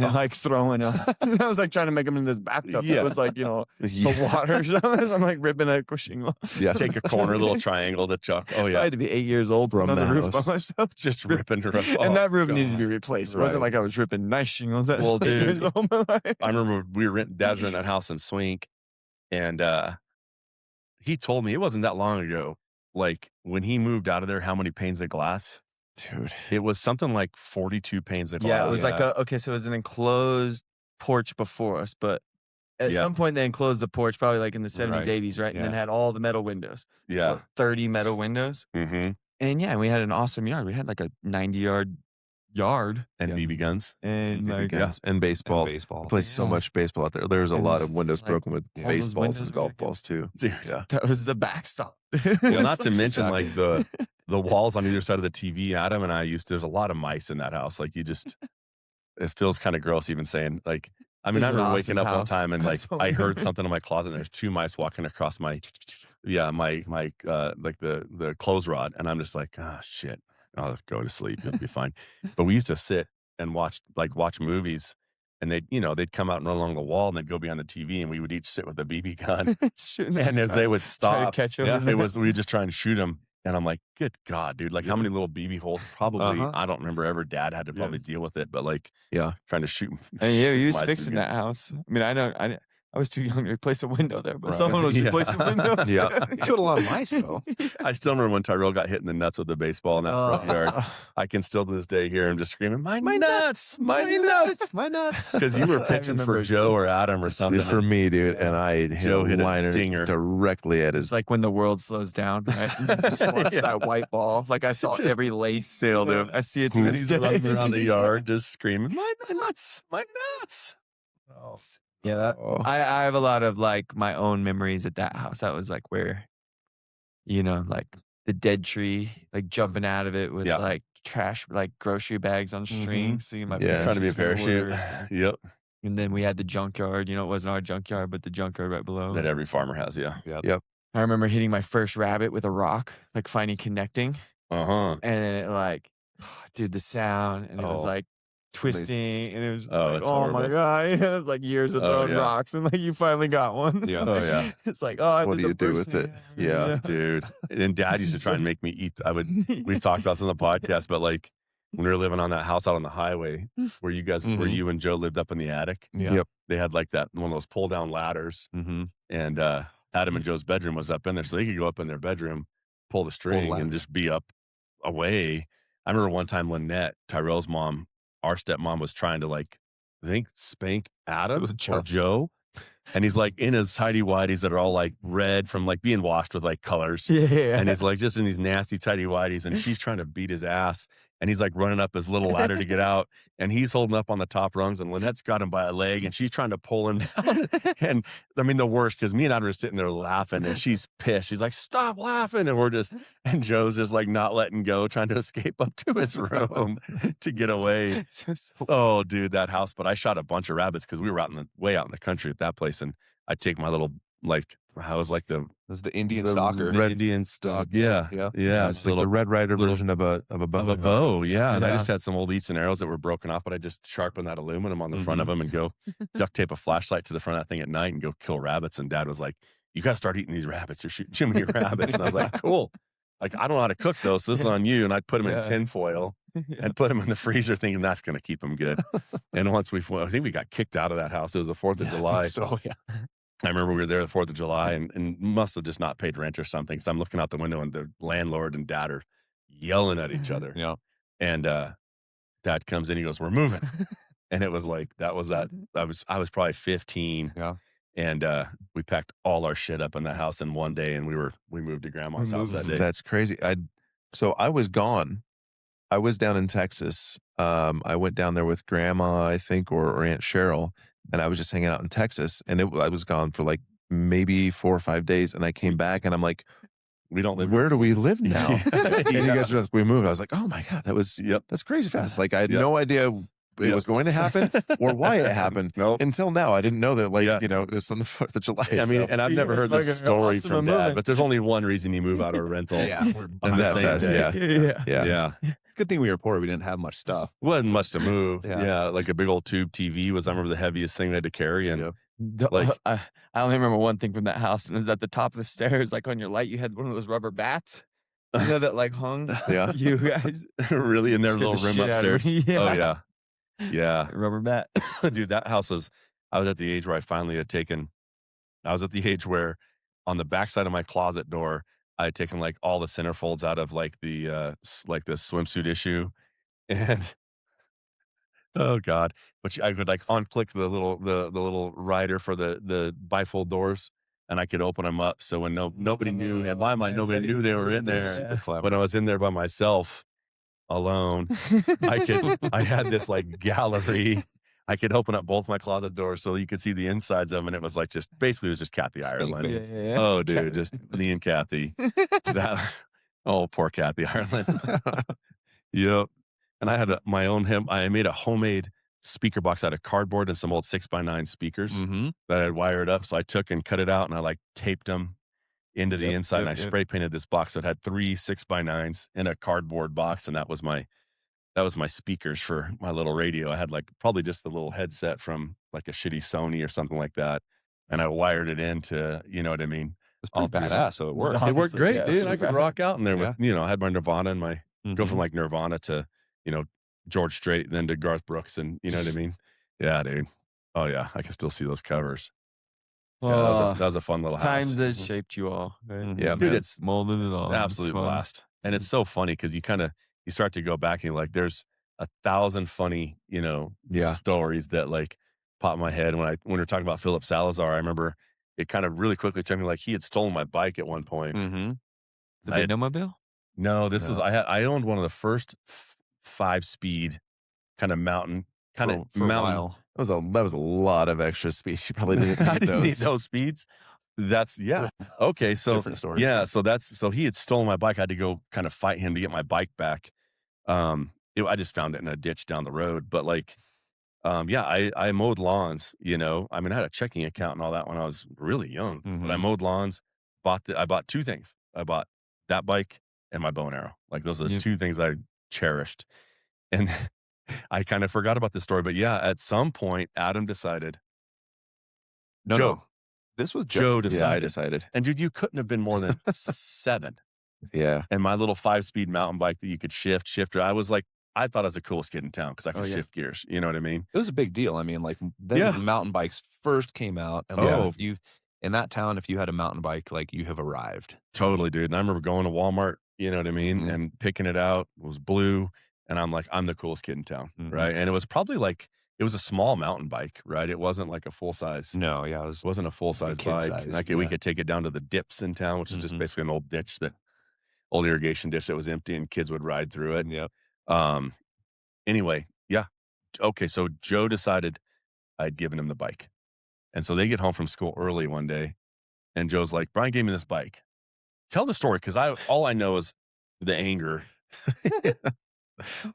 And like throwing them. I was like trying to make them in this bathtub. Yeah. It was like, Yeah. the water or something. I'm like ripping a shingle. Yeah. Take a corner, little triangle to chuck. Oh I yeah, had to be 8 years old From sitting on the the roof by house. myself. just ripping her. And that roof needed to be replaced. It wasn't Right. like I was ripping nice shingles at Well, 8 dude, years old. But like, I remember we were Dad's renting that house in Swink, and he told me it wasn't that long ago. Like when he moved out of there, how many panes of glass? Dude. It was something like 42 panes of glass. yeah, it was like so it was an enclosed porch before us, but at Yeah. some point they enclosed the porch, probably like in the 70s, Right. 80s, right? And then Yeah. had all the metal windows. yeah. What, 30 metal windows. Mm-hmm. And yeah, we had an awesome yard. We had like a 90-yard yard. And Yeah. BB guns. And BB like, guns and baseball. and baseball. Play so Yeah. much baseball out there. There's a And lot it's of windows like broken with all those baseballs windows and were golf like- balls too. Dude. Yeah. that was the backstop. Well, not to mention Exactly. like the walls on either side of the TV. Adam and I there's a lot of mice in that house. Like it feels kind of gross even saying like, I mean, It's I an remember awesome waking up one house. time and like That's what I we heard were- something in my closet and there's two mice walking across my like the clothes rod. And I'm just like, oh shit, I'll go to sleep. It'll be fine. But we used to sit and watch movies and they'd come out and run along the wall, and they'd go behind the TV, and we would each sit with a BB gun. Shooting And as they would try to stop, catch them. we were just trying to shoot them. And I'm like, good God, dude! Like, how many little BB holes? Probably, Uh-huh. I don't remember ever. Dad had to probably deal with it, but like, trying to shoot. And yeah, he was mice fixing with that house. I mean, I was too young to replace a window there, but Right. someone was Yeah. replacing windows. Yeah. You killed a lot of mice, though. I still remember when Tyrel got hit in the nuts with the baseball in that front yard. I can still to this day hear him just screaming, my nuts, my nuts. My nuts. Because you were pitching for remember Joe or Adam or something. For me, dude, and I hit Joe a hit a liner dinger. directly at his. It's like when the world slows down, right? You just watch that white ball. Like I saw Just every lace sailed him. I see it to And this he's day. running around the yard just screaming, my nuts, my nuts. Oh. Yeah, Oh. I have a lot of like my own memories at that house. That was like where, like the dead tree, like jumping out of it with Yeah. like trash, like grocery bags on strings, seeing my Yeah. Trying to be a parachutes parachute. everywhere. Yep. And then we had the junkyard. It wasn't our junkyard, but the junkyard right below. That every farmer has, yeah. I remember hitting my first rabbit with a rock, like finally connecting, Uh-huh. and then it like, dude, the sound, and it was Oh. like twisting, and it was just Oh, like, it's oh my horrible. god, it was like years of Oh, throwing yeah. rocks, and like you finally got one. Yeah. Oh, yeah. It's like, oh, I What did do the you do first with thing. it? Yeah. Dude. And Dad used to try and make me eat. We've talked about this on the podcast, but like when we were living on that house out on the highway where you guys, where Mhm. you and Joe lived up in the attic, Yeah. Yep. they had like one of those pull down ladders, Mm-hmm. and Adam and Joe's bedroom was up in there, so they could go up in their bedroom, pull the string, ladder. and just be up away. I remember one time Lynette, Tyrell's mom, our stepmom, was trying to like, I think, spank Adam was or Joe. Joe. And he's like in his tidy whities that are all like red from like being washed with like colors. Yeah. And he's like just in these nasty tidy whities, and she's trying to beat his ass. And he's like running up his little ladder to get out, and he's holding up on the top rungs, and Lynette's got him by a leg, and she's trying to pull him down. And I mean, the worst, because me and Adam are sitting there laughing, and she's pissed. She's like, stop laughing. And Joe's just like not letting go, trying to escape up to his room to get away. Oh, dude, that house. But I shot a bunch of rabbits because we were way out in the country at that place. And I'd take my little, like, I was like the This is the Indian the stalker. red Indian stock. Yeah. Yeah. Yeah. It's like the Red Rider version of a bow. Of a bow, yeah. And I Yeah. just had some old Easton arrows that were broken off, but I just sharpened that aluminum on the front of them and go duct tape a flashlight to the front of that thing at night and go kill rabbits. And Dad was like, you got to start eating these rabbits. You're shooting too many rabbits. And I was like, cool. Like, I don't know how to cook those, so this is on you. And I'd put them in Yeah. tin foil and put them in the freezer thinking that's going to keep them good. And once I think we got kicked out of that house. It was the 4th of July. So, yeah. I remember we were there the 4th of July and must have just not paid rent or something. So I'm looking out the window and the landlord and Dad are yelling at each other. Yeah. And Dad comes in, he goes, we're moving. And it was like, I was probably 15. Yeah. And we packed all our shit up in the house in one day, and we moved to Grandma's house that day. That's crazy. So I was gone. I was down in Texas. I went down there with Grandma, I think, or Aunt Cheryl, and I was just hanging out in Texas. And I was gone for like maybe 4 or 5 days, and I came back, and I'm like, We don't live. where do we live now? And you Yeah. guys were like, we moved. I was like, oh my God, that's crazy fast. Like I had no idea it was going to happen or why it happened. Nope. Until now, I didn't know that. Like Yeah. it was on the 4th of July. I mean, so. and I've never heard It's this fucking story awesome from Dad, moving. but there's only one reason you move out of a rental. Yeah. We're In behind the that same fast, day. Yeah. Yeah. Good thing we were poor. We didn't have much stuff. Wasn't much to move. Yeah. Yeah. Like a big old tube TV was, I remember, the heaviest thing they had to carry. And Like- I only remember one thing from that house, and it was at the top of the stairs, like on your light, you had one of those rubber bats. You know that like hung. Yeah. You guys. really in their Scared the little room shit out of upstairs. me. Oh, Yeah. yeah. Yeah. Rubber bat. Dude, that house I was at the age where I was at the age where on the backside of my closet door, I had taken like all the centerfolds out of like the swimsuit issue. And oh God, but I could like unclick the little rider for the bifold doors, and I could open them up. So when nobody knew, in my mind, nobody knew they were in there. Super clever. When I was in there by myself, alone, I had this like gallery. I could open up both my closet doors so you could see the insides of them. And it was like basically it was just Kathy Ireland. Yeah. Oh, dude, just me and Kathy. Poor Kathy Ireland. Yep. And I had I made a homemade speaker box out of cardboard and some old 6x9 speakers Mm-hmm. that I'd wired up. So I took and cut it out and I like taped them into the inside. And I spray painted this box that had 3 6x9s in a cardboard box. And that was my that was my speakers for my little radio. I had like probably just the little headset from like a shitty Sony or something like that. And I wired it into, you know what I mean? It's pretty All through badass. So it worked. It worked Honestly, great, yeah, dude. I super could rock out in there with, Yeah. I had my Nirvana and my, go from Mhm. like Nirvana to, George Strait, and then to Garth Brooks. And you know what I mean? Yeah, dude. Oh yeah. I can still see those covers. Yeah, that was a fun little house. Times that shaped you all. Right? Mhm. Yeah, Dude, man. it's Molded it all. It's absolute fun. blast. And it's so funny because you start to go back and you're like, there's 1,000 funny, Yeah. stories that like pop in my head. When we were talking about Philip Salazar, I remember it kind of really quickly took me like he had stolen my bike at one point. Mhm. The I had- Benomobile? No, this was No. I owned one of the first 5-speed kind of mountain For a while. That was a lot of extra space. You probably didn't I need didn't need those. those speeds. That's okay. So Different story. yeah, so he had stolen my bike. I had to go kind of fight him to get my bike back. I just found it in a ditch down the road. But like, I mowed lawns. I mean, I had a checking account and all that when I was really young. But I Mhm. mowed lawns. I bought two things. I bought that bike and my bow and arrow. Like those are the Yep. two things I cherished. And I kind of forgot about this story. But yeah, at some point, Adam decided. No, Joe. no. This was Joe Yeah, I decided. decided. And dude, you couldn't have been more than 7. Yeah. And my little 5-speed mountain bike that you could shift. I was like, I thought I was the coolest kid in town because I could Oh, yeah. shift gears. You know what I mean? It was a big deal. I mean, like then Yeah. mountain bikes first came out, and Oh. if you in that town, if you had a mountain bike, like you have arrived. Totally, dude. And I remember going to Walmart, you know what I mean? Mhm. And picking it out. It was blue. And I'm like, I'm the coolest kid in town. Mhm. Right. And it was probably like, it was a small mountain bike, right? It wasn't like a full size. No, yeah, it was. It wasn't a full size kid bike. size, Like we yeah. could take it down to the dips in town, which is just Mhm. basically an old ditch old irrigation ditch that was empty and kids would ride through it. Yep. Anyway, yeah. Okay, so Joe decided I'd given him the bike. And so they get home from school early one day, and Joe's like, Brian gave me this bike. Tell the story, because all I know is the anger.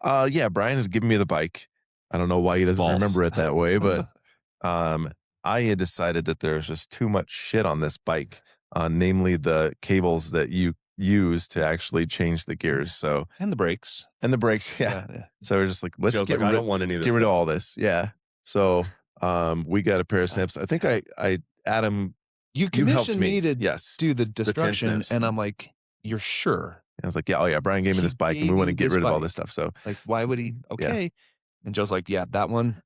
Yeah, Brian has given me the bike. I don't know why he doesn't False. remember it that way, but I had decided that there's just too much shit on this bike, namely the cables that you use to actually change the gears. So And the brakes. and the brakes, yeah. Yeah. So we're just like, let's Joe's get like, I rid, don't want any of this. get rid of stuff. all this. Yeah. So we got a pair of snips. I think Adam, You you helped commissioned me. me to Yes. do the 10 destruction, snips. and I'm like, you're sure? I was like, yeah, oh yeah, Brian gave me He this bike and gave we want to you get this rid of all bike. this stuff. So Like, why would he? Okay. And Joe's like, yeah, that one.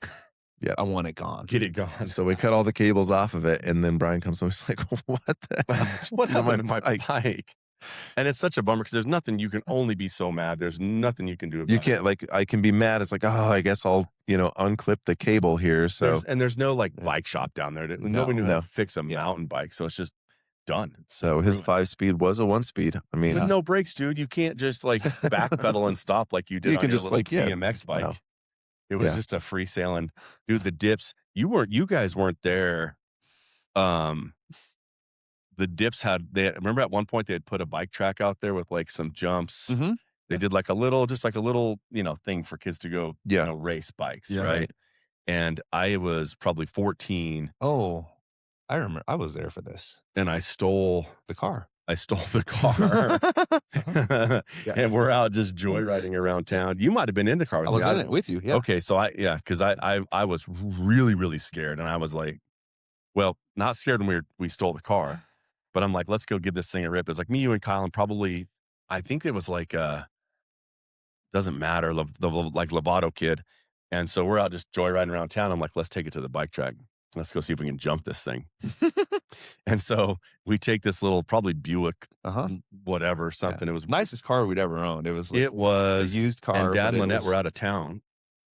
Yeah. I want it gone. Get it gone. so we cut all the cables off of it, and then Brian comes and he's like, what the hell? What did you do happened to my bike? bike? And it's such a bummer because there's nothing, you can only be so mad. There's nothing you can do about You it. can't, like, I can be mad. It's like, oh, I guess I'll, unclip the cable here. So There's no like bike shop down there. Nobody knew how no. to fix a mountain bike. So it's just done. his 5-speed was a 1-speed. I mean, With no brakes, dude. You can't just like backpedal and stop like you did You on can your just, little like, yeah, BMX bike. no. It was Yeah. just a free sailing. Dude, the dips, you guys weren't there. The dips remember at one point they had put a bike track out there with like some jumps. Mhm. They did like a little thing for kids to go, Yeah. race bikes. Yeah. Right. And I was probably 14 Oh, I remember. I was there for this. and I stole The car. the car. And we're out just joyriding around town. You might have been in the car with I was me. in it with you. Yeah. Okay, so because I was really, really scared, and I was like, well, not scared when we stole the car, but I'm like, let's go give this thing a rip. It was like me, you, and Kyle, and probably, I think it was like doesn't matter, the like Lovato kid, and so we're out just joyriding around town. I'm like, let's take it to the bike track. Let's go see if we can jump this thing. And so we take this little probably Buick, whatever, something. It was Nicest car we'd ever owned. It was like it was a used car. and Dad but and it Lynette was- were out of town.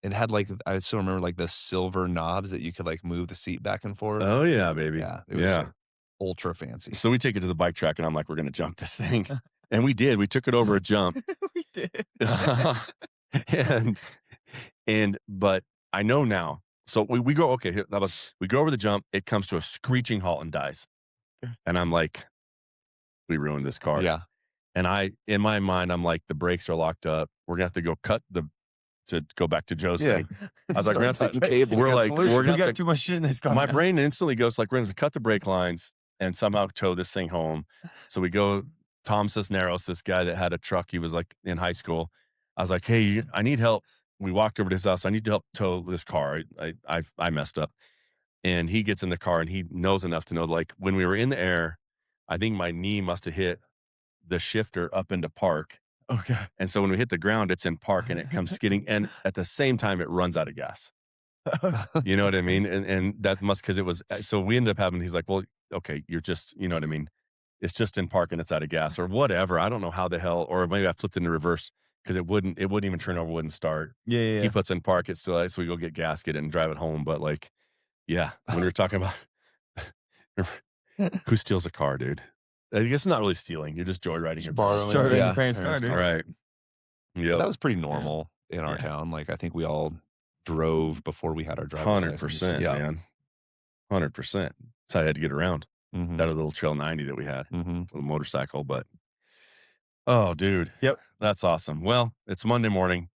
It had like, I still remember like the silver knobs that you could like move the seat back and forth. Oh yeah, baby. Yeah. It was like, ultra fancy. So we take it to the bike track, and I'm like, we're gonna jump this thing, and we did. We took it over a jump, We did. but I know now. So we go, okay, we go over the jump. It comes to a screeching halt and dies, and I'm like, we ruined this car. Yeah. And in my mind, I'm like, the brakes are locked up. We're gonna have to go to go back to Joe's Yeah. thing. I was like, we're gonna have to, cables. we're like, we we're gonna got have to, too much shit in this car. my brain instantly goes like, we're gonna have to cut the brake lines and somehow tow this thing home. So we go, Tom Cisneros, this guy that had a truck, he was like in high school. I was like, hey, I need help. We walked over to his house. I need to help tow this car. I messed up. And he gets in the car and he knows enough to know, like, when we were in the air, I think my knee must have hit the shifter up into park. Okay. And so when we hit the ground, it's in park and it comes skidding. And at the same time, it runs out of gas. You know what I mean? And that must, because it was, so we ended up having, he's like, well, okay, you're just, you know what I mean? It's just in park and it's out of gas or whatever. I don't know how the hell, or maybe I flipped into reverse because it wouldn't even turn over, wouldn't start. Yeah. He puts in park, it's still, so we go get gas, get it and drive it home. But like, yeah, when we were talking about who steals a car, dude? I guess it's not really stealing. You're just joyriding your borrowing. Joyriding Yeah. your parents' car, dude. All right. Yeah. That was pretty normal in our town. Like, I think we all drove before we had our driver's license. 100%, man. 100%. That's how I had to get around. Mm-hmm. That little Trail 90 that we had, Mm-hmm. a motorcycle. But oh, dude, Yep, that's awesome. Well, it's Monday morning,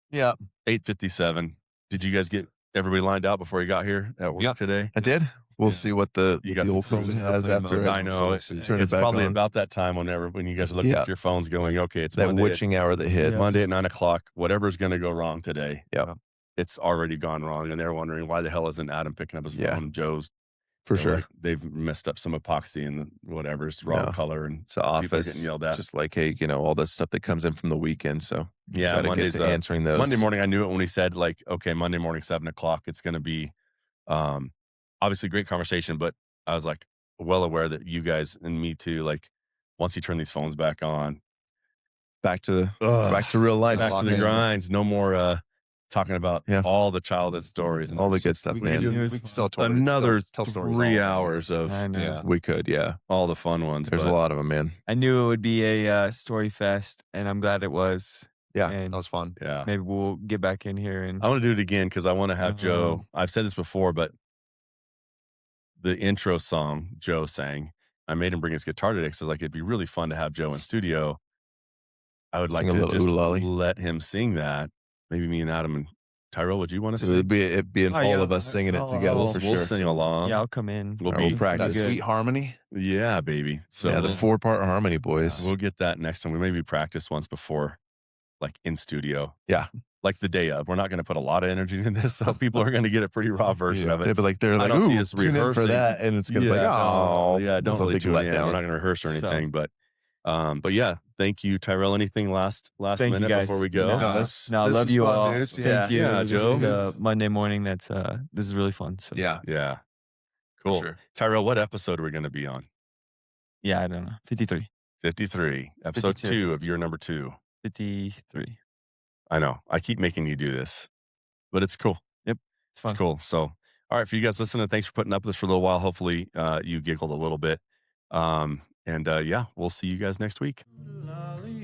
Yeah. 8:57. Did you guys get everybody lined out before you got here at work today? I did. We'll Yeah. see what the You got the the old phone phones has airplane after mode. it. I know it's Turn it back probably on. about that time when you guys are looking Yeah. at your phones, going, okay, it's That Monday. witching hour that hit. Yes. Monday at 9:00. Whatever's going to go wrong today. Yep. It's already gone wrong, and they're wondering why the hell isn't Adam picking up his Yeah. phone? Joe's For they're sure. like, they've messed up some epoxy and whatever's wrong No. color, and It's the people are office. getting yelled at. Just like, hey, all the stuff that comes in from the weekend. So Yeah, try to Monday's get to answering those. Monday morning. I knew it when he said, like, okay, Monday morning 7:00. It's going to be obviously great conversation, but I was like well aware that you guys and me too. Like once you turn these phones back on, back to real life. back to the grinds. No more talking about Yeah. all the childhood stories and All the good stuff, We man. can still another tell stories 3 all day. hours of I know. Yeah. We could, yeah. all the fun ones. There's but a lot of them, man. I knew it would be a story fest, and I'm glad it was. Yeah, and That was fun. Yeah, maybe we'll get back in here and I want to do it again because I want to have Joe. I've said this before, but the intro song Joe sang, I made him bring his guitar today because I was like, it'd be really fun to have Joe in studio. I would Sing like a to little just oodalali. let him sing that. Maybe me and Adam and Tyrel, would you want to So sing? it'd be Oh, all yeah. of us singing it I'll- together I'll- for We'll sure. sing along. yeah, I'll come in. We'll We'll be practice. That sweet harmony. Yeah, baby. So Yeah, the we'll, 4-part harmony, boys. we'll get that next time. We maybe practice once before, like in studio. Yeah. Like the day of. We're not going to put a lot of energy into this, so people are going to get a pretty raw version of it. They'd be like, they're I like, don't see ooh, us tune in for rehearsing. that, and it's gonna be like, oh, yeah, don't that's a really big tune in. letdown. We're not going to rehearse or So- anything, but yeah, thank you, Tyrell. Anything last Thank you, minute guys. before we go? No, No, no, this I love was you fun, all. dude. Thank you. Yeah, This Joe. is a Monday morning. This is really fun. So Yeah, Yeah, for cool. sure. Tyrell, what episode are we going to be on? yeah, I don't know. 53. 53, episode 52. 2 of year number 2. 53. I know I keep making you do this, but it's cool. It's fun. It's cool. So, all right, for you guys listening, thanks for putting up with this for a little while. Hopefully, you giggled a little bit. Yeah, we'll see you guys next week. Lolly